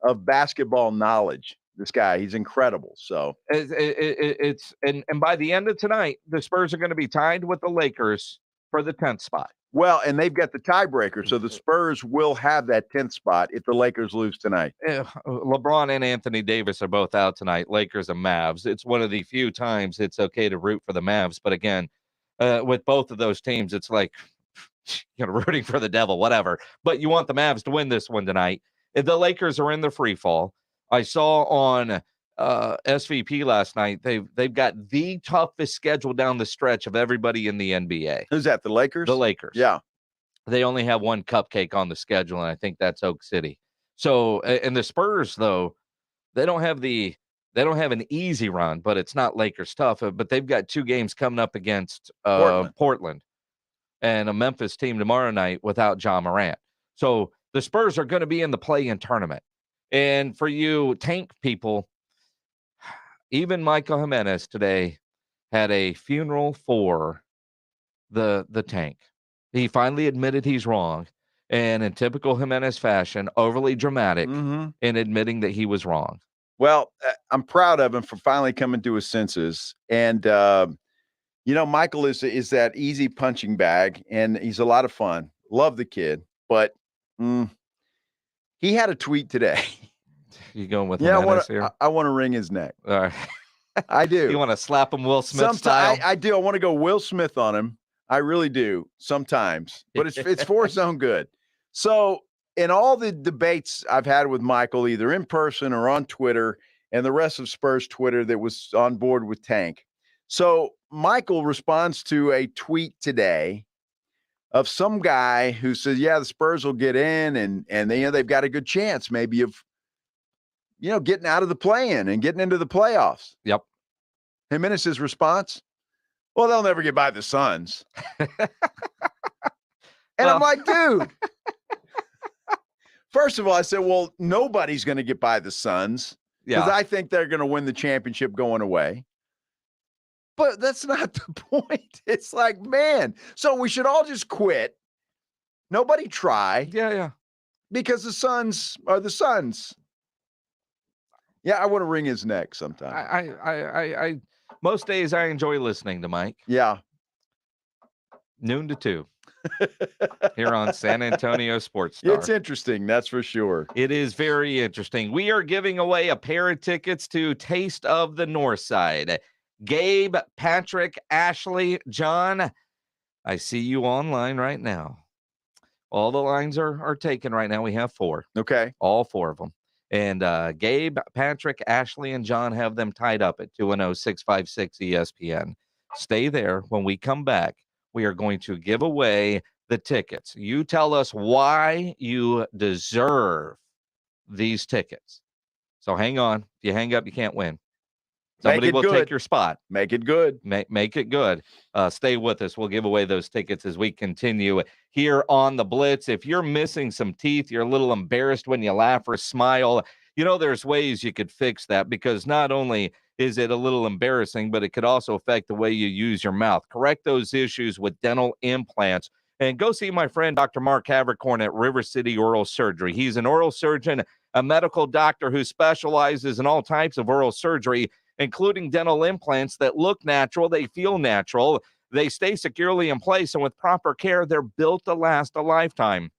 Speaker 3: of basketball knowledge. This guy, he's incredible. So
Speaker 2: it's by the end of tonight, the Spurs are going to be tied with the Lakers for the 10th spot.
Speaker 3: Well, and they've got the tiebreaker, so the Spurs will have that 10th spot if the Lakers lose tonight.
Speaker 2: LeBron and Anthony Davis are both out tonight, Lakers and Mavs. It's one of the few times it's okay to root for the Mavs. But again, with both of those teams, it's like, rooting for the devil, whatever. But you want the Mavs to win this one tonight. The Lakers are in the free fall. I saw on SVP last night, they've got the toughest schedule down the stretch of everybody in the NBA.
Speaker 3: Who's that, the Lakers?
Speaker 2: The Lakers.
Speaker 3: Yeah.
Speaker 2: They only have one cupcake on the schedule, and I think that's Oak City. So, and the Spurs, though, they don't have an easy run, but it's not Lakers tough. But they've got 2 games coming up against Portland and a Memphis team tomorrow night without Ja Morant. So the Spurs are going to be in the play-in tournament. And for you tank people, even Michael Jimenez today had a funeral for the tank. He finally admitted he's wrong, and in typical Jimenez fashion, overly dramatic in admitting that he was wrong.
Speaker 3: Well, I'm proud of him for finally coming to his senses. And, Michael is that easy punching bag, and he's a lot of fun. Love the kid. But he had a tweet today.
Speaker 2: You going with Jimenez here?
Speaker 3: I want to wring his neck.
Speaker 2: All right.
Speaker 3: I do.
Speaker 2: You want to slap him Will Smith style?
Speaker 3: I do. I want to go Will Smith on him. I really do sometimes. But it's for his own good. So in all the debates I've had with Michael, either in person or on Twitter, and the rest of Spurs Twitter that was on board with Tank. So Michael responds to a tweet today of some guy who says, yeah, the Spurs will get in and they've got a good chance maybe of, getting out of the play-in and getting into the playoffs.
Speaker 2: Yep.
Speaker 3: Jimenez's response, well, they'll never get by the Suns. I'm like, dude. First of all, I said, well, nobody's going to get by the Suns because I think they're going to win the championship going away. But that's not the point. It's like, man, so we should all just quit. Nobody try.
Speaker 2: Yeah.
Speaker 3: Because the Suns are the Suns. Yeah, I want to wring his neck sometime.
Speaker 2: I most days I enjoy listening to Mike.
Speaker 3: Yeah.
Speaker 2: Noon to 2. Here on San Antonio Sports Star.
Speaker 3: It's interesting, that's for sure.
Speaker 2: It is very interesting. We are giving away a pair of tickets to Taste of the North Side. Gabe, Patrick, Ashley, John, I see you online right now. All the lines are taken right now. We have 4.
Speaker 3: Okay.
Speaker 2: All 4 of them. And Gabe, Patrick, Ashley, and John have them tied up at 210-656-ESPN. Stay there. When we come back, we are going to give away the tickets. You tell us why you deserve these tickets. So hang on. If you hang up, you can't win. Somebody will take your spot.
Speaker 3: Make it good.
Speaker 2: Make it good. Stay with us. We'll give away those tickets as we continue here on the Blitz. If you're missing some teeth, you're a little embarrassed when you laugh or smile, there's ways you could fix that, because not only is it a little embarrassing, but it could also affect the way you use your mouth. Correct those issues with dental implants. And go see my friend, Dr. Mark Havercorn at River City Oral Surgery. He's an oral surgeon, a medical doctor who specializes in all types of oral surgery, including dental implants that look natural, they feel natural, they stay securely in place, and with proper care, they're built to last a lifetime.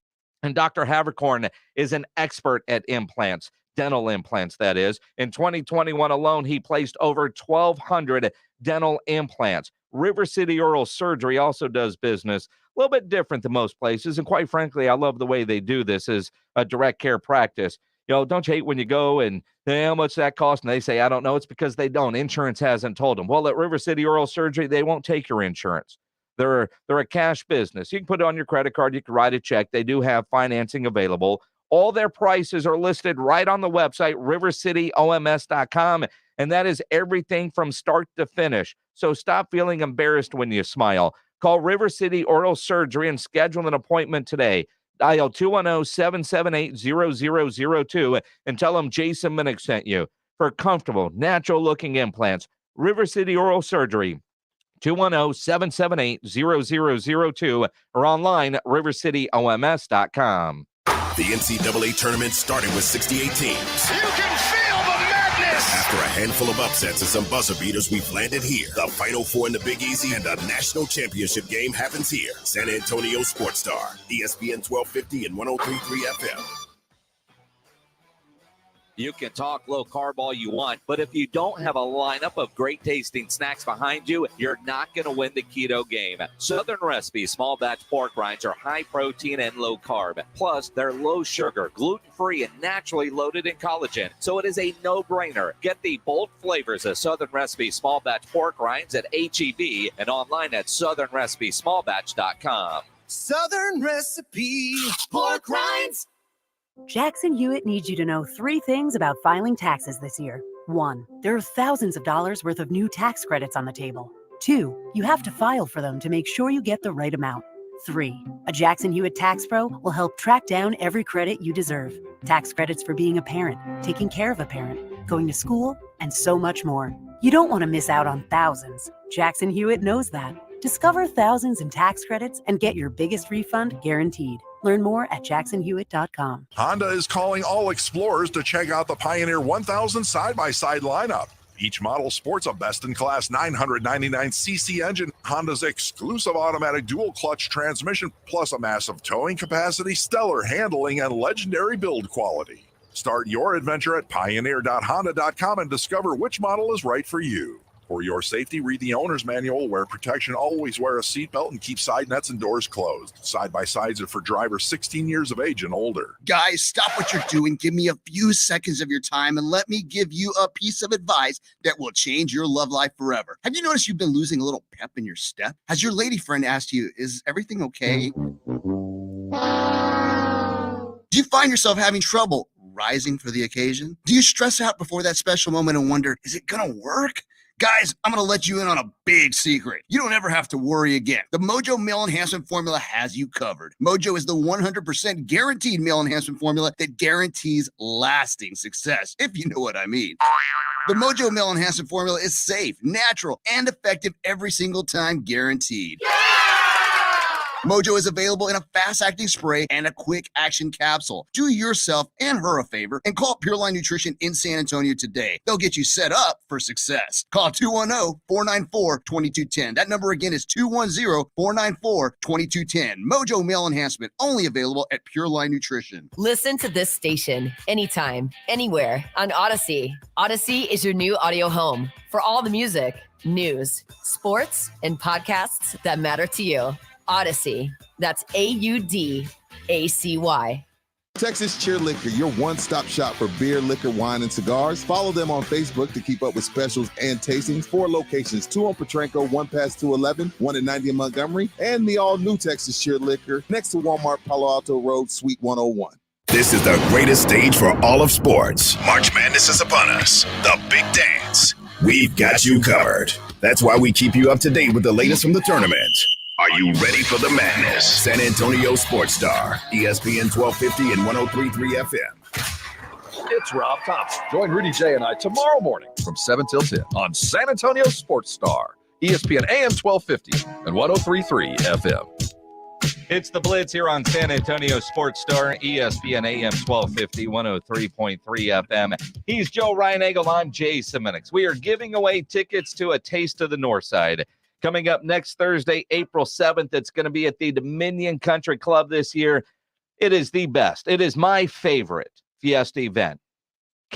Speaker 2: And Dr. Havercorn is an expert at implants, dental implants, that is. In 2021 alone, he placed over 1,200 dental implants. River City Oral Surgery also does business a little bit different than most places, and quite frankly, I love the way they do this as a direct care practice. Don't you hate when you go and how much that costs? And they say, I don't know. It's because they don't. Insurance hasn't told them. Well, at River City Oral Surgery, they won't take your insurance. They're a cash business. You can put it on your credit card. You can write a check. They do have financing available. All their prices are listed right on the website, rivercityoms.com. And that is everything from start to finish. So stop feeling embarrassed when you smile. Call River City Oral Surgery and schedule an appointment today. Dial 210-778-0002 and tell them Jason Minnick sent you. for comfortable, natural-looking implants. River City Oral Surgery, 210-778-0002, or online, rivercityoms.com.
Speaker 11: The NCAA tournament started with 68 teams.
Speaker 8: You can feel the madness!
Speaker 11: After a handful of upsets and some buzzer beaters, we've landed here. The Final Four in the Big Easy and a national championship game happens here. San Antonio Sports Star, ESPN 1250 and 103.3 FM.
Speaker 12: You can talk low carb all you want, but if you don't have a lineup of great tasting snacks behind you, you're not going to win the keto game. Southern Recipe small batch pork rinds are high protein and low carb. Plus, they're low sugar, gluten-free, and naturally loaded in collagen. So it is a no-brainer. Get the bold flavors of Southern Recipe small batch pork rinds at H-E-B and online at southernrecipesmallbatch.com.
Speaker 8: Southern Recipe pork rinds.
Speaker 14: Jackson Hewitt needs you to know 3 things about filing taxes this year. 1, there are thousands of dollars worth of new tax credits on the table. 2, you have to file for them to make sure you get the right amount. 3, a Jackson Hewitt Tax Pro will help track down every credit you deserve. Tax credits for being a parent, taking care of a parent, going to school, and so much more. You don't want to miss out on thousands. Jackson Hewitt knows that. Discover thousands in tax credits and get your biggest refund guaranteed. Learn more at jacksonhewitt.com.
Speaker 17: Honda is calling all explorers to check out the Pioneer 1000 side-by-side lineup. Each model sports a best-in-class 999cc engine, Honda's exclusive automatic dual-clutch transmission, plus a massive towing capacity, stellar handling, and legendary build quality. Start your adventure at pioneer.honda.com and discover which model is right for you. For your safety, read the owner's manual, wear protection, always wear a seatbelt, and keep side nets and doors closed. Side-by-sides are for drivers 16 years of age and older.
Speaker 15: Guys, stop what you're doing. Give me a few seconds of your time and let me give you a piece of advice that will change your love life forever. Have you noticed you've been losing a little pep in your step? Has your lady friend asked you, is everything okay? Do you find yourself having trouble rising for the occasion? Do you stress out before that special moment and wonder, is it gonna work? Guys, I'm going to let you in on a big secret. You don't ever have to worry again. The Mojo Male Enhancement Formula has you covered. Mojo is the 100% guaranteed male enhancement formula that guarantees lasting success, if you know what I mean. The Mojo Male Enhancement Formula is safe, natural, and effective every single time, guaranteed. Mojo is available in a fast-acting spray and a quick-action capsule. Do yourself and her a favor and call Pure Line Nutrition in San Antonio today. They'll get you set up for success. Call 210-494-2210. That number again is 210-494-2210. Mojo Male Enhancement, only available at Pure Line Nutrition.
Speaker 16: Listen to this station anytime, anywhere on Odyssey. Odyssey is your new audio home for all the music, news, sports, and podcasts that matter to you. Odyssey. That's AUDACY.
Speaker 20: Texas Cheer Liquor, your one-stop shop for beer, liquor, wine, and cigars. Follow them on Facebook to keep up with specials and tastings. 4 locations, 2 on Petranco, 1 past 211, 1 in 90 in Montgomery, and the all-new Texas Cheer Liquor next to Walmart, Palo Alto Road, Suite 101.
Speaker 11: This is the greatest stage for all of sports. March Madness is upon us. The big dance. We've got you covered. That's why we keep you up to date with the latest from the tournament. Are you ready for the madness? San Antonio Sports Star, ESPN 1250 and 103.3 FM.
Speaker 18: It's Rob Thompson. Join Rudy J and I tomorrow morning from 7 till 10 on San Antonio Sports Star, ESPN AM 1250 and 103.3 FM.
Speaker 2: It's the Blitz here on San Antonio Sports Star, ESPN AM 1250, 103.3 FM. He's Joe Ryan Eagle. I'm Jason Minix. We are giving away tickets to A Taste of the Northside. Coming up next Thursday, April 7th, it's going to be at the Dominion Country Club this year. It is the best. It is my favorite Fiesta event.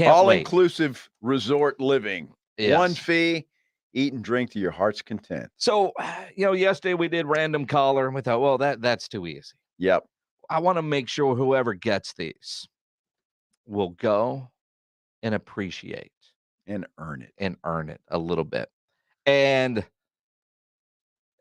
Speaker 3: All-inclusive resort living.
Speaker 2: Yes.
Speaker 3: One fee, eat and drink to your heart's content.
Speaker 2: So, yesterday we did random caller, and we thought, well, that's too easy.
Speaker 3: Yep.
Speaker 2: I want to make sure whoever gets these will go and appreciate.
Speaker 3: And earn it.
Speaker 2: And earn it a little bit. And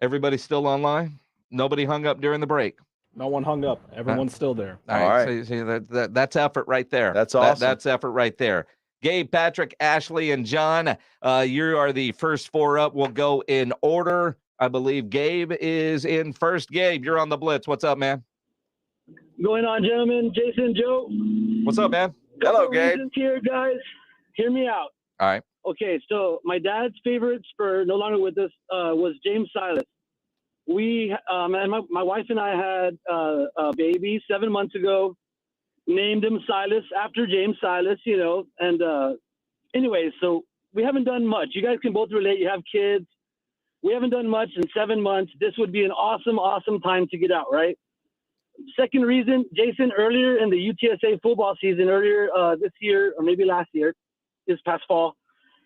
Speaker 2: everybody's still online? Nobody hung up during the break?
Speaker 27: No one hung up. Everyone's still there.
Speaker 2: All right. See, that's effort right there.
Speaker 3: That's awesome.
Speaker 2: That's effort right there. Gabe, Patrick, Ashley, and John, you are the first 4 up. We'll go in order. I believe Gabe is in first. Gabe, you're on the Blitz. What's up, man?
Speaker 19: Going on, gentlemen. Jason, Joe.
Speaker 2: What's up, man?
Speaker 3: Hello, Gabe.
Speaker 19: Here, guys.
Speaker 4: Hear me out.
Speaker 2: All right.
Speaker 4: Okay, so my dad's favorite Spur, no longer with us, was James Silas. We and my wife and I had a baby 7 months ago. Named him Silas after James Silas, you know. And anyway, so we haven't done much. You guys can both relate. You have kids. We haven't done much in 7 months. This would be an awesome time to get out, right? Second reason, Jason, earlier in the UTSA football season, earlier this year or maybe last year, this past fall,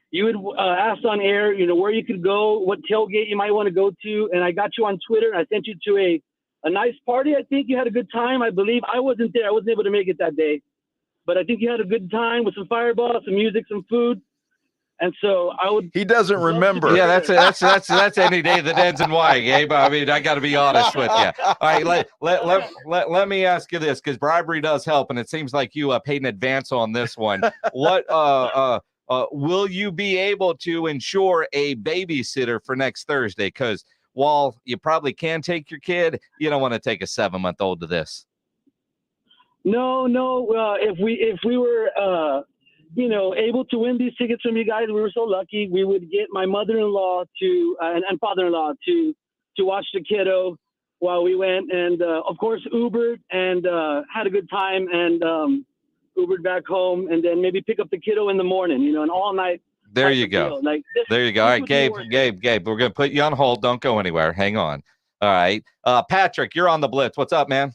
Speaker 4: you had asked on air, you know, where you could go, what tailgate you might want to go to, and I got you on Twitter. And I sent you to a nice party. I think you had a good time. I believe I wasn't there. I wasn't able to make it that day, but I think you had a good time with some fireballs, some music, some food. And so I would.
Speaker 3: He doesn't remember.
Speaker 2: Yeah, that's any day that ends in Y, Gabe. I mean, I got to be honest with you. All right, let me ask you this, because bribery does help, and it seems like you paid in advance on this one. What will you be able to ensure a babysitter for next Thursday? Because while you probably can take your kid, you don't want to take a 7-month-old to this.
Speaker 4: No. If we were you know, able to win these tickets from you guys, we were so lucky. We would get my mother-in-law to and father-in-law to watch the kiddo while we went, and of course Ubered and had a good time, and Ubered back home, and then maybe pick up the kiddo in the morning, you know, and all night.
Speaker 2: There you go.
Speaker 4: Like
Speaker 2: there you go. All right, Gabe, we're going to put you on hold. Don't go anywhere. Hang on. All right. Patrick, you're on the Blitz. What's up, man?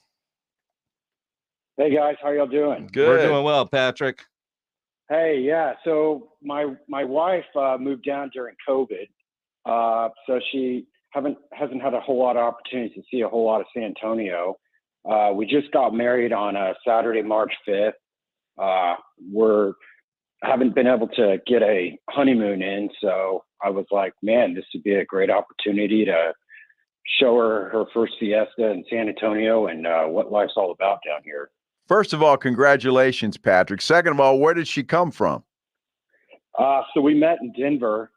Speaker 19: Hey, guys. How y'all doing?
Speaker 2: Good. We're doing well, Patrick.
Speaker 19: Hey, yeah. So my wife moved down during COVID, so she hasn't had a whole lot of opportunities to see a whole lot of San Antonio. We just got married on Saturday, March 5th. Haven't been able to get a honeymoon in, so I was like, man, this would be a great opportunity to show her first fiesta in San Antonio and what life's all about down here.
Speaker 3: First of all, congratulations, Patrick. Second of all, where did she come from?
Speaker 19: So we met in Denver.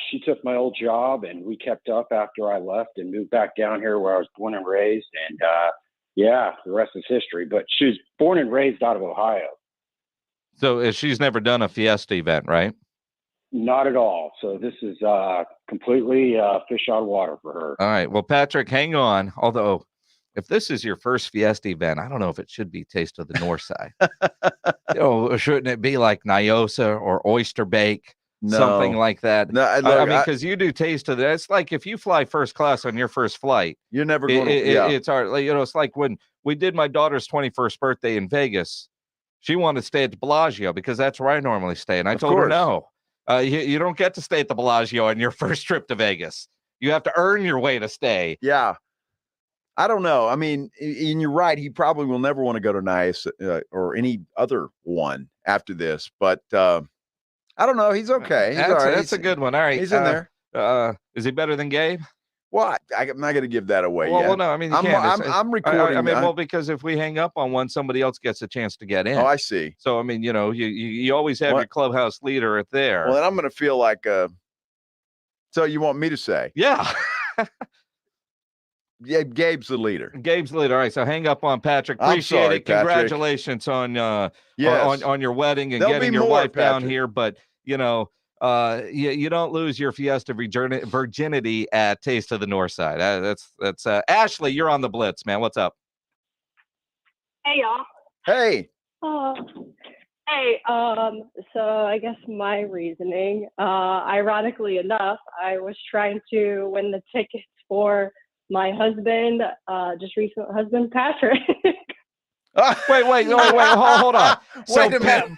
Speaker 19: She took my old job, and we kept up after I left and moved back down here where I was born and raised. And yeah, the rest is history. But she was born and raised out of Ohio.
Speaker 2: So she's never done a fiesta event, right?
Speaker 19: Not at all. So this is completely fish out of water for her.
Speaker 2: All right. Well, Patrick, hang on. Although, if this is your first fiesta event, I don't know if it should be Taste of the North Side. You know, shouldn't it be like Nyosa or Oyster Bake, something like that?
Speaker 3: No,
Speaker 2: I mean, because you do Taste of the. It's like if you fly first class on your first flight,
Speaker 3: you're never going to. Yeah.
Speaker 2: It's hard. You know, it's like when we did my daughter's 21st birthday in Vegas. She wanted to stay at the Bellagio because that's where I normally stay, and I told her no. You don't get to stay at the Bellagio on your first trip to Vegas. You have to earn your way to stay.
Speaker 3: Yeah. I don't know. I mean, and you're right. He probably will never want to go to Nice or any other one after this. But I don't know. He's okay. He's all right.
Speaker 2: That's a good one. All right.
Speaker 3: He's in there.
Speaker 2: Is he better than Gabe?
Speaker 3: Well, I'm not going to give that away yet.
Speaker 2: Well, no. I mean,
Speaker 3: I'm recording.
Speaker 2: I mean, well, because if we hang up on one, somebody else gets a chance to get in.
Speaker 3: Oh, I see.
Speaker 2: So, I mean, you know, you always have your clubhouse leader there.
Speaker 3: Well, then I'm going to feel like so you want me to say?
Speaker 2: Yeah.
Speaker 3: Yeah, Gabe's the leader.
Speaker 2: Gabe's the leader. All right, so hang up on Patrick. Appreciate it. Congratulations on on your wedding and getting your wife down here. But you know, you don't lose your fiesta virginity at Taste of the North Side. That's Ashley. You're on the Blitz, man. What's up?
Speaker 21: Hey, y'all.
Speaker 3: Hey.
Speaker 21: Hey. So I guess my reasoning, ironically enough, I was trying to win the tickets for my husband, just recent husband, Patrick.
Speaker 2: Wait, hold on. So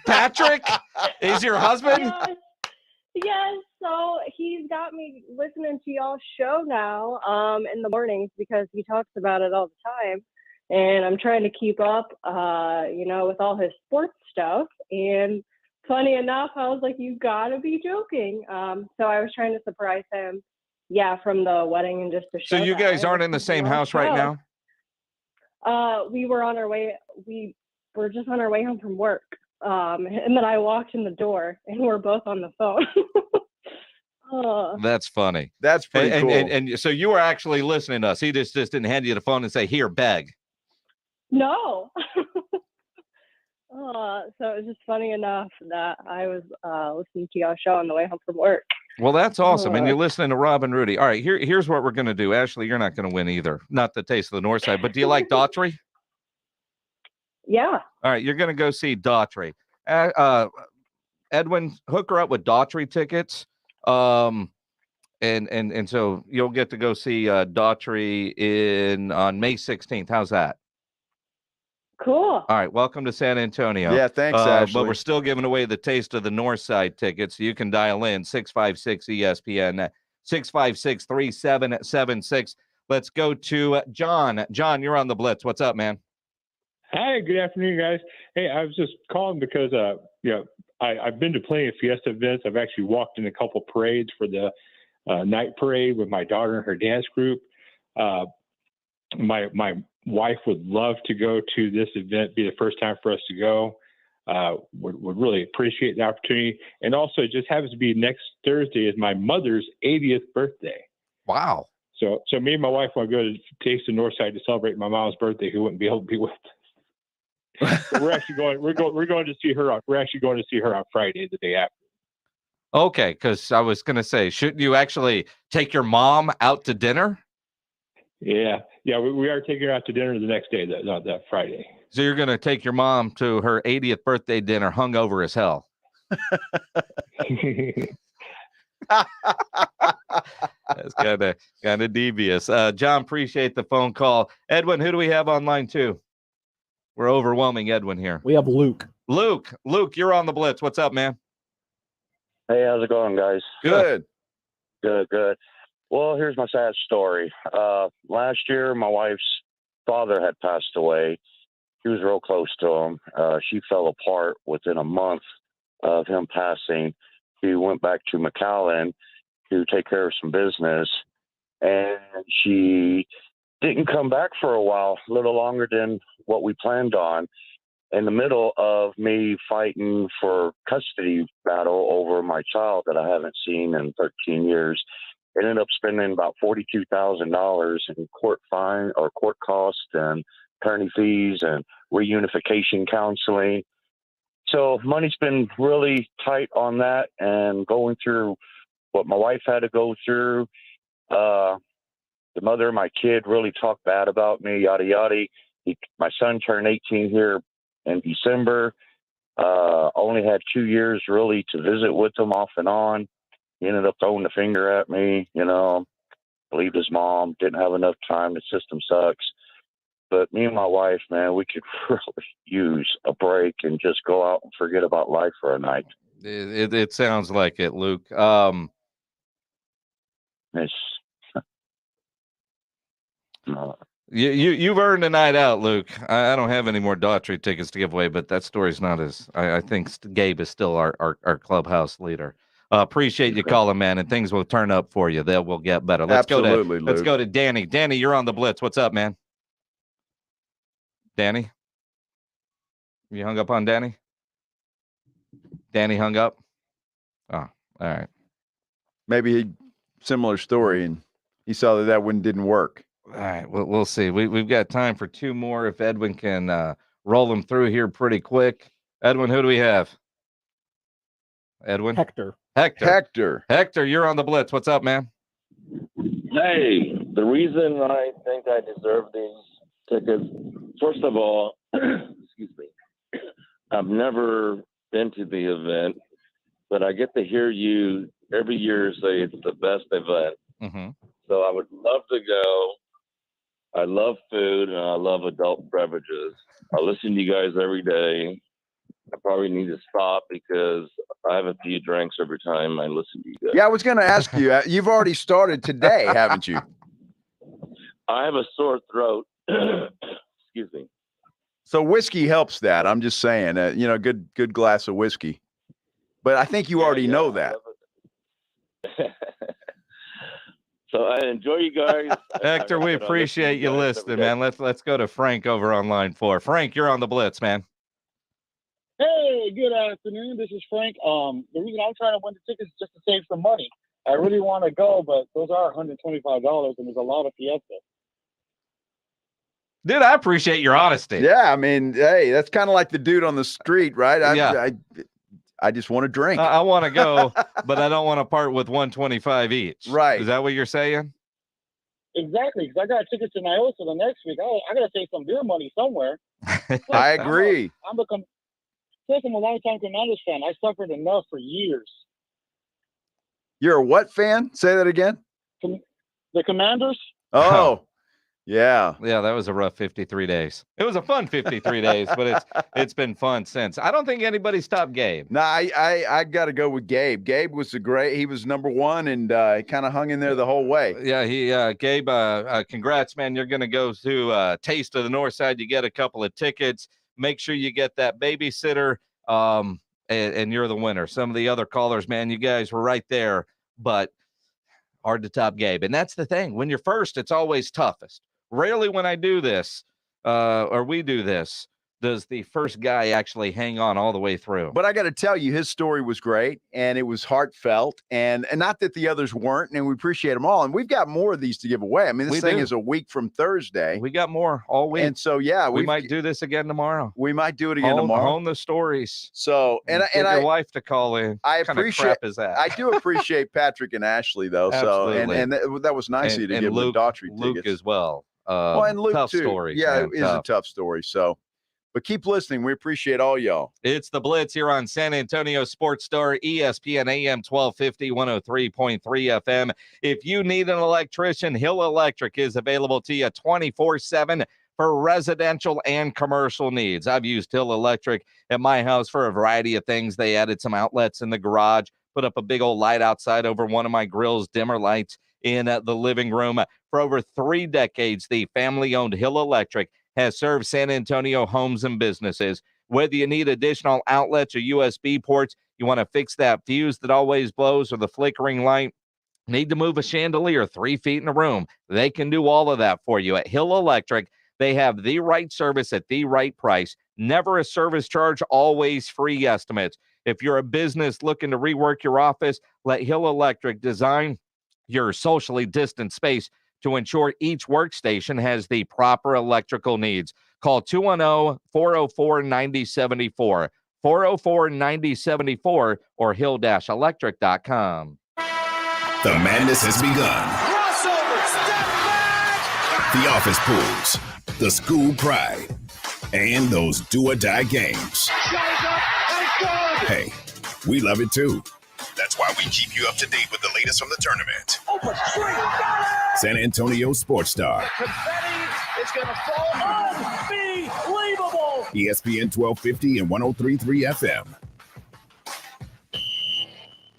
Speaker 2: Patrick is your husband?
Speaker 21: Yes. So he's got me listening to y'all's show now in the mornings because he talks about it all the time. And I'm trying to keep up, you know, with all his sports stuff. And funny enough, I was like, you gotta be joking. So I was trying to surprise him. Yeah, from the wedding and just the show.
Speaker 2: So you guys aren't in the same house right now?
Speaker 21: We were on our way. We were just on our way home from work. And then I walked in the door and we're both on the phone.
Speaker 2: That's funny.
Speaker 3: That's pretty cool.
Speaker 2: And so you were actually listening to us. He just didn't hand you the phone and say, here, beg.
Speaker 21: No. So it was just funny enough that I was listening to y'all show on the way home from work.
Speaker 2: Well, that's awesome. And you're listening to Rob and Rudy. All right, here's what we're going to do. Ashley, you're not going to win either. Not the Taste of the North Side, but do you like Daughtry?
Speaker 21: Yeah.
Speaker 2: All right, you're going to go see Daughtry. Edwin, hook her up with Daughtry tickets. And so you'll get to go see Daughtry on May 16th. How's that?
Speaker 21: Cool.
Speaker 2: All right, welcome to San Antonio.
Speaker 3: Yeah, thanks, Ashley.
Speaker 2: But we're still giving away the Taste of the North Side tickets. So you can dial in 656-ESPN, 656-3776. Let's go to John. John, you're on the Blitz. What's up, man?
Speaker 1: Hi, good afternoon, guys. Hey, I was just calling because, I've been to plenty of Fiesta events. I've actually walked in a couple parades for the night parade with my daughter and her dance group. My wife would love to go to this event, be the first time for us to go. Would really appreciate the opportunity. And also, it just happens to be next Thursday is my mother's 80th birthday.
Speaker 2: Wow.
Speaker 1: So me and my wife want to go to Taste of the North Side to celebrate my mom's birthday, who wouldn't be able to be with us. So we're actually going. We're going to see her. We're actually going to see her on Friday, the day after.
Speaker 2: Okay, because I was going to say, shouldn't you actually take your mom out to dinner?
Speaker 1: Yeah. We are taking her out to dinner the next day, that Friday.
Speaker 2: So you're going to take your mom to her 80th birthday dinner, hungover as hell. That's kind of devious. John, appreciate the phone call. Edwin, who do we have on line two? We're overwhelming Edwin here.
Speaker 27: We have Luke.
Speaker 2: Luke, you're on the Blitz. What's up, man?
Speaker 5: Hey, how's it going, guys?
Speaker 2: Good.
Speaker 5: Good. Well, here's my sad story. Last year, my wife's father had passed away. He was real close to him. She fell apart within a month of him passing. He went back to McAllen to take care of some business, and she didn't come back for a while, a little longer than what we planned on. In the middle of me fighting for custody battle over my child that I haven't seen in 13 years, I ended up spending about $42,000 in court fine or court costs and attorney fees and reunification counseling. So money's been really tight on that, and going through what my wife had to go through. The mother of my kid really talked bad about me, yada, yada. My son turned 18 here in December. Only had 2 years really to visit with him off and on. He ended up throwing the finger at me, believed his mom, didn't have enough time. The system sucks. But me and my wife, man, we could really use a break and just go out and forget about life for a night.
Speaker 2: It sounds like it, Luke. You've earned a night out, Luke. I don't have any more Daughtry tickets to give away, but that story's not as. I think Gabe is still our clubhouse leader. Appreciate you calling, man, and things will turn up for you. They will get better. Let's go to Danny. Danny, you're on the Blitz. What's up, man? Danny, you hung up on Danny? Danny hung up. Oh, all right.
Speaker 3: Maybe similar story, and he saw that one didn't work.
Speaker 2: All right, we'll see. We've got time for two more if Edwin can roll them through here pretty quick. Edwin, who do we have? Edwin?
Speaker 27: Hector,
Speaker 2: you're on the Blitz. What's up, man?
Speaker 6: Hey, the reason I think I deserve these tickets, first of all, excuse me, I've never been to the event, but I get to hear you every year say it's the best event.
Speaker 2: Mm-hmm.
Speaker 6: So I would love to go. I love food and I love adult beverages. I listen to you guys every day. I probably need to stop because I have a few drinks every time I listen to you guys.
Speaker 3: Yeah, I was going to ask you. You've already started today, haven't you?
Speaker 6: I have a sore throat. Excuse me.
Speaker 3: So whiskey helps that. I'm just saying, good glass of whiskey. But I think you already know that.
Speaker 6: So I enjoy you guys.
Speaker 2: Hector, we appreciate you listening, man. Let's go to Frank over on line 4. Frank, you're on the Blitz, man.
Speaker 22: Hey, good afternoon. This is Frank. The reason I'm trying to win the tickets is just to save some money. I really want to go, but those are $125, and there's a lot of Fiesta.
Speaker 2: Dude, I appreciate your honesty.
Speaker 3: Yeah, I mean, hey, that's kind of like the dude on the street, right? I just want to drink.
Speaker 2: I want to go, but I don't want to part with $125 each.
Speaker 3: Right.
Speaker 2: Is that what you're saying?
Speaker 22: Exactly, because I got tickets to Niosa the next week. I got to save some beer money somewhere.
Speaker 3: I agree.
Speaker 22: I'm a longtime Commanders fan. I suffered enough for years.
Speaker 3: You're a what fan? Say that again.
Speaker 22: The Commanders.
Speaker 3: Oh. Yeah.
Speaker 2: Yeah, that was a rough 53 days. It was a fun 53 days, but it's been fun since. I don't think anybody stopped Gabe.
Speaker 3: No, I got to go with Gabe. Gabe was he was number one and kind of hung in there the whole way.
Speaker 2: Yeah, Gabe, congrats, man. You're going to go to Taste of the North Side. You get a couple of tickets. Make sure you get that babysitter, and you're the winner. Some of the other callers, man, you guys were right there, but hard to top Gabe. And that's the thing. When you're first, it's always toughest. Rarely when I do this, or we do this, does the first guy actually hang on all the way through.
Speaker 3: But I got to tell you, his story was great, and it was heartfelt, and not that the others weren't, and we appreciate them all. And we've got more of these to give away. I mean, this thing is a week from Thursday.
Speaker 2: We got more all week.
Speaker 3: And so, yeah.
Speaker 2: We might do this again tomorrow.
Speaker 3: We might do it again tomorrow.
Speaker 2: Hone the stories.
Speaker 3: So, and
Speaker 2: your wife to call in.
Speaker 3: I
Speaker 2: what kind of
Speaker 3: appreciate
Speaker 2: crap is that?
Speaker 3: I do appreciate Patrick and Ashley, though.
Speaker 2: Absolutely.
Speaker 3: So, and that was nice of you to give
Speaker 2: Luke,
Speaker 3: Daughtry tickets.
Speaker 2: Luke as well.
Speaker 3: And Luke
Speaker 2: tough
Speaker 3: too.
Speaker 2: stories.
Speaker 3: Yeah,
Speaker 2: man,
Speaker 3: it is a tough story. So, but keep listening. We appreciate all y'all.
Speaker 2: It's the Blitz here on San Antonio Sports Star, ESPN AM 1250, 103.3 FM. If you need an electrician, Hill Electric is available to you 24/7 for residential and commercial needs. I've used Hill Electric at my house for a variety of things. They added some outlets in the garage, put up a big old light outside over one of my grills, dimmer lights in the living room. For over 3 decades, the family-owned Hill Electric has served San Antonio homes and businesses. Whether you need additional outlets or USB ports, you want to fix that fuse that always blows or the flickering light, need to move a chandelier 3 feet in a room, they can do all of that for you. At Hill Electric, they have the right service at the right price. Never a service charge, always free estimates. If you're a business looking to rework your office, let Hill Electric design your socially distant space to ensure each workstation has the proper electrical needs. Call 210-404-9074, 404-9074, or hill-electric.com.
Speaker 11: The madness has begun.
Speaker 8: Crossover, step back!
Speaker 11: The office pools, the school pride, and those do-or-die games. Hey, we love it too. That's why we keep you up to date with the latest from the tournament. San Antonio Sports Star.
Speaker 8: Confetti is going to fall. Unbelievable!
Speaker 11: ESPN 1250 and 103.3 FM.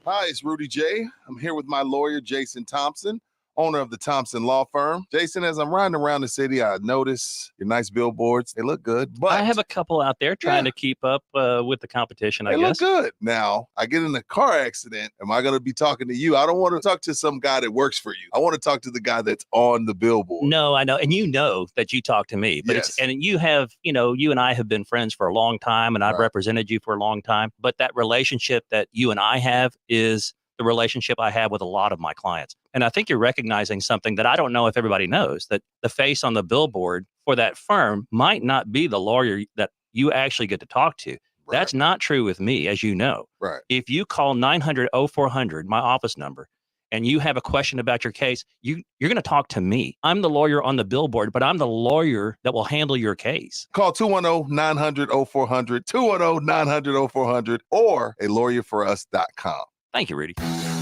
Speaker 20: Hi, it's Rudy J. I'm here with my lawyer, Jason Thompson, owner of the Thompson Law Firm. Jason, as I'm riding around the city, I notice your nice billboards. They look good, but
Speaker 7: I have a couple out there trying to keep up with the competition, I guess.
Speaker 20: They look good. Now, I get in a car accident. Am I going to be talking to you? I don't want to talk to some guy that works for you. I want to talk to the guy that's on the billboard.
Speaker 7: No, I know. And you know that you talk to me, but you have, you and I have been friends for a long time, and I've represented you for a long time. But that relationship that you and I have is the relationship I have with a lot of my clients. And I think you're recognizing something that I don't know if everybody knows, that the face on the billboard for that firm might not be the lawyer that you actually get to talk to. Right. That's not true with me, as you know.
Speaker 20: Right.
Speaker 7: If you call 900-0400, my office number, and you have a question about your case, you're going to talk to me. I'm the lawyer on the billboard, but I'm the lawyer that will handle your case.
Speaker 20: Call 210-900-0400, 210-900-0400, or a lawyerforus.com.
Speaker 7: Thank you, Rudy.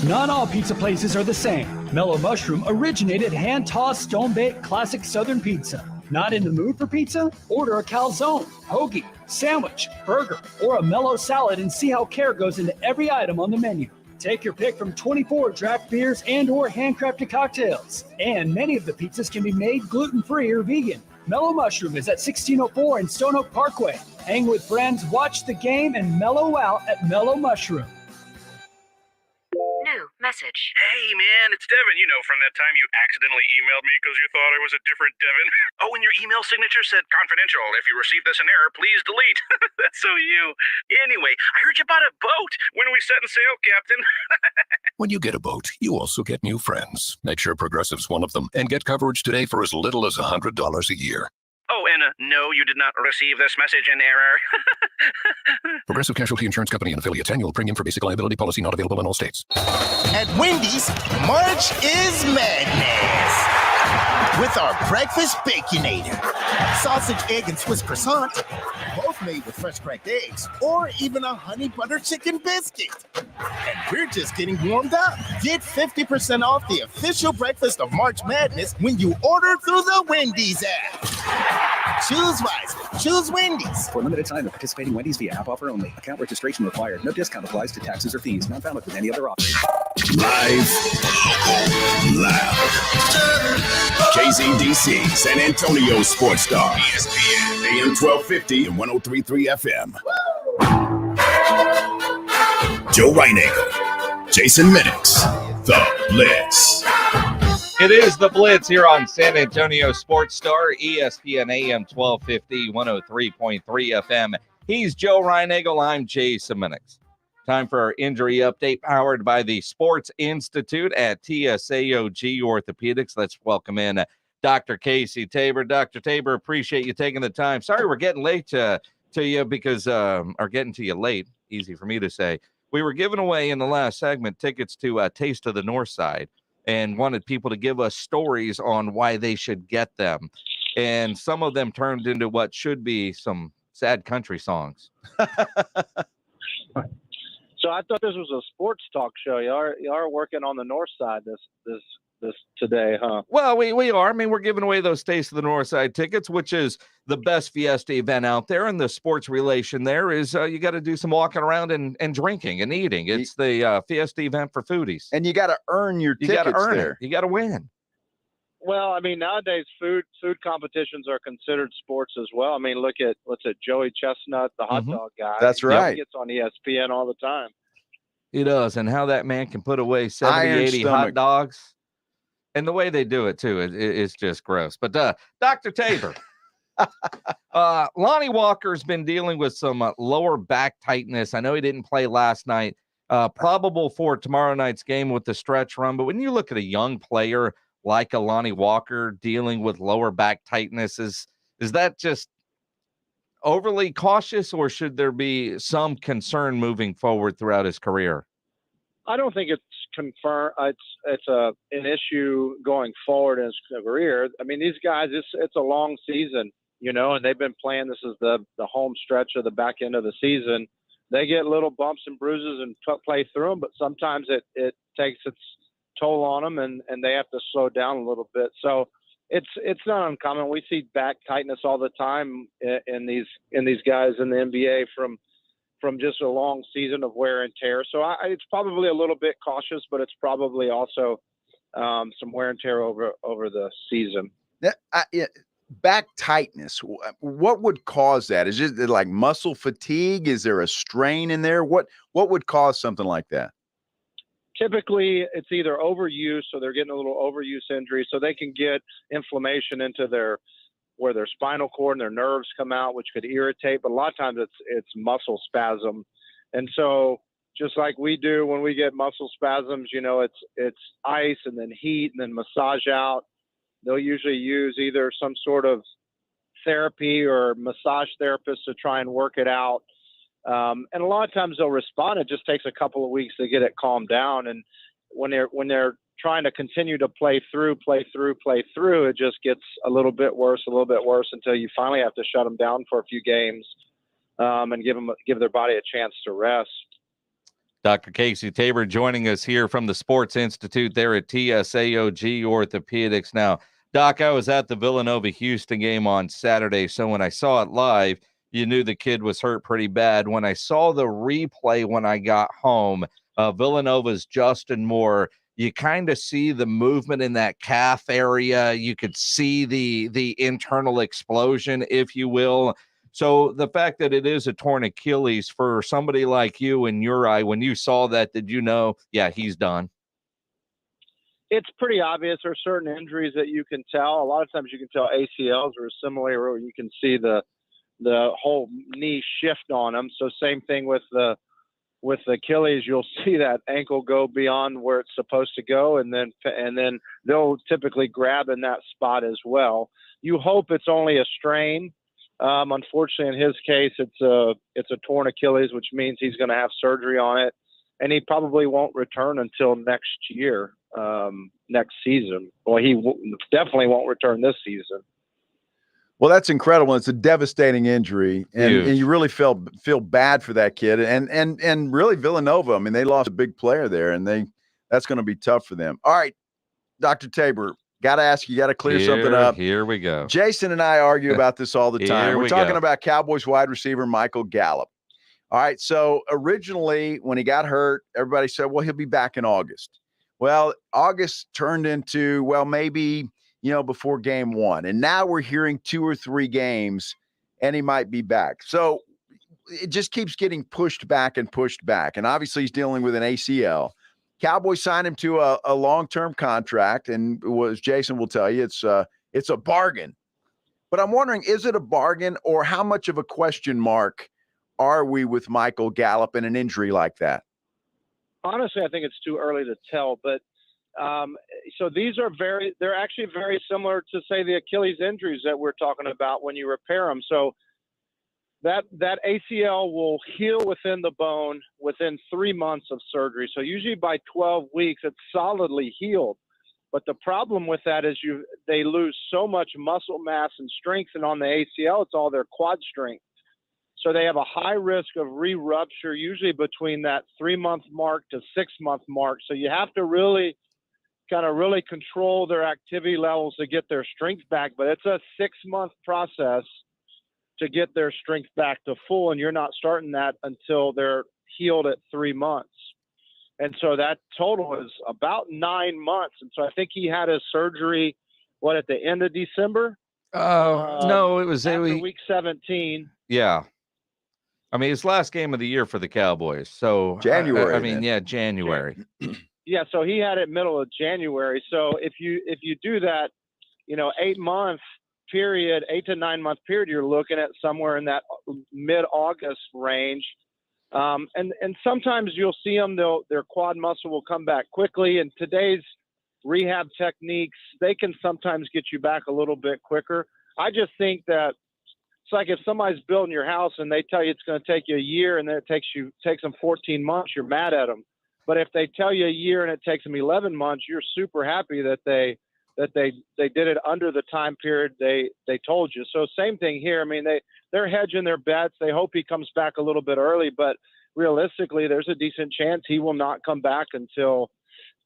Speaker 24: Not all pizza places are the same. Mellow Mushroom originated hand-tossed, stone-baked classic Southern pizza. Not in the mood for pizza? Order a calzone, hoagie, sandwich, burger, or a mellow salad and see how care goes into every item on the menu. Take your pick from 24 draft beers and or handcrafted cocktails. And many of the pizzas can be made gluten-free or vegan. Mellow Mushroom is at 1604 in Stone Oak Parkway. Hang with friends, watch the game, and mellow out at Mellow Mushroom.
Speaker 9: New message. Hey, man, it's Devin. You know, from that time you accidentally emailed me because you thought I was a different Devin. Oh, and your email signature said confidential. If you receive this in error, please delete. That's so you. Anyway, I heard you bought a boat. When are we setting sail, Captain?
Speaker 10: When you get a boat, you also get new friends. Make sure Progressive's one of them and get coverage today for as little as $100 a year.
Speaker 9: Oh, and no, you did not receive this message in error.
Speaker 10: Progressive Casualty Insurance Company and affiliates. Annual premium for basic liability policy not available in all states.
Speaker 12: At Wendy's, March is madness. With our breakfast Baconator. Sausage, egg, and Swiss croissant. Both made with fresh cracked eggs. Or even a honey butter chicken biscuit. And we're just getting warmed up. Get 50% off the official breakfast of March Madness when you order through the Wendy's app. Choose wisely. Choose Wendy's.
Speaker 13: For a limited time, at participating Wendy's via app offer only. Account registration required. No discount applies to taxes or fees. Not valid with any other offer.
Speaker 11: Live, loud. KZDC, San Antonio Sports Star. ESPN, AM 1250 and 103.3 FM. Joe Reinagle, Jason Minix, The Blitz.
Speaker 2: It is The Blitz here on San Antonio Sports Star, ESPN AM 1250, 103.3 FM. He's Joe Reinagle. I'm Jason Minix. Time for our injury update powered by the Sports Institute at TSAOG Orthopedics. Let's welcome in Dr. Casey Tabor. Dr. Tabor, appreciate you taking the time. Sorry we're getting late to you because, or getting to you late, easy for me to say. We were giving away in the last segment tickets to Taste of the North Side and wanted people to give us stories on why they should get them. And some of them turned into what should be some sad country songs.
Speaker 22: So I thought this was a sports talk show. You are working on the north side this today, huh?
Speaker 2: Well, we are. I mean, we're giving away those Taste of the North Side tickets, which is the best Fiesta event out there. And the sports relation there is you got to do some walking around and drinking and eating. It's the Fiesta event for foodies.
Speaker 3: And you got to earn your tickets.
Speaker 2: You got to earn
Speaker 3: there.
Speaker 2: it. You got to win.
Speaker 22: Well, I mean, nowadays food competitions are considered sports as well. I mean, look at Joey Chestnut, the hot dog guy.
Speaker 3: That's right.
Speaker 22: He gets on ESPN all the time.
Speaker 2: He does. And how that man can put away 70, 80 hot dogs. And the way they do it, too, it's just gross. But Dr. Tabor, Lonnie Walker's been dealing with some lower back tightness. I know he didn't play last night. Probable for tomorrow night's game with the stretch run. But when you look at a young player like a Lonnie Walker dealing with lower back tightness, is that just overly cautious, or should there be some concern moving forward throughout his career?
Speaker 22: I don't think it's confirmed. It's an issue going forward in his career. I mean, these guys, it's a long season, and they've been playing. This is the home stretch of the back end of the season. They get little bumps and bruises and play through them, but sometimes it takes its toll on them, and they have to slow down a little bit. So it's not uncommon. We see back tightness all the time in these guys in the NBA from just a long season of wear and tear. So it's probably a little bit cautious, but it's probably also some wear and tear over the season.
Speaker 3: Back tightness, what would cause that? Is it like muscle fatigue? Is there a strain in there? What would cause something like that?
Speaker 22: Typically, it's either overuse, so they're getting a little overuse injury, so they can get inflammation into where their spinal cord and their nerves come out, which could irritate. But a lot of times it's muscle spasm. And so just like we do when we get muscle spasms, it's ice and then heat and then massage out. They'll usually use either some sort of therapy or massage therapist to try and work it out. And a lot of times they'll respond. It just takes a couple of weeks to get it calmed down. And when they're trying to continue to play through, it just gets a little bit worse until you finally have to shut them down for a few games and give their body a chance to rest.
Speaker 2: Dr. Casey Tabor joining us here from the Sports Institute there at TSAOG Orthopedics. Now, Doc, I was at the Villanova-Houston game on Saturday, so when I saw it live, you knew the kid was hurt pretty bad. When I saw the replay when I got home, Villanova's Justin Moore, you kind of see the movement in that calf area. You could see the internal explosion, if you will. So the fact that it is a torn Achilles, for somebody like you in your eye, when you saw that, did you know, yeah, he's done?
Speaker 22: It's pretty obvious. There are certain injuries that you can tell. A lot of times you can tell ACLs are similar, where you can see the whole knee shift on them. So same thing with the Achilles, you'll see that ankle go beyond where it's supposed to go, and then they'll typically grab in that spot as well. You hope it's only a strain. Unfortunately, in his case, it's a torn Achilles, which means he's going to have surgery on it, and he probably won't return until next year, next season. Well, he definitely won't return this season.
Speaker 3: Well, that's incredible. It's a devastating injury, and you really feel bad for that kid, and really Villanova. I mean, they lost a big player there, and that's going to be tough for them. All right, Dr. Tabor, got to ask you, got to clear something up.
Speaker 2: Here we go.
Speaker 3: Jason and I argue about this all the time. We're talking about Cowboys wide receiver Michael Gallup. All right, so originally when he got hurt, everybody said, well, he'll be back in August. Well, August turned into, well, maybe – before game 1. And now we're hearing 2 or 3 games and he might be back. So it just keeps getting pushed back and pushed back. And obviously he's dealing with an ACL. Cowboys signed him to a long-term contract. And as Jason will tell you, it's a bargain. But I'm wondering, is it a bargain, or how much of a question mark are we with Michael Gallup and an injury like that?
Speaker 22: Honestly, I think it's too early to tell, but so these are they're actually very similar to, say, the Achilles injuries that we're talking about when you repair them. So that ACL will heal within the bone within 3 months of surgery. So usually by 12 weeks, it's solidly healed. But the problem with that is they lose so much muscle mass and strength, and on the ACL, it's all their quad strength. So they have a high risk of re-rupture, usually between that 3-month mark to 6-month mark. So you have to really control their activity levels to get their strength back. But it's a 6-month process to get their strength back to full, and you're not starting that until they're healed at 3 months. And so that total is about 9 months. And so I think he had his surgery, at the end of December?
Speaker 2: No, it was
Speaker 22: after week 17.
Speaker 2: Yeah. I mean, it's last game of the year for the Cowboys. So
Speaker 3: January.
Speaker 2: January.
Speaker 22: Yeah, so he had it middle of January. So if you do that, 8-month period, 8 to 9 month period, you're looking at somewhere in that mid-August range. And sometimes you'll see them, their quad muscle will come back quickly. And today's rehab techniques, they can sometimes get you back a little bit quicker. I just think that it's like if somebody's building your house and they tell you it's going to take you a year and then it takes them 14 months, you're mad at them. But if they tell you a year and it takes them 11 months, you're super happy that they did it under the time period they told you. So same thing here. I mean, they're hedging their bets. They hope he comes back a little bit early, but realistically, there's a decent chance he will not come back until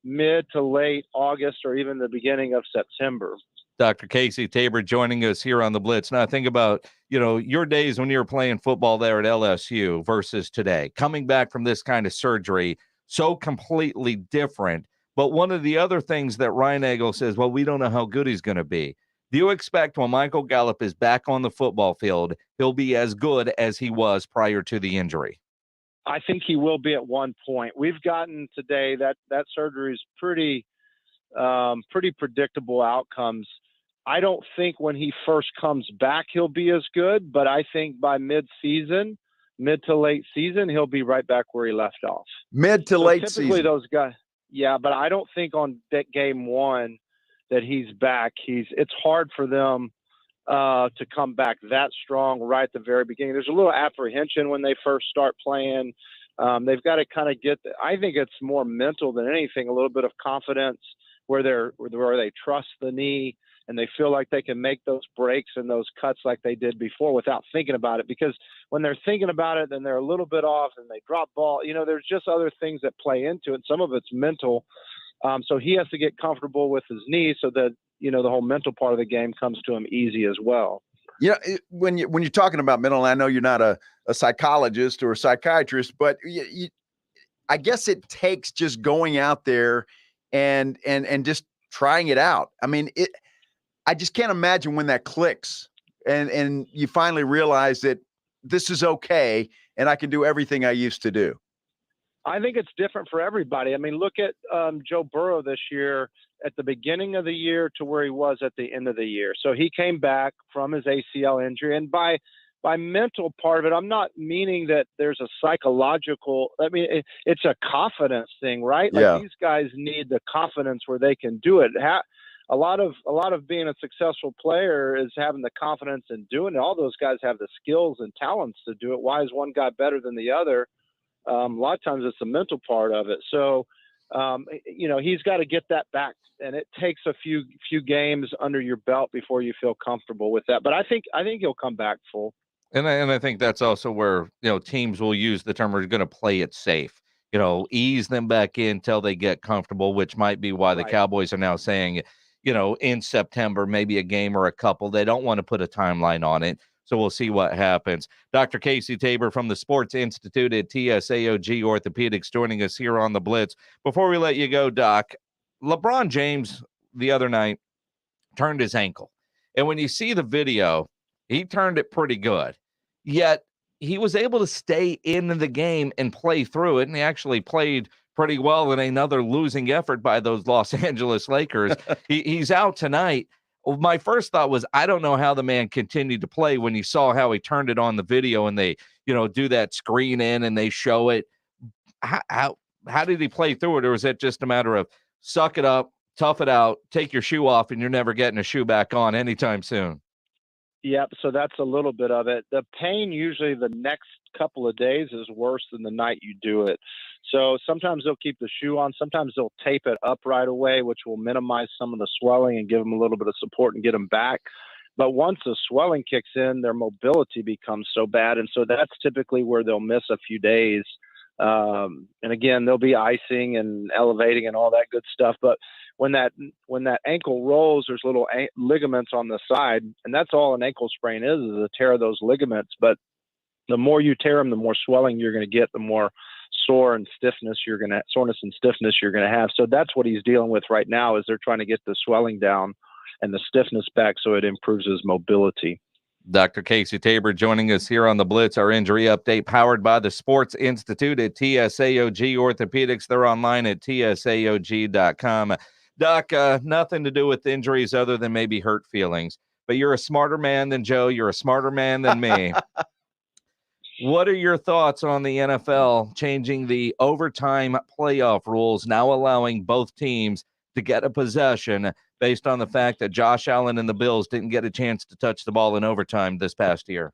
Speaker 22: mid to late August or even the beginning of September.
Speaker 2: Dr. Casey Tabor joining us here on the Blitz. Now think about, your days when you were playing football there at LSU versus today, coming back from this kind of surgery, so completely different. But one of the other things that Ryan Nagel says, well, we don't know how good he's going to be. Do you expect when Michael Gallup is back on the football field, he'll be as good as he was prior to the injury?
Speaker 22: I think he will be at one point. We've gotten today that surgery is pretty predictable outcomes. I don't think when he first comes back, he'll be as good, but I think by mid to late season, he'll be right back where he left off.
Speaker 3: Mid to late season.
Speaker 22: Typically those guys, yeah, but I don't think on game 1 that he's back. It's hard for them to come back that strong right at the very beginning. There's a little apprehension when they first start playing. They've got to kind of I think it's more mental than anything, a little bit of confidence where they trust the knee and they feel like they can make those breaks and those cuts like they did before without thinking about it. Because when they're thinking about it, then they're a little bit off and they drop ball. There's just other things that play into it. Some of it's mental. So he has to get comfortable with his knee so that, the whole mental part of the game comes to him easy as well.
Speaker 3: When you're talking about mental, I know you're not a psychologist or a psychiatrist, but I guess it takes just going out there and just trying it out. I mean, I just can't imagine when that clicks and you finally realize that this is okay and I can do everything I used to do.
Speaker 22: I think it's different for everybody. I mean, look at Joe Burrow this year at the beginning of the year to where he was at the end of the year. So he came back from his ACL injury. And by mental part of it, I'm not meaning that there's a psychological, it's a confidence thing, right? Like these guys need the confidence where they can do it. a lot of being a successful player is having the confidence in doing it. All those guys have the skills and talents to do it. Why is one guy better than the other? A lot of times it's the mental part of it. So, he's got to get that back, and it takes a few games under your belt before you feel comfortable with that. But I think he'll come back full.
Speaker 2: And I think that's also where, teams will use the term, we're going to play it safe, ease them back in till they get comfortable, which might be why the Cowboys are now saying, in September, maybe a game or a couple. They don't want to put a timeline on it. So we'll see what happens. Dr. Casey Tabor from the Sports Institute at TSAOG Orthopedics joining us here on the Blitz. Before we let you go, Doc, LeBron James the other night turned his ankle. And when you see the video, he turned it pretty good. Yet he was able to stay in the game and play through it. And he actually played pretty well in another losing effort by those Los Angeles Lakers. He's out tonight. My first thought was, I don't know how the man continued to play when you saw how he turned it on the video and they, do that screen in and they show it. How did he play through it? Or was it just a matter of suck it up, tough it out, take your shoe off, and you're never getting a shoe back on anytime soon?
Speaker 22: Yep. So that's a little bit of it. The pain usually the next couple of days is worse than the night you do it. So sometimes they'll keep the shoe on. Sometimes they'll tape it up right away, which will minimize some of the swelling and give them a little bit of support and get them back. But once the swelling kicks in, their mobility becomes so bad. And so that's typically where they'll miss a few days. And again, there'll be icing and elevating and all that good stuff. But when that ankle rolls, there's little ligaments on the side, and that's all an ankle sprain is a tear of those ligaments. But the more you tear them, the more swelling you're going to get, the more soreness and stiffness you're going to have. So that's what he's dealing with right now, is they're trying to get the swelling down and the stiffness back so it improves his mobility.
Speaker 2: Dr. Casey Tabor joining us here on the Blitz, our injury update powered by the Sports Institute at TSAOG Orthopedics. They're online at tsaog.com. Doc, nothing to do with injuries other than maybe hurt feelings, but you're a smarter man than Joe. You're a smarter man than me. What are your thoughts on the NFL changing the overtime playoff rules, now allowing both teams to get a possession based on the fact that Josh Allen and the Bills didn't get a chance to touch the ball in overtime this past year?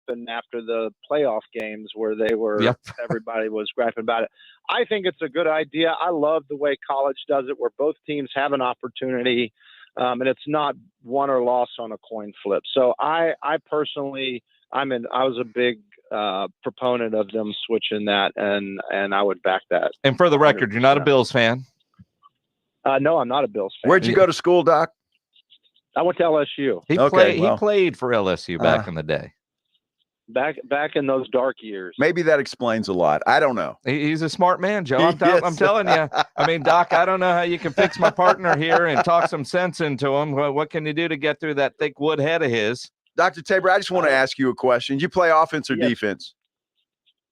Speaker 22: And after the playoff games where they were, everybody was griping about it. I think it's a good idea. I love the way college does it, where both teams have an opportunity, and it's not won or lost on a coin flip. So I personally, I was a big proponent of them switching that, and I would back that.
Speaker 2: And for the record, 100%. You're not a Bills fan.
Speaker 22: No, I'm not a Bills fan.
Speaker 3: Where'd you go to school, Doc?
Speaker 22: I went to LSU.
Speaker 2: He played for LSU back in the day.
Speaker 22: Back in those dark years.
Speaker 3: Maybe that explains a lot. I don't know.
Speaker 2: He's a smart man, Joe. I'm telling you. I mean, Doc, I don't know how you can fix my partner here and talk some sense into him. What can you do to get through that thick wood head of his?
Speaker 3: Dr. Tabor, I just want to ask you a question. Do you play offense or defense?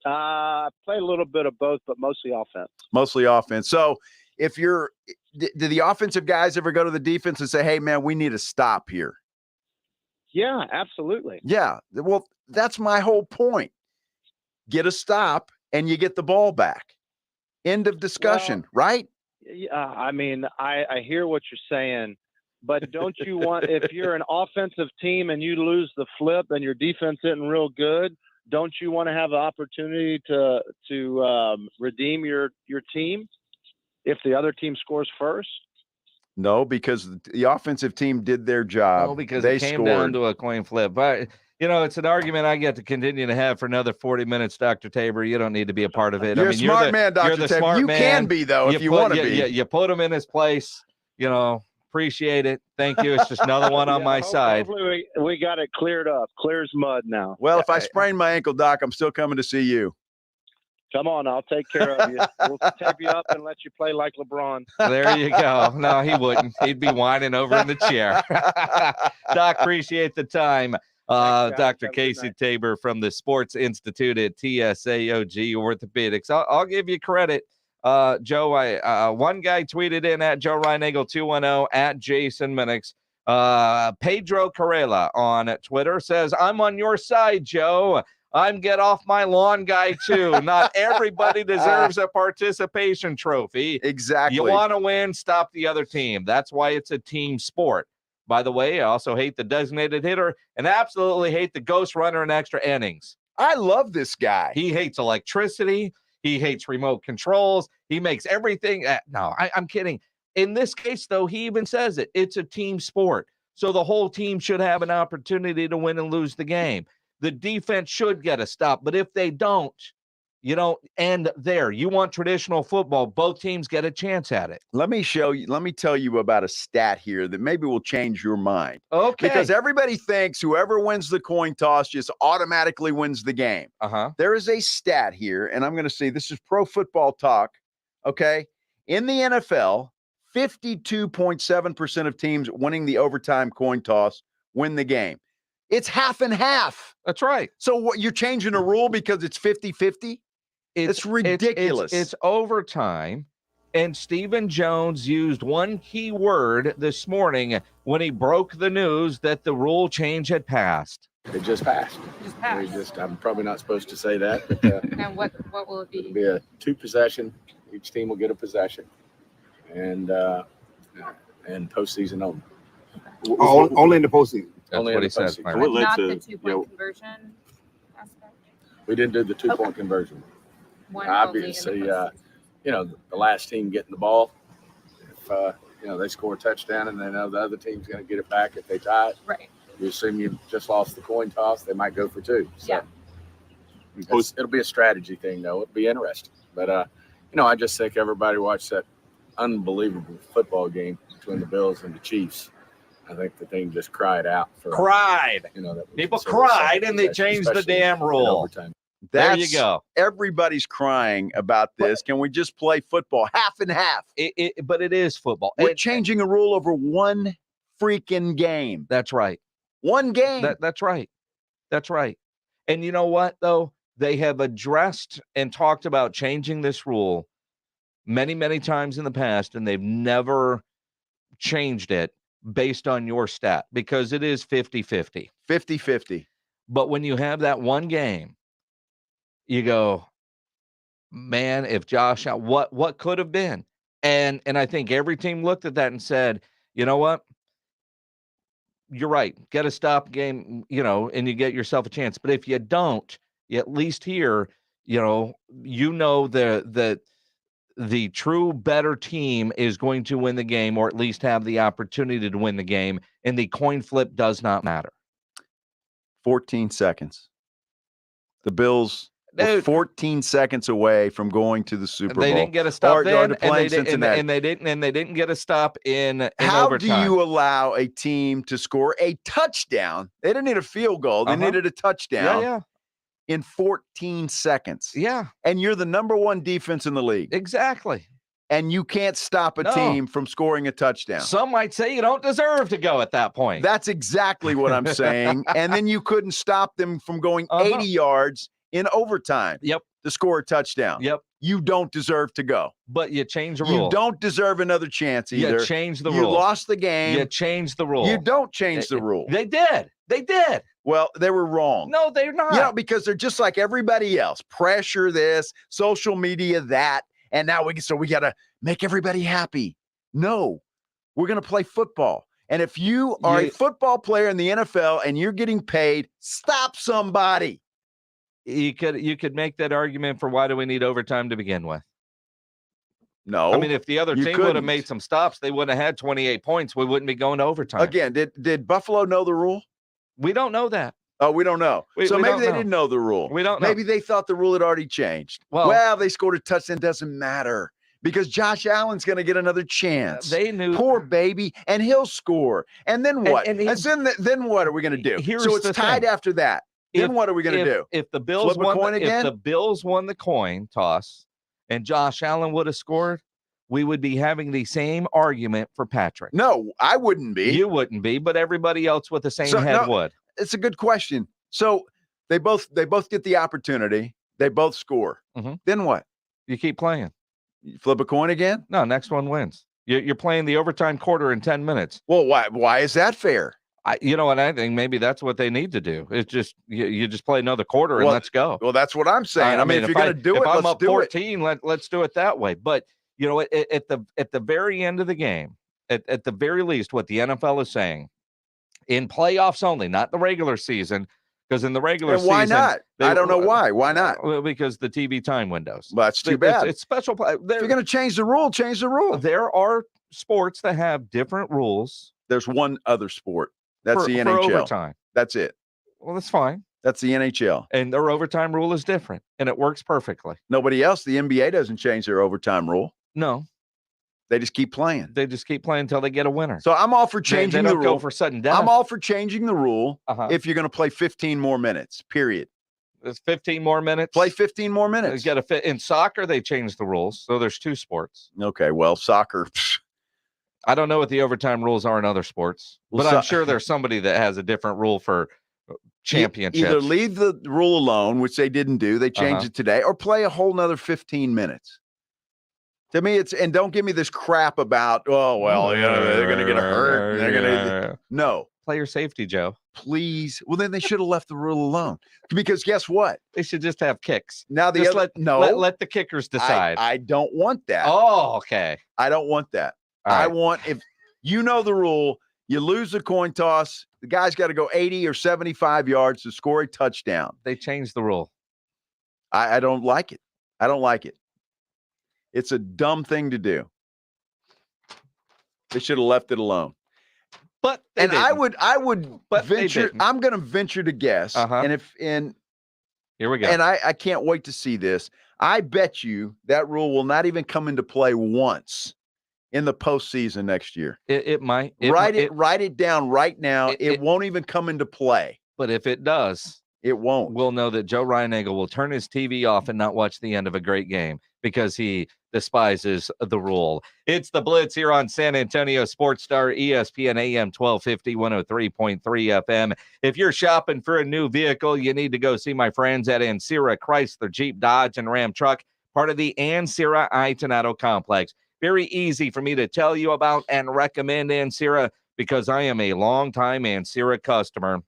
Speaker 22: I play a little bit of both, but mostly offense.
Speaker 3: Mostly offense. So do the offensive guys ever go to the defense and say, hey, man, we need a stop here?
Speaker 22: Yeah, absolutely.
Speaker 3: Yeah. Well, that's my whole point. Get a stop and you get the ball back. End of discussion, right?
Speaker 22: Yeah, I mean, I hear what you're saying, but don't you want, if you're an offensive team and you lose the flip and your defense isn't real good, don't you want to have an opportunity to redeem your team if the other team scores first?
Speaker 3: No, because the offensive team did their job.
Speaker 2: No, because
Speaker 3: they
Speaker 2: it came
Speaker 3: scored.
Speaker 2: Down to a coin flip. But, it's an argument I get to continue to have for another 40 minutes, Dr. Tabor. You don't need to be a part of it.
Speaker 3: You're a smart man, Dr. Tabor. You can be, though, if you want to be.
Speaker 2: You put him in his place. Appreciate it. Thank you. It's just another one on my side.
Speaker 22: Hopefully we got it cleared up. Clear as mud now.
Speaker 3: Well, if I sprain my ankle, Doc, I'm still coming to see you.
Speaker 22: Come on, I'll take care of you. We'll tape you up and let you play like LeBron.
Speaker 2: There you go. No, he wouldn't. He'd be whining over in the chair. Doc, appreciate the time. Dr. Casey Tabor from the Sports Institute at TSAOG Orthopedics. I'll give you credit. Joe, one guy tweeted in at Joe Reinagle 210 at Jason Minix. Pedro Carrera on Twitter says, I'm on your side, Joe. I'm get off my lawn guy too. Not everybody deserves a participation trophy.
Speaker 3: Exactly.
Speaker 2: You want to win, stop the other team. That's why it's a team sport. By the way, I also hate the designated hitter and absolutely hate the ghost runner in extra innings.
Speaker 3: I love this guy.
Speaker 2: He hates electricity. He hates remote controls. He makes everything. No, I'm kidding. In this case, though, he even says it. It's a team sport. So the whole team should have an opportunity to win and lose the game. The defense should get a stop. But if they don't, you don't end there. You want traditional football. Both teams get a chance at it.
Speaker 3: Let me tell you about a stat here that maybe will change your mind.
Speaker 2: Okay.
Speaker 3: Because everybody thinks whoever wins the coin toss just automatically wins the game. There is a stat here, and I'm going to say this is Pro Football Talk. Okay. In the NFL, 52.7% of teams winning the overtime coin toss win the game. It's half and half.
Speaker 2: That's right.
Speaker 3: So what, you're changing a rule because it's 50-50? It's ridiculous.
Speaker 2: It's overtime. And Stephen Jones used one key word this morning when he broke the news that the rule change had passed.
Speaker 14: It just passed. I'm probably not supposed to say that. But,
Speaker 15: and what will it be?
Speaker 14: It'll be a 2 possession. Each team will get a possession. And postseason only.
Speaker 16: Only in the postseason.
Speaker 2: That's what he said.
Speaker 15: Not the 2-point conversion aspect?
Speaker 14: We didn't do the 2-point conversion. Obviously, the last team getting the ball, if, they score a touchdown and they know the other team's going to get it back if they tie it.
Speaker 15: Right.
Speaker 14: You assume you just lost the coin toss, they might go for 2. So
Speaker 15: Yeah.
Speaker 14: It'll be a strategy thing, though. It'll be interesting. But, I just think everybody watched that unbelievable football game between the Bills and the Chiefs. I think the thing just cried out for
Speaker 2: People cried and they changed the damn rule. There you go.
Speaker 3: Everybody's crying about this. Can we just play football half and half?
Speaker 2: But it is football.
Speaker 3: We're changing a rule over one freaking game.
Speaker 2: That's right.
Speaker 3: One game.
Speaker 2: That's right. That's right. And you know what, though? They have addressed and talked about changing this rule many, many times in the past, and they've never changed it based on your stat because it is 50-50.
Speaker 3: 50-50.
Speaker 2: But when you have that one game, you go, man, if Josh, what could have been? And I think every team looked at that and said, you know what? You're right. Get a stop game, and you get yourself a chance. But if you don't, you at least here, the true better team is going to win the game or at least have the opportunity to win the game. And the coin flip does not matter.
Speaker 3: 14 seconds. The Bills were 14 seconds away from going to the Super Bowl.
Speaker 2: They didn't get a stop then,
Speaker 3: and
Speaker 2: they didn't get a stop in
Speaker 3: How
Speaker 2: overtime.
Speaker 3: do you allow a team to score a touchdown? They didn't need a field goal. They needed a touchdown in 14 seconds.
Speaker 2: Yeah.
Speaker 3: And you're the number one defense in the league.
Speaker 2: Exactly.
Speaker 3: And you can't stop a team from scoring a touchdown.
Speaker 2: Some might say you don't deserve to go at that point.
Speaker 3: That's exactly what I'm saying. And then you couldn't stop them from going 80 yards in overtime to score a touchdown. You don't deserve to go.
Speaker 2: But you change the rule.
Speaker 3: You don't deserve another chance either.
Speaker 2: You change the rule.
Speaker 3: You lost the game.
Speaker 2: You change the rule.
Speaker 3: You don't change the rule.
Speaker 2: They did. They did.
Speaker 3: Well, they were wrong.
Speaker 2: No, they're not.
Speaker 3: Because they're just like everybody else. Pressure this, social media that, and now we got to make everybody happy. No, we're going to play football. And if you are a football player in the NFL and you're getting paid, stop somebody.
Speaker 2: You could make that argument for why do we need overtime to begin with?
Speaker 3: No.
Speaker 2: I mean, if the other team would have made some stops, they wouldn't have had 28 points. We wouldn't be going to overtime.
Speaker 3: Again, did Buffalo know the rule?
Speaker 2: We don't know that.
Speaker 3: Oh, we don't know. So maybe they didn't know the rule.
Speaker 2: We don't know.
Speaker 3: Maybe they thought the rule had already changed. Well, they scored a touchdown. Doesn't matter because Josh Allen's going to get another chance.
Speaker 2: They knew.
Speaker 3: Poor baby. And he'll score. And then what? Then what are we going to do? So it's tied after that. Then what are we going to do?
Speaker 2: If the Bills
Speaker 3: flip a coin again?
Speaker 2: If the Bills won the coin toss and Josh Allen would have scored, we would be having the same argument for Patrick.
Speaker 3: No, I wouldn't be.
Speaker 2: You wouldn't be, but everybody else with the same head would.
Speaker 3: It's a good question. So they both get the opportunity. They both score. Then what?
Speaker 2: You keep playing.
Speaker 3: You flip a coin again?
Speaker 2: No, next one wins. You're playing the overtime quarter in 10 minutes.
Speaker 3: Well, why is that fair?
Speaker 2: I think maybe that's what they need to do. It's just you just play another quarter and let's go.
Speaker 3: Well, that's what I'm saying. I mean, if you're going to do it,
Speaker 2: if I'm
Speaker 3: let's
Speaker 2: up
Speaker 3: do
Speaker 2: 14, let's do it that way. But at the very end of the game, at the very least, what the NFL is saying, in playoffs only, not the regular season, because in the regular season,
Speaker 3: why not? I don't know why. Why not?
Speaker 2: Because the TV time windows.
Speaker 3: Well, that's too bad.
Speaker 2: It's special. If
Speaker 3: you're going to change the rule, change the rule.
Speaker 2: There are sports that have different rules.
Speaker 3: There's one other sport. That's the NHL.
Speaker 2: For overtime.
Speaker 3: That's it.
Speaker 2: Well, that's fine.
Speaker 3: That's the NHL.
Speaker 2: And their overtime rule is different, and it works perfectly.
Speaker 3: Nobody else, the NBA doesn't change their overtime rule.
Speaker 2: No.
Speaker 3: They just keep playing.
Speaker 2: They just keep playing until they get a winner.
Speaker 3: So I'm all for changing
Speaker 2: they
Speaker 3: the
Speaker 2: don't
Speaker 3: rule.
Speaker 2: Go for sudden death.
Speaker 3: I'm all for changing the rule if you're going to play 15 more minutes, period.
Speaker 2: There's 15 more minutes.
Speaker 3: Play 15 more minutes.
Speaker 2: You got to fit. In soccer, they changed the rules. So there's 2 sports.
Speaker 3: Okay, well, soccer.
Speaker 2: I don't know what the overtime rules are in other sports, but I'm sure there's somebody that has a different rule for championships.
Speaker 3: Either leave the rule alone, which they didn't do. They changed it today, or play a whole nother 15 minutes. To me, and don't give me this crap about, they're going to get hurt. And they're going to, no.
Speaker 2: Player safety, Joe.
Speaker 3: Please. Well, then they should have left the rule alone. Because guess what?
Speaker 2: They should just have kicks.
Speaker 3: Now
Speaker 2: let the kickers decide.
Speaker 3: I don't want that.
Speaker 2: Oh, okay.
Speaker 3: I don't want that.
Speaker 2: Right.
Speaker 3: I want, if you know the rule, you lose the coin toss, the guy's got to go 80 or 75 yards to score a touchdown.
Speaker 2: They changed the rule.
Speaker 3: I don't like it. I don't like it. It's a dumb thing to do. They should have left it alone.
Speaker 2: But
Speaker 3: I would venture. I'm going to venture to guess. And
Speaker 2: here we go.
Speaker 3: And I can't wait to see this. I bet you that rule will not even come into play once in the postseason next year.
Speaker 2: It might.
Speaker 3: Write it down right now. It won't even come into play.
Speaker 2: But if it does,
Speaker 3: it won't.
Speaker 2: We'll know that Joe Reinagle will turn his TV off and not watch the end of a great game because he despises the rule. It's the Blitz here on San Antonio Sports Star, ESPN AM 1250, 103.3 FM. If you're shopping for a new vehicle, you need to go see my friends at Ncaa Chrysler, Jeep, Dodge, and Ram Truck, part of the Ncaa complex. Very easy for me to tell you about and recommend Ncaa because I am a longtime Ncaa customer,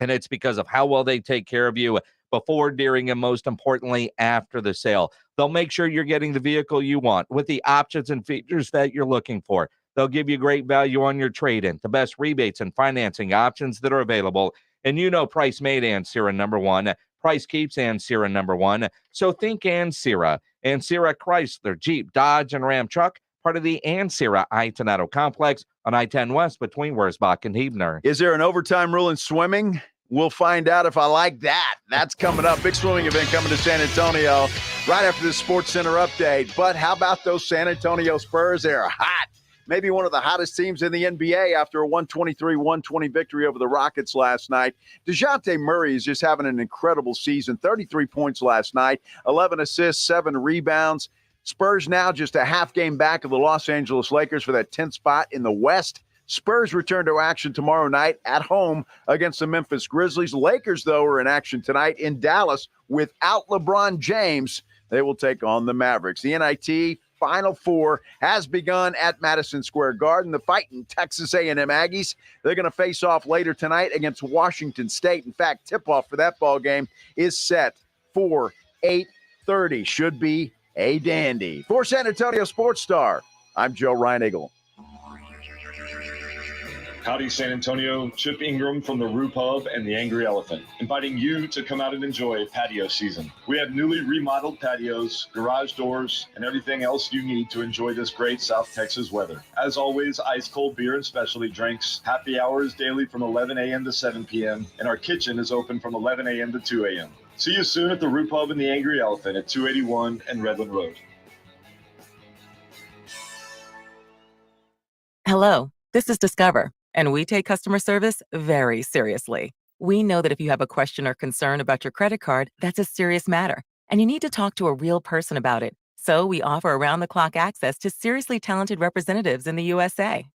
Speaker 2: and it's because of how well they take care of you before, during, and most importantly, after the sale. They'll make sure you're getting the vehicle you want with the options and features that you're looking for. They'll give you great value on your trade-in, the best rebates and financing options that are available. And price made Ncaa number one. Price keeps Ncaa number one. So think Ncaa. Ncaa Chrysler, Jeep, Dodge, and Ram Truck, part of the Ncaa complex on I-10 West between Wurzbach and Huebner.
Speaker 3: Is there an overtime rule in swimming? We'll find out if I like that. That's coming up. Big swimming event coming to San Antonio right after the Sports Center update. But how about those San Antonio Spurs? They're hot. Maybe one of the hottest teams in the NBA after a 123-120 victory over the Rockets last night. DeJounte Murray is just having an incredible season. 33 points last night, 11 assists, 7 rebounds. Spurs now just a half game back of the Los Angeles Lakers for that 10th spot in the West. Spurs return to action tomorrow night at home against the Memphis Grizzlies. Lakers, though, are in action tonight in Dallas without LeBron James. They will take on the Mavericks. The NIT Final Four has begun at Madison Square Garden. The Fighting Texas A&M Aggies, they're going to face off later tonight against Washington State. In fact, tip-off for that ball game is set for 8:30. Should be a dandy. For San Antonio Sports Star, I'm Joe Reinagle.
Speaker 4: Howdy, San Antonio. Chip Ingram from the Roo Pub and the Angry Elephant, inviting you to come out and enjoy patio season. We have newly remodeled patios, garage doors, and everything else you need to enjoy this great South Texas weather. As always, ice-cold beer and specialty drinks. Happy hours daily from 11 a.m. to 7 p.m., and our kitchen is open from 11 a.m. to 2 a.m. See you soon at the Roo Pub and the Angry Elephant at 281 and Redland Road.
Speaker 17: Hello, this is Discover. And we take customer service very seriously. We know that if you have a question or concern about your credit card, that's a serious matter, and you need to talk to a real person about it. So we offer around-the-clock access to seriously talented representatives in the USA.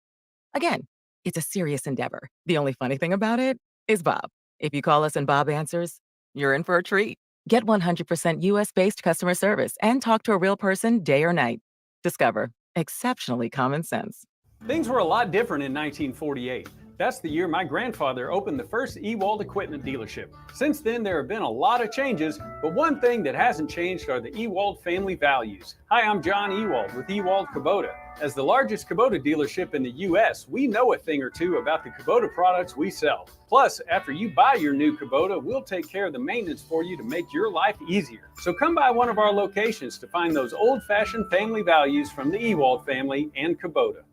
Speaker 17: Again, it's a serious endeavor. The only funny thing about it is Bob. If you call us and Bob answers, you're in for a treat. Get 100% US-based customer service and talk to a real person day or night. Discover. Exceptionally common sense.
Speaker 18: Things were a lot different in 1948.
Speaker 1: That's the year my grandfather opened the first Ewald equipment dealership. Since then, there have been a lot of changes, but one thing that hasn't changed are the Ewald family values. Hi, I'm John Ewald with Ewald Kubota. As the largest Kubota dealership in the U.S., we know a thing or two about the Kubota products we sell. Plus, after you buy your new Kubota, we'll take care of the maintenance for you to make your life easier. So come by one of our locations to find those old-fashioned family values from the Ewald family and Kubota.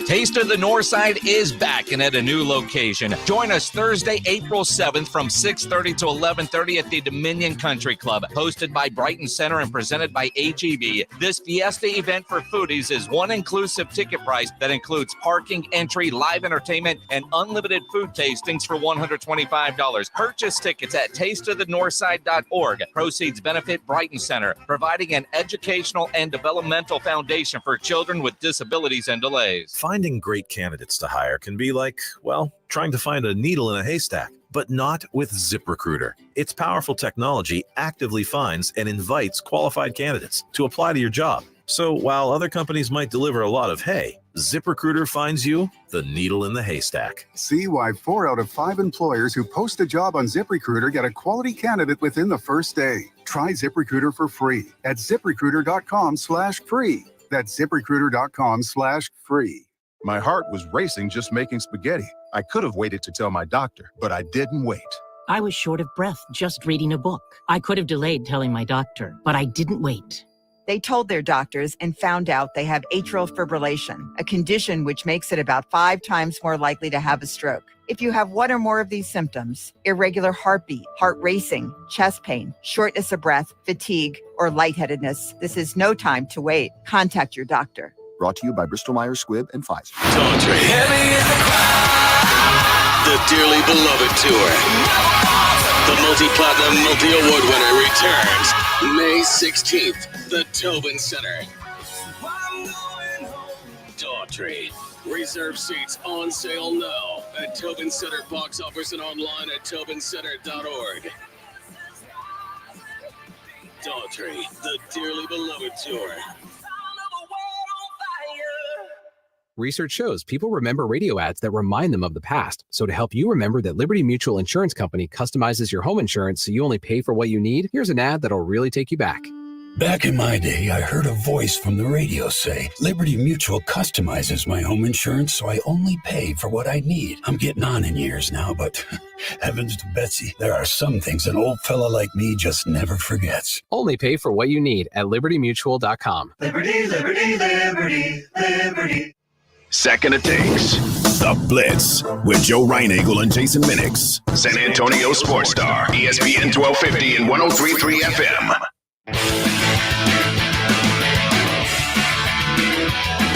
Speaker 2: Taste of the Northside is back and at a new location. Join us Thursday, April 7th from 6:30 to 11:30 at the Dominion Country Club. Hosted by Brighton Center and presented by HEB. This Fiesta event for foodies is one inclusive ticket price that includes parking, entry, live entertainment, and unlimited food tastings for $125. Purchase tickets at tasteofthenorthside.org. Proceeds benefit Brighton Center, providing an educational and developmental foundation for children with disabilities and delays.
Speaker 18: Finding great candidates to hire can be like, well, trying to find a needle in a haystack, but not with Ziprecruiter. Its powerful technology actively finds and invites qualified candidates to apply to your job. So while other companies might deliver a lot of hay, Ziprecruiter finds you the needle in the haystack.
Speaker 19: See why 4 out of 5 employers who post a job on ZipRecruiter get a quality candidate within the first day. Try ZipRecruiter for free at ZipRecruiter.com/free. That's ZipRecruiter.com/free.
Speaker 21: My heart was racing just making spaghetti. I could have waited to tell my doctor, but I didn't wait.
Speaker 23: I was short of breath just reading a book. I could have delayed telling my doctor, but I didn't wait.
Speaker 25: They told their doctors and found out they have atrial fibrillation, a condition which makes it about 5 times more likely to have a stroke. If you have one or more of these symptoms, irregular heartbeat, heart racing, chest pain, shortness of breath, fatigue, or lightheadedness, this is no time to wait. Contact your doctor.
Speaker 26: Brought to you by Bristol-Myers Squibb and Pfizer.
Speaker 11: The dearly beloved tour. The multi-platinum, multi-award winner returns May 16th, the Tobin Center. Daughtry. Reserve seats on sale now at Tobin Center box office and online at tobincenter.org. Daughtry, the dearly beloved tour.
Speaker 28: Research shows people remember radio ads that remind them of the past. So to help you remember that Liberty Mutual Insurance Company customizes your home insurance so you only pay for what you need, here's an ad that'll really take you back.
Speaker 29: Back in my day, I heard a voice from the radio say, Liberty Mutual customizes my home insurance so I only pay for what I need. I'm getting on in years now, but heavens to Betsy, there are some things an old fella like me just never forgets.
Speaker 28: Only pay for what you need at libertymutual.com.
Speaker 8: Liberty, liberty, liberty, liberty.
Speaker 11: Second it takes. The Blitz with Joe Reinagel and Jason Minix. San Antonio Sports Star, ESPN 1250 and 103.3 FM.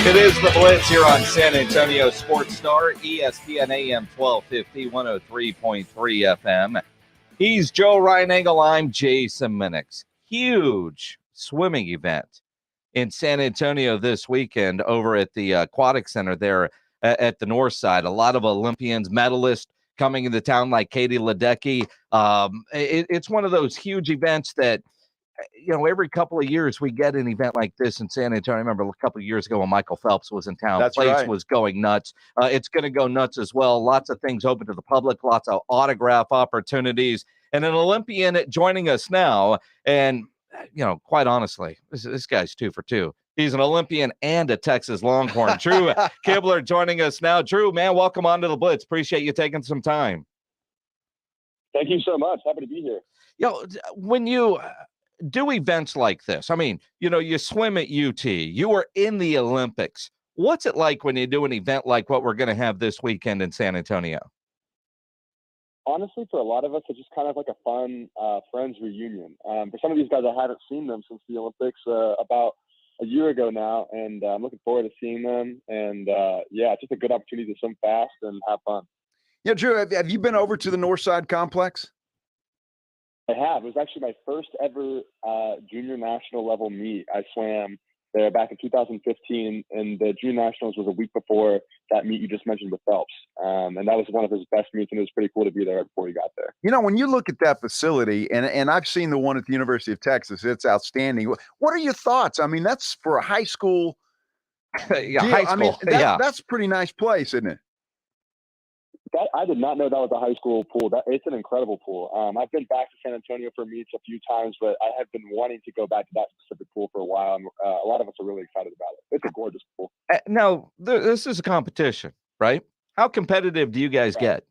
Speaker 2: It is the Blitz here on San Antonio Sports Star, ESPN AM 1250, 103.3 FM. He's Joe Reinagel. I'm Jason Minix. Huge swimming event in San Antonio this weekend over at the Aquatic Center there at the north side. A lot of Olympians, medalists coming into town like Katie Ledecky. It's one of those huge events that, you know, every couple of years we get an event like this in San Antonio. I remember a couple of years ago when Michael Phelps was in town.
Speaker 3: That's
Speaker 2: Place
Speaker 3: right.
Speaker 2: was going nuts. It's going to go nuts as well. Lots of things open to the public, lots of autograph opportunities, and an Olympian joining us now. And you know, quite honestly, this guy's 2 for 2. He's an Olympian and a Texas Longhorn. Drew Kibler joining us now. Drew, man, welcome on to the Blitz. Appreciate you taking some time.
Speaker 30: Thank you so much. Happy to be here.
Speaker 2: Yo, when you do events like this, I mean, you know, you swim at UT, you were in the Olympics. What's it like when you do an event like what we're going to have this weekend in San Antonio?
Speaker 30: Honestly, for a lot of us, it's just kind of like a fun friends reunion. For some of these guys, I haven't seen them since the Olympics about a year ago now, and I'm looking forward to seeing them. And yeah, it's just a good opportunity to swim fast and have fun.
Speaker 3: Yeah, Drew, have you been over to the Northside Complex?
Speaker 30: I have. It was actually my first ever junior national level meet. I swam there back in 2015, and the junior nationals was a week before that meet you just mentioned with Phelps. And that was one of his best meets, and it was pretty cool to be there before he got there.
Speaker 3: You know, when you look at that facility, and I've seen the one at the University of Texas, it's outstanding. What are your thoughts? I mean, that's for a high school.
Speaker 2: Yeah, high school.
Speaker 3: I mean, that's a pretty nice place, isn't it?
Speaker 30: I did not know that was a high school pool. It's an incredible pool. I've been back to San Antonio for meets a few times, but I have been wanting to go back to that specific pool for a while. And a lot of us are really excited about it. It's a gorgeous pool.
Speaker 2: Now, this is a competition, right? How competitive do you guys get?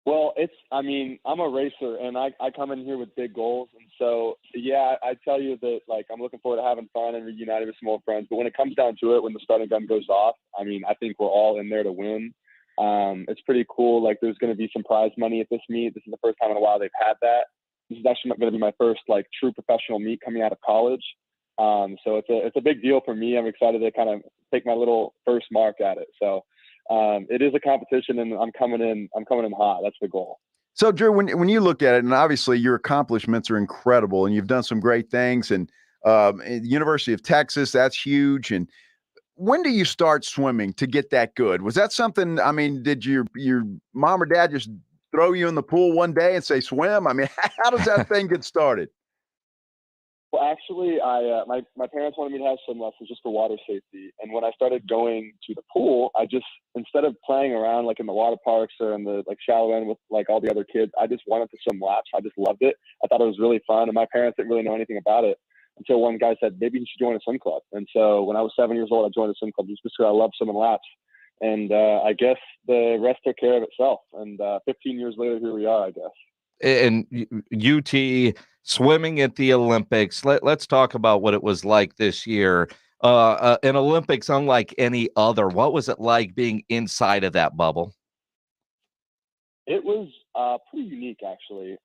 Speaker 30: Well, I'm a racer, and I come in here with big goals. And so, yeah, I tell you that, like, I'm looking forward to having fun and reuniting with some old friends. But when it comes down to it, when the starting gun goes off, I think we're all in there to win. It's pretty cool. Like, there's going to be some prize money at this meet. This is the first time in a while they've had that. This is actually going to be my first, like, true professional meet coming out of college. So it's a big deal for me. I'm excited to kind of take my little first mark at it. So, it is a competition, and I'm coming in hot. That's the goal.
Speaker 3: So, Drew, when you look at it, and obviously your accomplishments are incredible, and you've done some great things, and at the University of Texas, that's huge. And when do you start swimming to get that good? Was that something? Did your mom or dad just throw you in the pool one day and say swim? How does that thing get started?
Speaker 30: Well, actually, my parents wanted me to have swim lessons just for water safety. And when I started going to the pool, instead of playing around like in the water parks or in the like shallow end with like all the other kids, I just wanted to swim laps. I just loved it. I thought it was really fun, and my parents didn't really know anything about it until one guy said, maybe you should join a swim club. And so when I was 7 years old, I joined a swim club just because I loved swimming laps. And I guess the rest took care of itself. And 15 years later, here we are, I guess.
Speaker 2: And UT swimming at the Olympics. Let's talk about what it was like this year. An Olympics unlike any other. What was it like being inside of that bubble?
Speaker 30: It was pretty unique, actually.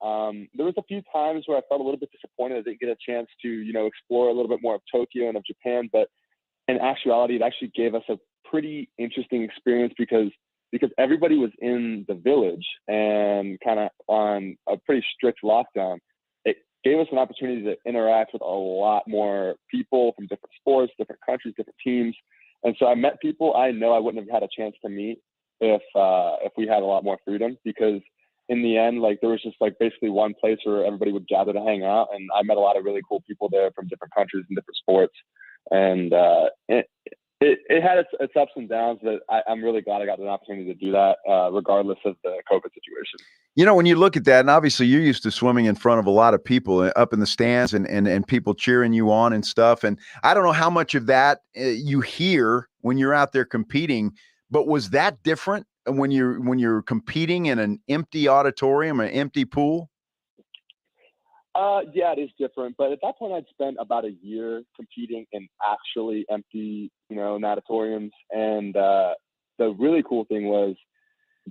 Speaker 30: There was a few times where I felt a little bit disappointed I didn't get a chance to, explore a little bit more of Tokyo and of Japan. But in actuality, it actually gave us a pretty interesting experience because everybody was in the village and kind of on a pretty strict lockdown. It gave us an opportunity to interact with a lot more people from different sports, different countries, different teams. And so I met people I know I wouldn't have had a chance to meet if we had a lot more freedom, because in the end, like, there was just like basically one place where everybody would gather to hang out. And I met a lot of really cool people there from different countries and different sports. And it had its ups and downs, but I'm really glad I got an opportunity to do that, regardless of the COVID situation.
Speaker 3: When you look at that, and obviously you're used to swimming in front of a lot of people up in the stands and people cheering you on and stuff. And I don't know how much of that you hear when you're out there competing, but was that different when you're competing in an empty auditorium, an empty pool?
Speaker 30: Yeah, it is different. But at that point, I'd spent about a year competing in actually empty, natatoriums. And the really cool thing was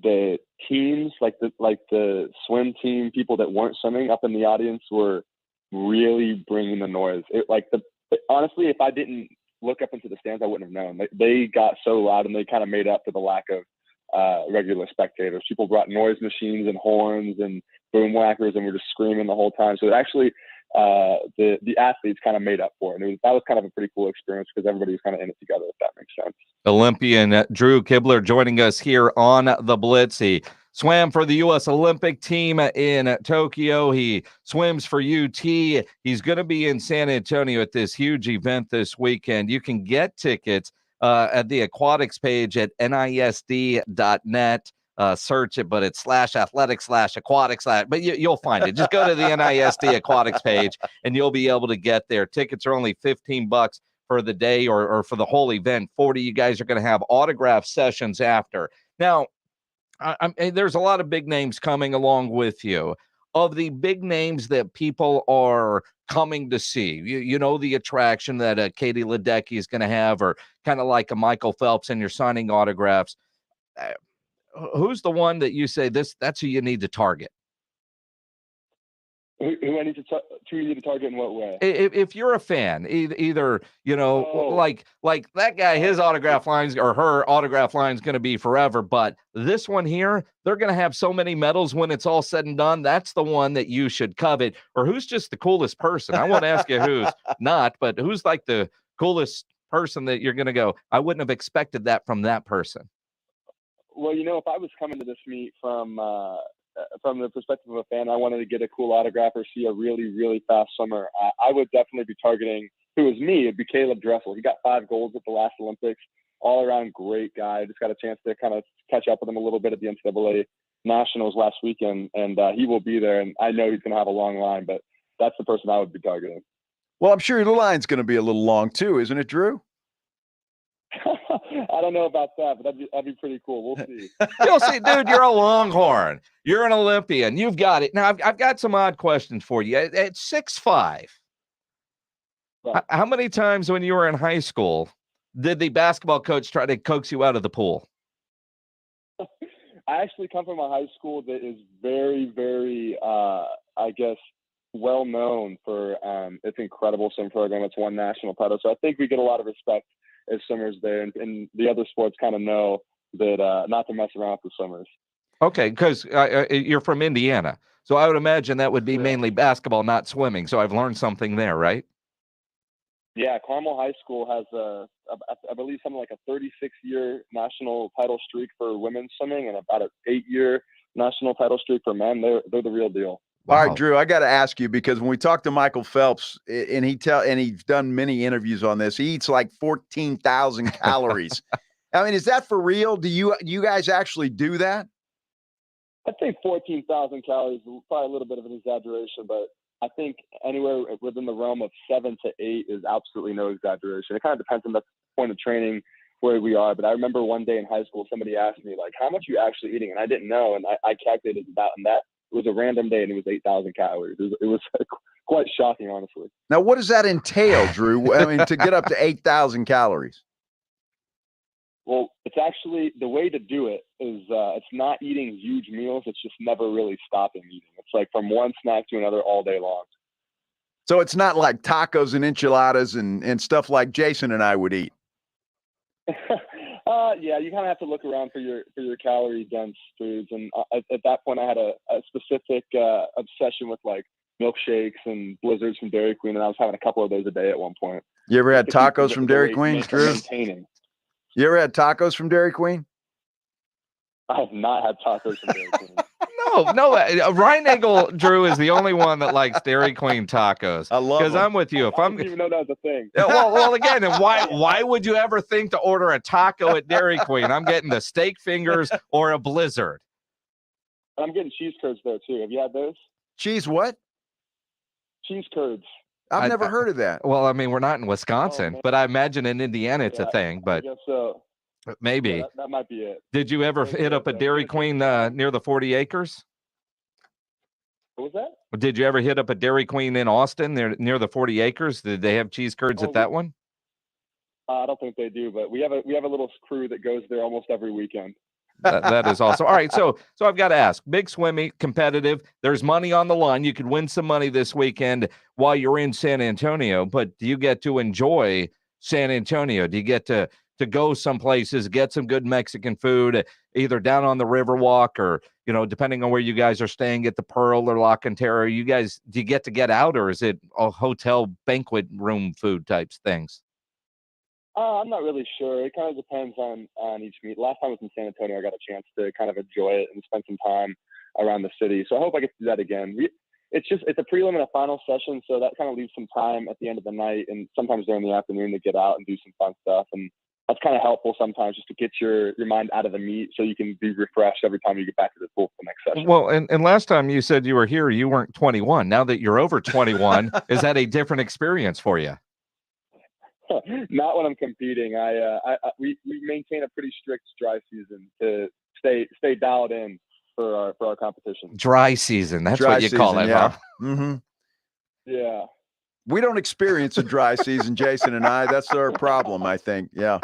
Speaker 30: the teams, like the swim team, people that weren't swimming up in the audience were really bringing the noise. Honestly, if I didn't look up into the stands, I wouldn't have known. They got so loud, and they kind of made up for the lack of regular spectators. People brought noise machines and horns and boom whackers, and were just screaming the whole time. So actually, the athletes kind of made up for it. And that was kind of a pretty cool experience because everybody was kind of in it together, if that makes sense. Olympian
Speaker 2: Drew Kibler joining us here on the Blitz. He swam for the U.S. Olympic team in Tokyo. He swims for UT. He's going to be in San Antonio at this huge event this weekend. You can get tickets at the aquatics page at NISD.net. Search it, but it's /athletics/aquatics. But you'll find it. Just go to the NISD aquatics page, and you'll be able to get there. Tickets are only $15 for the day or for the whole event. 40. You guys are going to have autograph sessions after. Now, there's a lot of big names coming along with you. Of the big names that people are coming to see, you know, the attraction that Katie Ledecky is going to have, or kind of like a Michael Phelps, and you're signing autographs. Who's the one that you say that's who you need to target?
Speaker 30: Who I need to target in what way?
Speaker 2: If you're a fan, either like that guy, his autograph lines or her autograph line is going to be forever. But this one here, they're going to have so many medals when it's all said and done. That's the one that you should covet. Or who's just the coolest person? I won't ask you who's not, but who's like the coolest person that you're going to go, I wouldn't have expected that from that person.
Speaker 30: Well, if I was coming to this meet from the perspective of a fan, I wanted to get a cool autograph or see a really, really fast swimmer. I would definitely be targeting, who was me, it'd be Caleb Dressel. He got 5 golds at the last Olympics. All around great guy. Just got a chance to kind of catch up with him a little bit at the NCAA Nationals last weekend, and he will be there. And I know he's going to have a long line, but that's the person I would be targeting.
Speaker 3: Well, I'm sure the line's going to be a little long too, isn't it, Drew?
Speaker 30: I don't know about that, but that'd be pretty cool. We'll see.
Speaker 2: You'll see, dude. You're a Longhorn. You're an Olympian. You've got it. Now, I've got some odd questions for you. At 6'5",
Speaker 30: right.
Speaker 2: How many times when you were in high school did the basketball coach try to coax you out of the pool?
Speaker 30: I actually come from a high school that is very, very, I guess, well known for its incredible swim program. It's won national title, so I think we get a lot of respect as swimmers there, and the other sports kind of know that not to mess around with the swimmers.
Speaker 2: Okay, because you're from Indiana, so I would imagine that would be mainly basketball, not swimming. So I've learned something there, right?
Speaker 30: Yeah, Carmel High School has I believe something like a 36-year national title streak for women's swimming and about an 8-year national title streak for men. They're the real deal.
Speaker 3: Wow. All right, Drew, I got to ask you, because when we talked to Michael Phelps, and he's done many interviews on this, he eats like 14,000 calories. I mean, is that for real? Do you guys actually do that?
Speaker 30: I think 14,000 calories is probably a little bit of an exaggeration, but I think anywhere within the realm of 7 to 8 is absolutely no exaggeration. It kind of depends on the point of training where we are. But I remember one day in high school, somebody asked me, like, how much are you actually eating? And I didn't know. And I calculated that, and that it was a random day, and it was 8,000 calories. It was quite shocking, honestly.
Speaker 3: Now, what does that entail, Drew? I mean, to get up to 8,000 calories?
Speaker 30: Well, it's actually, the way to do it is it's not eating huge meals. It's just never really stopping eating. It's like from one snack to another all day long.
Speaker 3: So it's not like tacos and enchiladas and stuff like Jason and I would eat.
Speaker 30: Yeah, you kind of have to look around for your calorie dense foods. And at that point, I had a specific obsession with like milkshakes and blizzards from Dairy Queen, and I was having a couple of those a day at one point.
Speaker 3: You ever had tacos from Dairy Queen, Drew?
Speaker 30: Maintaining.
Speaker 3: You ever had tacos from Dairy Queen?
Speaker 30: I have not had tacos from Dairy Queen.
Speaker 2: No. Ryan Nagel, Drew, is the only one that likes Dairy Queen tacos.
Speaker 3: I love them.
Speaker 2: Because I'm with you.
Speaker 30: I didn't even know that was a thing.
Speaker 2: Yeah, well, again, and why would you ever think to order a taco at Dairy Queen? I'm getting the steak fingers or a blizzard.
Speaker 30: I'm getting cheese curds there too. Have you had those?
Speaker 3: Cheese what?
Speaker 30: Cheese curds.
Speaker 3: I've never heard of that.
Speaker 2: Well, I mean, we're not in Wisconsin, but I imagine in Indiana it's a thing. But
Speaker 30: I guess so.
Speaker 2: Maybe.
Speaker 30: Yeah, that might be it.
Speaker 2: Did you ever hit up a Dairy Queen near the 40 acres?
Speaker 30: What was that?
Speaker 2: Did you ever hit up a Dairy Queen in Austin near the 40 acres? Did they have cheese curds at that one?
Speaker 30: I don't think they do, but we have a little crew that goes there almost every weekend.
Speaker 2: That is awesome. All right, so I've got to ask, big swim meet, competitive. There's money on the line. You could win some money this weekend while you're in San Antonio, but do you get to enjoy San Antonio? Do you get to go some places, get some good Mexican food, either down on the Riverwalk or, depending on where you guys are staying at the Pearl or La Cantera? Do you get to get out, or is it a hotel banquet room food types things?
Speaker 30: I'm not really sure. It kind of depends on each meet. Last time I was in San Antonio, I got a chance to kind of enjoy it and spend some time around the city. So I hope I get to do that again. It's a prelim and a final session, so that kind of leaves some time at the end of the night and sometimes during the afternoon to get out and do some fun stuff. And that's kind of helpful sometimes, just to get your mind out of the meet so you can be refreshed every time you get back to the pool for the next session.
Speaker 2: Well, and last time you said you were here, you weren't 21. Now that you're over 21, is that a different experience for you?
Speaker 30: Not when I'm competing. We maintain a pretty strict dry season to stay dialed in for our competition.
Speaker 2: Dry season. That's what you call it,
Speaker 3: yeah.
Speaker 2: huh?
Speaker 3: Mm-hmm.
Speaker 30: Yeah.
Speaker 3: We don't experience a dry season, Jason and I. That's our problem, I think. Yeah.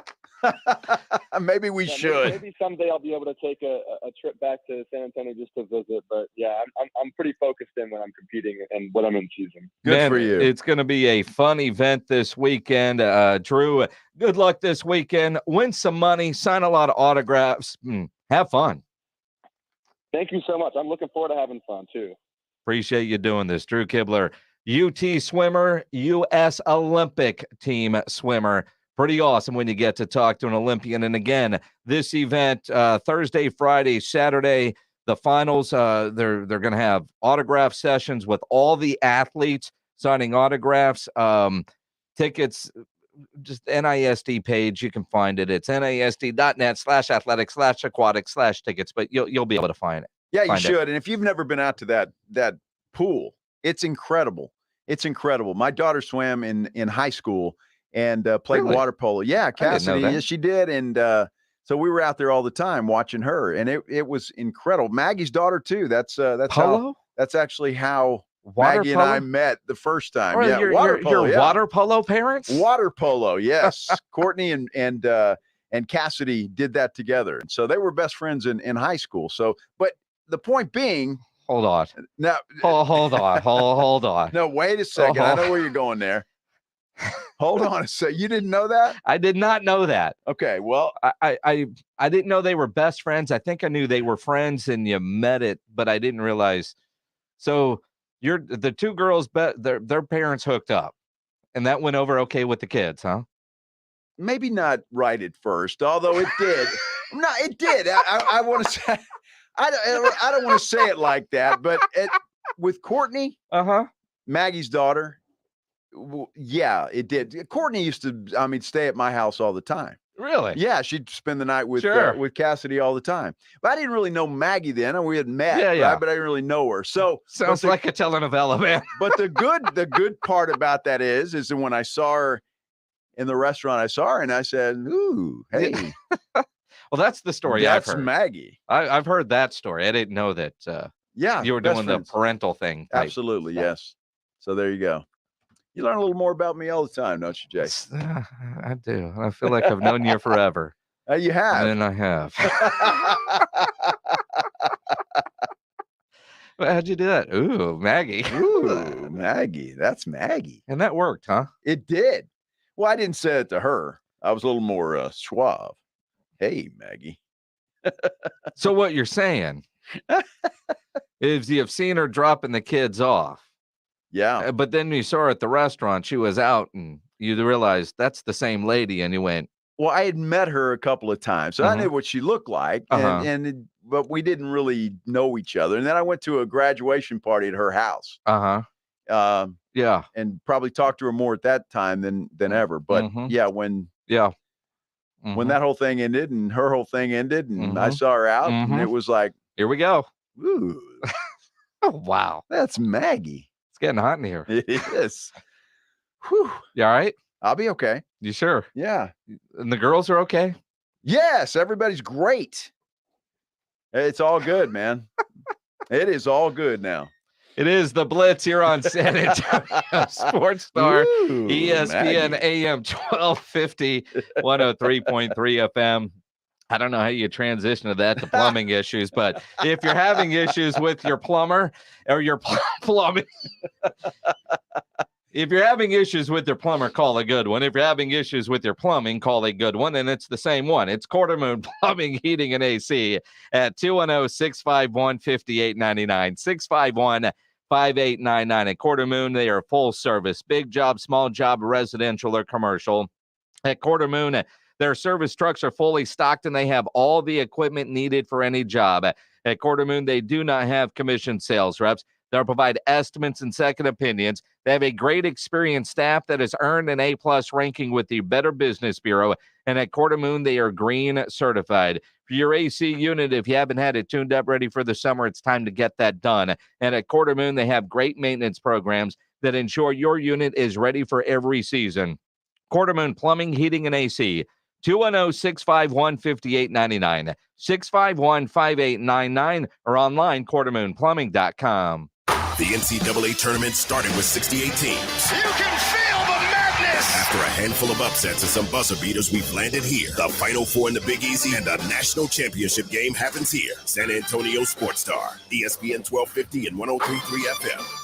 Speaker 3: Maybe we should.
Speaker 30: Maybe someday I'll be able to take a trip back to San Antonio just to visit. But yeah, I'm pretty focused in when I'm competing and when I'm in season.
Speaker 3: Good for you.
Speaker 2: It's going to be a fun event this weekend. Drew, good luck this weekend. Win some money, sign a lot of autographs. Have fun.
Speaker 30: Thank you so much. I'm looking forward to having fun too.
Speaker 2: Appreciate you doing this. Drew Kibler, UT swimmer, U.S. Olympic team swimmer. Pretty awesome when you get to talk to an Olympian. And again, this event, Thursday, Friday, Saturday, the finals, they're going to have autograph sessions with all the athletes signing autographs. Tickets just NISD page. You can find it. It's NISD.net/athletic/aquatic/tickets, but you'll be able to find it.
Speaker 3: Yeah, you should. And if you've never been out to that pool, it's incredible. It's incredible. My daughter swam in high school and played water polo. Yeah, Cassidy, yes, she did. And so we were out there all the time watching her, and it was incredible. Maggie's daughter too. That's
Speaker 2: polo.
Speaker 3: That's actually how
Speaker 2: Water
Speaker 3: Maggie
Speaker 2: polo?
Speaker 3: and I met the first time.
Speaker 2: Oh,
Speaker 3: yeah,
Speaker 2: your water polo parents?
Speaker 3: Water polo, yes. Courtney and Cassidy did that together. And so they were best friends in high school. So, but the point being,
Speaker 2: hold on.
Speaker 3: Now,
Speaker 2: hold on.
Speaker 3: No, wait a second. I know where you're going there. Hold on a second. You didn't know that?
Speaker 2: I did not know that.
Speaker 3: Okay, well,
Speaker 2: I didn't know they were best friends. I think I knew they were friends and you met it, but I didn't realize. So the two girls, their parents hooked up, and that went over okay with the kids, huh?
Speaker 3: Maybe not right at first, although it did. No, it did. I want to say, I don't want to say it like that, but with Courtney, Maggie's daughter, yeah, it did. Courtney used to, stay at my house all the time.
Speaker 2: Really?
Speaker 3: Yeah, she'd spend the night with Cassidy all the time. But I didn't really know Maggie then. We had met, right? But I didn't really know her. So
Speaker 2: sounds like a telenovela, man.
Speaker 3: But the good part about that is that when I saw her in the restaurant, I saw her and I said, "Ooh, hey."
Speaker 2: Well, that's the story.
Speaker 3: That's
Speaker 2: I've heard.
Speaker 3: Maggie.
Speaker 2: I've heard that story. I didn't know that. You were doing the parental thing.
Speaker 3: Absolutely, yes. So there you go. You learn a little more about me all the time, don't you, Jay?
Speaker 2: I do. I feel like I've known you forever.
Speaker 3: You have.
Speaker 2: And I have. How'd you do that? Ooh, Maggie.
Speaker 3: Ooh, Maggie. That's Maggie.
Speaker 2: And that worked, huh?
Speaker 3: It did. Well, I didn't say it to her. I was a little more suave. Hey, Maggie.
Speaker 2: So what you're saying is you've seen her dropping the kids off.
Speaker 3: Yeah.
Speaker 2: But then you saw her at the restaurant. She was out and you realized that's the same lady. And you went,
Speaker 3: well, I had met her a couple of times. So I knew what she looked like. But we didn't really know each other. And then I went to a graduation party at her house.
Speaker 2: Yeah.
Speaker 3: And probably talked to her more at that time than ever. But when that whole thing ended and her whole thing ended and I saw her out and it was like,
Speaker 2: here we go.
Speaker 3: Ooh.
Speaker 2: Oh, wow.
Speaker 3: That's Maggie.
Speaker 2: It's getting hot in here.
Speaker 3: It is. Whew.
Speaker 2: You all right?
Speaker 3: I'll be okay.
Speaker 2: You sure?
Speaker 3: Yeah.
Speaker 2: And the girls are okay?
Speaker 3: Yes. Everybody's great. It's all good, man. It is all good now.
Speaker 2: It is the Blitz here on San Antonio Sports Star,
Speaker 3: Ooh,
Speaker 2: ESPN
Speaker 3: Maggie.
Speaker 2: AM 1250, 103.3 FM. I don't know how you transition to that to plumbing issues, but if you're having issues with your plumber or your plumbing, if you're having issues with your plumber, call a good one. If you're having issues with your plumbing, call a good one. And it's the same one. It's Quartermoon Plumbing, Heating, and AC at 210-651-5899, 651-5899 at Quartermoon. They are full service, big job, small job, residential or commercial. At Quartermoon, their service trucks are fully stocked and they have all the equipment needed for any job. At Quartermoon, they do not have commission sales reps. They'll provide estimates and second opinions. They have a great experienced staff that has earned an A-plus ranking with the Better Business Bureau. And at Quartermoon, they are green certified. For your AC unit, if you haven't had it tuned up ready for the summer, it's time to get that done. And at Quartermoon, they have great maintenance programs that ensure your unit is ready for every season. Quartermoon Plumbing, Heating, and AC. 210-651-5899, 651-5899, or online, quartermoonplumbing.com.
Speaker 11: The Ncaa Tournament started with 68 teams.
Speaker 8: You can feel the madness!
Speaker 11: After a handful of upsets and some buzzer beaters, we've landed here. The Final Four in the Big Easy and a national championship game happens here. San Antonio Sports Star, ESPN 1250 and 103.3 FM.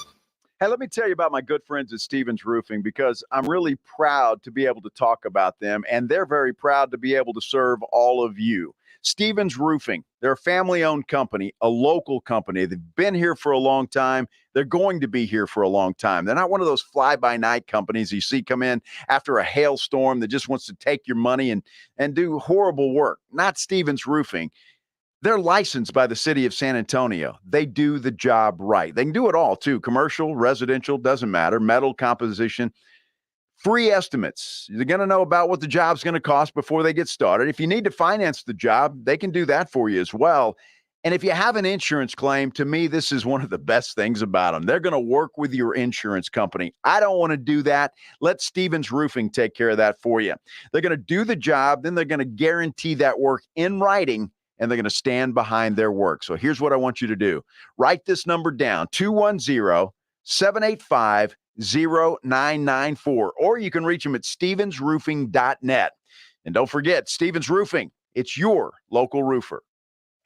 Speaker 3: Hey, let me tell you about my good friends at Stevens Roofing because I'm really proud to be able to talk about them, and they're very proud to be able to serve all of you. Stevens Roofing, they're a family-owned company, a local company. They've been here for a long time. They're going to be here for a long time. They're not one of those fly-by-night companies you see come in after a hailstorm that just wants to take your money and do horrible work. Not Stevens Roofing. They're licensed by the city of San Antonio. They do the job right. They can do it all, too. Commercial, residential, doesn't matter. Metal composition. Free estimates. You're going to know about what the job's going to cost before they get started. If you need to finance the job, they can do that for you as well. And if you have an insurance claim, to me, this is one of the best things about them. They're going to work with your insurance company. I don't want to do that. Let Stevens Roofing take care of that for you. They're going to do the job, then they're going to guarantee that work in writing, and they're going to stand behind their work. So here's what I want you to do. Write this number down, 210-785-0994, or you can reach them at stevensroofing.net. And don't forget, Stevens Roofing, it's your local roofer.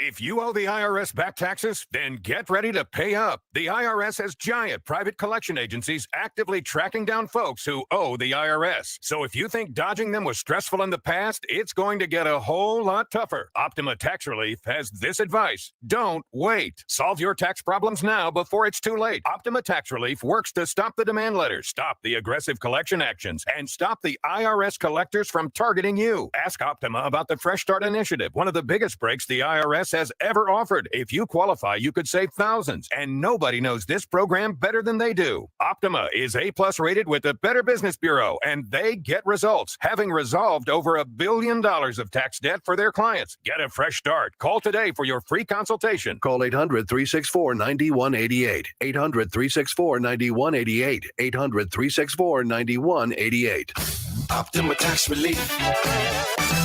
Speaker 5: If you owe the IRS back taxes, then get ready to pay up. The IRS has giant private collection agencies actively tracking down folks who owe the IRS. So if you think dodging them was stressful in the past, it's going to get a whole lot tougher. Optima Tax Relief has this advice. Don't wait. Solve your tax problems now before it's too late. Optima Tax Relief works to stop the demand letters, stop the aggressive collection actions, and stop the IRS collectors from targeting you. Ask Optima about the Fresh Start Initiative, one of the biggest breaks the IRS has ever offered. If you qualify, you could save thousands, and nobody knows this program better than they do. Optima is A+ rated with the Better Business Bureau, and they get results, having resolved over $1 billion of tax debt for their clients. Get a fresh start. Call today for your free consultation.
Speaker 6: Call 800-364-9188. 800-364-9188. 800-364-9188.
Speaker 11: Optima Tax Relief.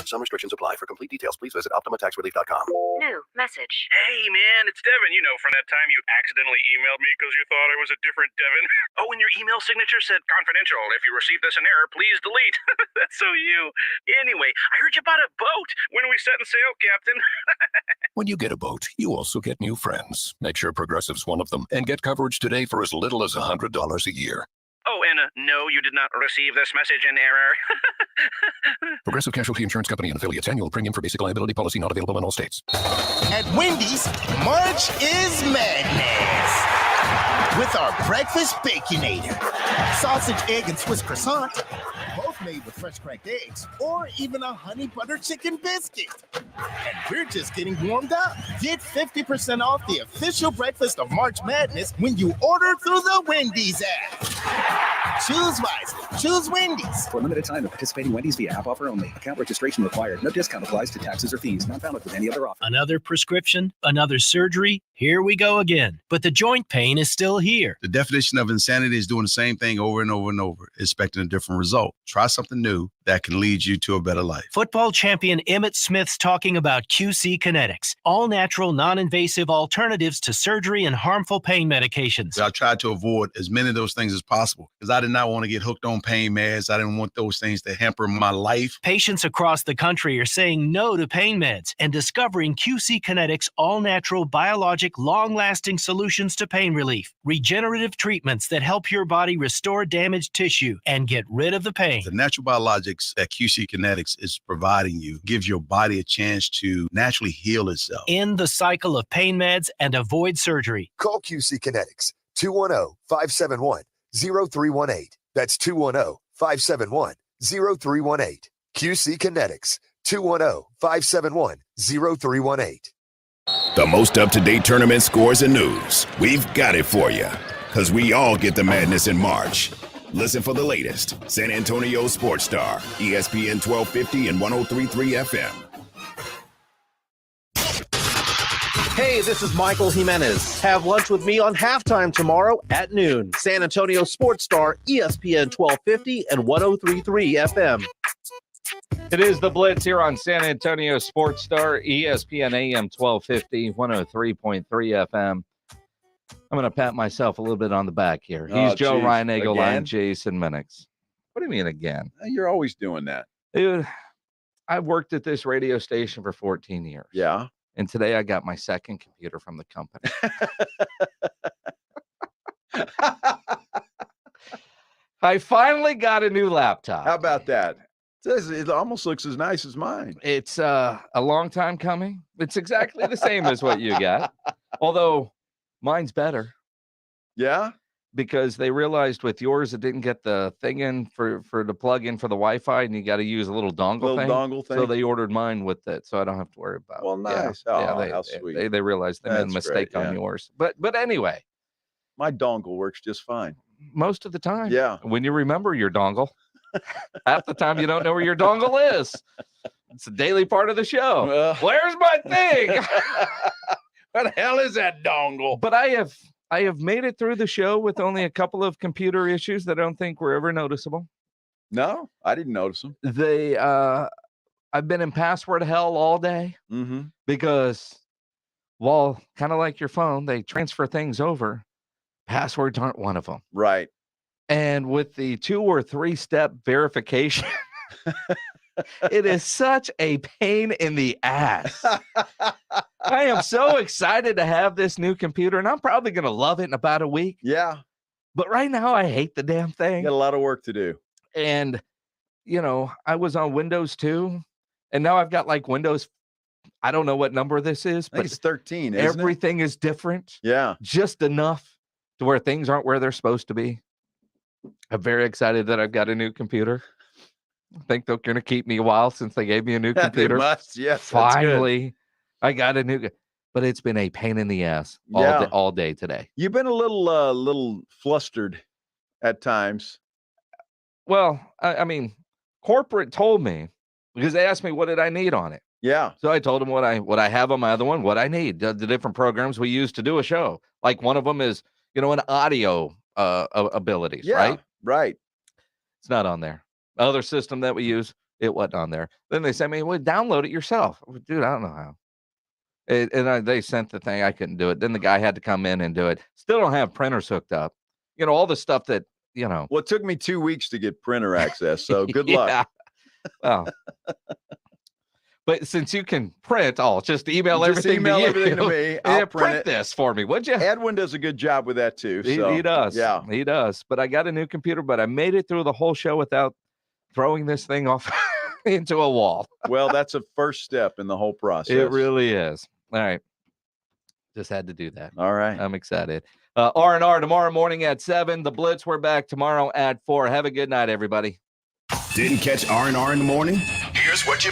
Speaker 6: Some restrictions apply. For complete details, please visit OptimaTaxRelief.com.
Speaker 7: New message.
Speaker 9: Hey, man, it's Devin. You know, from that time you accidentally emailed me because you thought I was a different Devin. Oh, and your email signature said confidential. If you receive this in error, please delete. That's so you. Anyway, I heard you bought a boat. When are we setting sail, Captain?
Speaker 11: When you get a boat, you also get new friends. Make sure Progressive's one of them and get coverage today for as little as $100 a year.
Speaker 9: Oh, and no, you did not receive this message in error.
Speaker 11: Progressive Casualty Insurance Company and affiliates. Annual premium for basic liability policy not available in all states.
Speaker 8: At Wendy's, March is madness. With our breakfast Baconator. Sausage, egg, and Swiss croissant. Both made with fresh cracked eggs. Or even a honey butter chicken biscuit. And we're just getting warmed up. Get 50% off the official breakfast of March Madness when you order through the Wendy's app. Choose wisely. Choose Wendy's.
Speaker 10: For a limited time, at participating Wendy's via app offer only. Account registration required. No discount applies to taxes or fees. Not valid with any other offer.
Speaker 12: Another prescription, another surgery. Here we go again. But the joint pain is still here.
Speaker 13: The definition of insanity is doing the same thing over and over and over, expecting a different result. Try something new that can lead you to a better life.
Speaker 12: Football champion Emmitt Smith's talking about QC Kinetics, all natural, non-invasive alternatives to surgery and harmful pain medications.
Speaker 13: I tried to avoid as many of those things as possible because I did not want to get hooked on pain meds. I didn't want those things to hamper my life.
Speaker 12: Patients across the country are saying no to pain meds and discovering QC Kinetics all-natural, biologic, long-lasting solutions to pain relief. Regenerative treatments that help your body restore damaged tissue and get rid of the pain.
Speaker 13: The natural biologics that QC Kinetics is providing you gives your body a chance to naturally heal itself.
Speaker 12: End the cycle of pain meds and avoid surgery.
Speaker 20: Call QC Kinetics, 210-571-0318. That's 210-571-0318. QC Kinetics, 210-571-0318.
Speaker 11: The most up-to-date tournament scores and news. We've got it for you, because we all get the madness in March. Listen for the latest. San Antonio Sports Star, ESPN 1250 and 103.3 FM.
Speaker 24: Hey, this is Michael Jimenez. Have lunch with me on halftime tomorrow at noon. San Antonio Sports Star, ESPN 1250 and 103.3 FM.
Speaker 2: It is the Blitz here on San Antonio Sports Star, ESPN AM 1250, 103.3 FM. I'm going to pat myself a little bit on the back here. He's Joe Reinagel. I'm Jason Minix. What do you mean again?
Speaker 3: You're always doing that.
Speaker 2: Dude, I've worked at this radio station for 14 years.
Speaker 3: Yeah.
Speaker 2: And today I got my second computer from the company. I finally got a new laptop.
Speaker 3: How about that? It almost looks as nice as mine.
Speaker 2: It's a long time coming. It's exactly the same as what you got. Although mine's better.
Speaker 3: Yeah?
Speaker 2: Because they realized with yours, it didn't get the thing in for the plug in for the Wi-Fi, and you got to use a little dongle thing. So they ordered mine with it, so I don't have to worry about it.
Speaker 3: Well, nice. How sweet.
Speaker 2: They realized they made a mistake on yours. But anyway.
Speaker 3: My dongle works just fine.
Speaker 2: Most of the time.
Speaker 3: Yeah.
Speaker 2: When you remember your dongle. Half the time you don't know where your dongle is. It's a daily part of the show.
Speaker 3: Well.
Speaker 2: Where's my thing?
Speaker 3: What the hell is that dongle?
Speaker 2: But I have made it through the show with only a couple of computer issues that I don't think were ever noticeable.
Speaker 3: No, I didn't notice them.
Speaker 2: I've been in password hell all day because, well, kind of like your phone, they transfer things over. Passwords aren't one of them.
Speaker 3: Right.
Speaker 2: And with the 2 or 3 step verification, it is such a pain in the ass. I am so excited to have this new computer, and I'm probably going to love it in about a week.
Speaker 3: Yeah.
Speaker 2: But right now, I hate the damn thing.
Speaker 3: Got a lot of work to do.
Speaker 2: And, I was on Windows 2, and now I've got like Windows. I don't know what number this is,
Speaker 3: I think
Speaker 2: but
Speaker 3: it's 13, isn't
Speaker 2: everything is different.
Speaker 3: Yeah.
Speaker 2: Just enough to where things aren't where they're supposed to be. I'm very excited that I've got a new computer. I think they're going to keep me a while since they gave me a new computer.
Speaker 3: They must, yes.
Speaker 2: Finally, I got a new, but it's been a pain in the ass all day today.
Speaker 3: You've been a little flustered at times.
Speaker 2: Well, I mean, corporate told me because they asked me what did I need on it.
Speaker 3: Yeah.
Speaker 2: So I told them what I have on my other one, what I need, the different programs we use to do a show. Like one of them is, an audio abilities, right?
Speaker 3: Right.
Speaker 2: It's not on there. Other system that we use, it wasn't on there. Then they sent me, well, download it yourself. Dude, I don't know how. They sent the thing. I couldn't do it. Then the guy had to come in and do it. Still don't have printers hooked up. All the stuff that, Well,
Speaker 3: it took me 2 weeks to get printer access, so good luck.
Speaker 2: Well, but since you can print, just email everything to me.
Speaker 3: I'll
Speaker 2: print this for me, would you?
Speaker 3: Edwin does a good job with that too.
Speaker 2: He does.
Speaker 3: Yeah,
Speaker 2: he does. But I got a new computer, but I made it through the whole show without throwing this thing off into a wall.
Speaker 3: Well, that's a first step in the whole process.
Speaker 2: It really is. All right. Just had to do that.
Speaker 3: All right.
Speaker 2: I'm excited. R&R tomorrow morning at 7. The Blitz, we're back tomorrow at 4. Have a good night, everybody.
Speaker 11: Didn't catch R&R in the morning? Here's what you missed.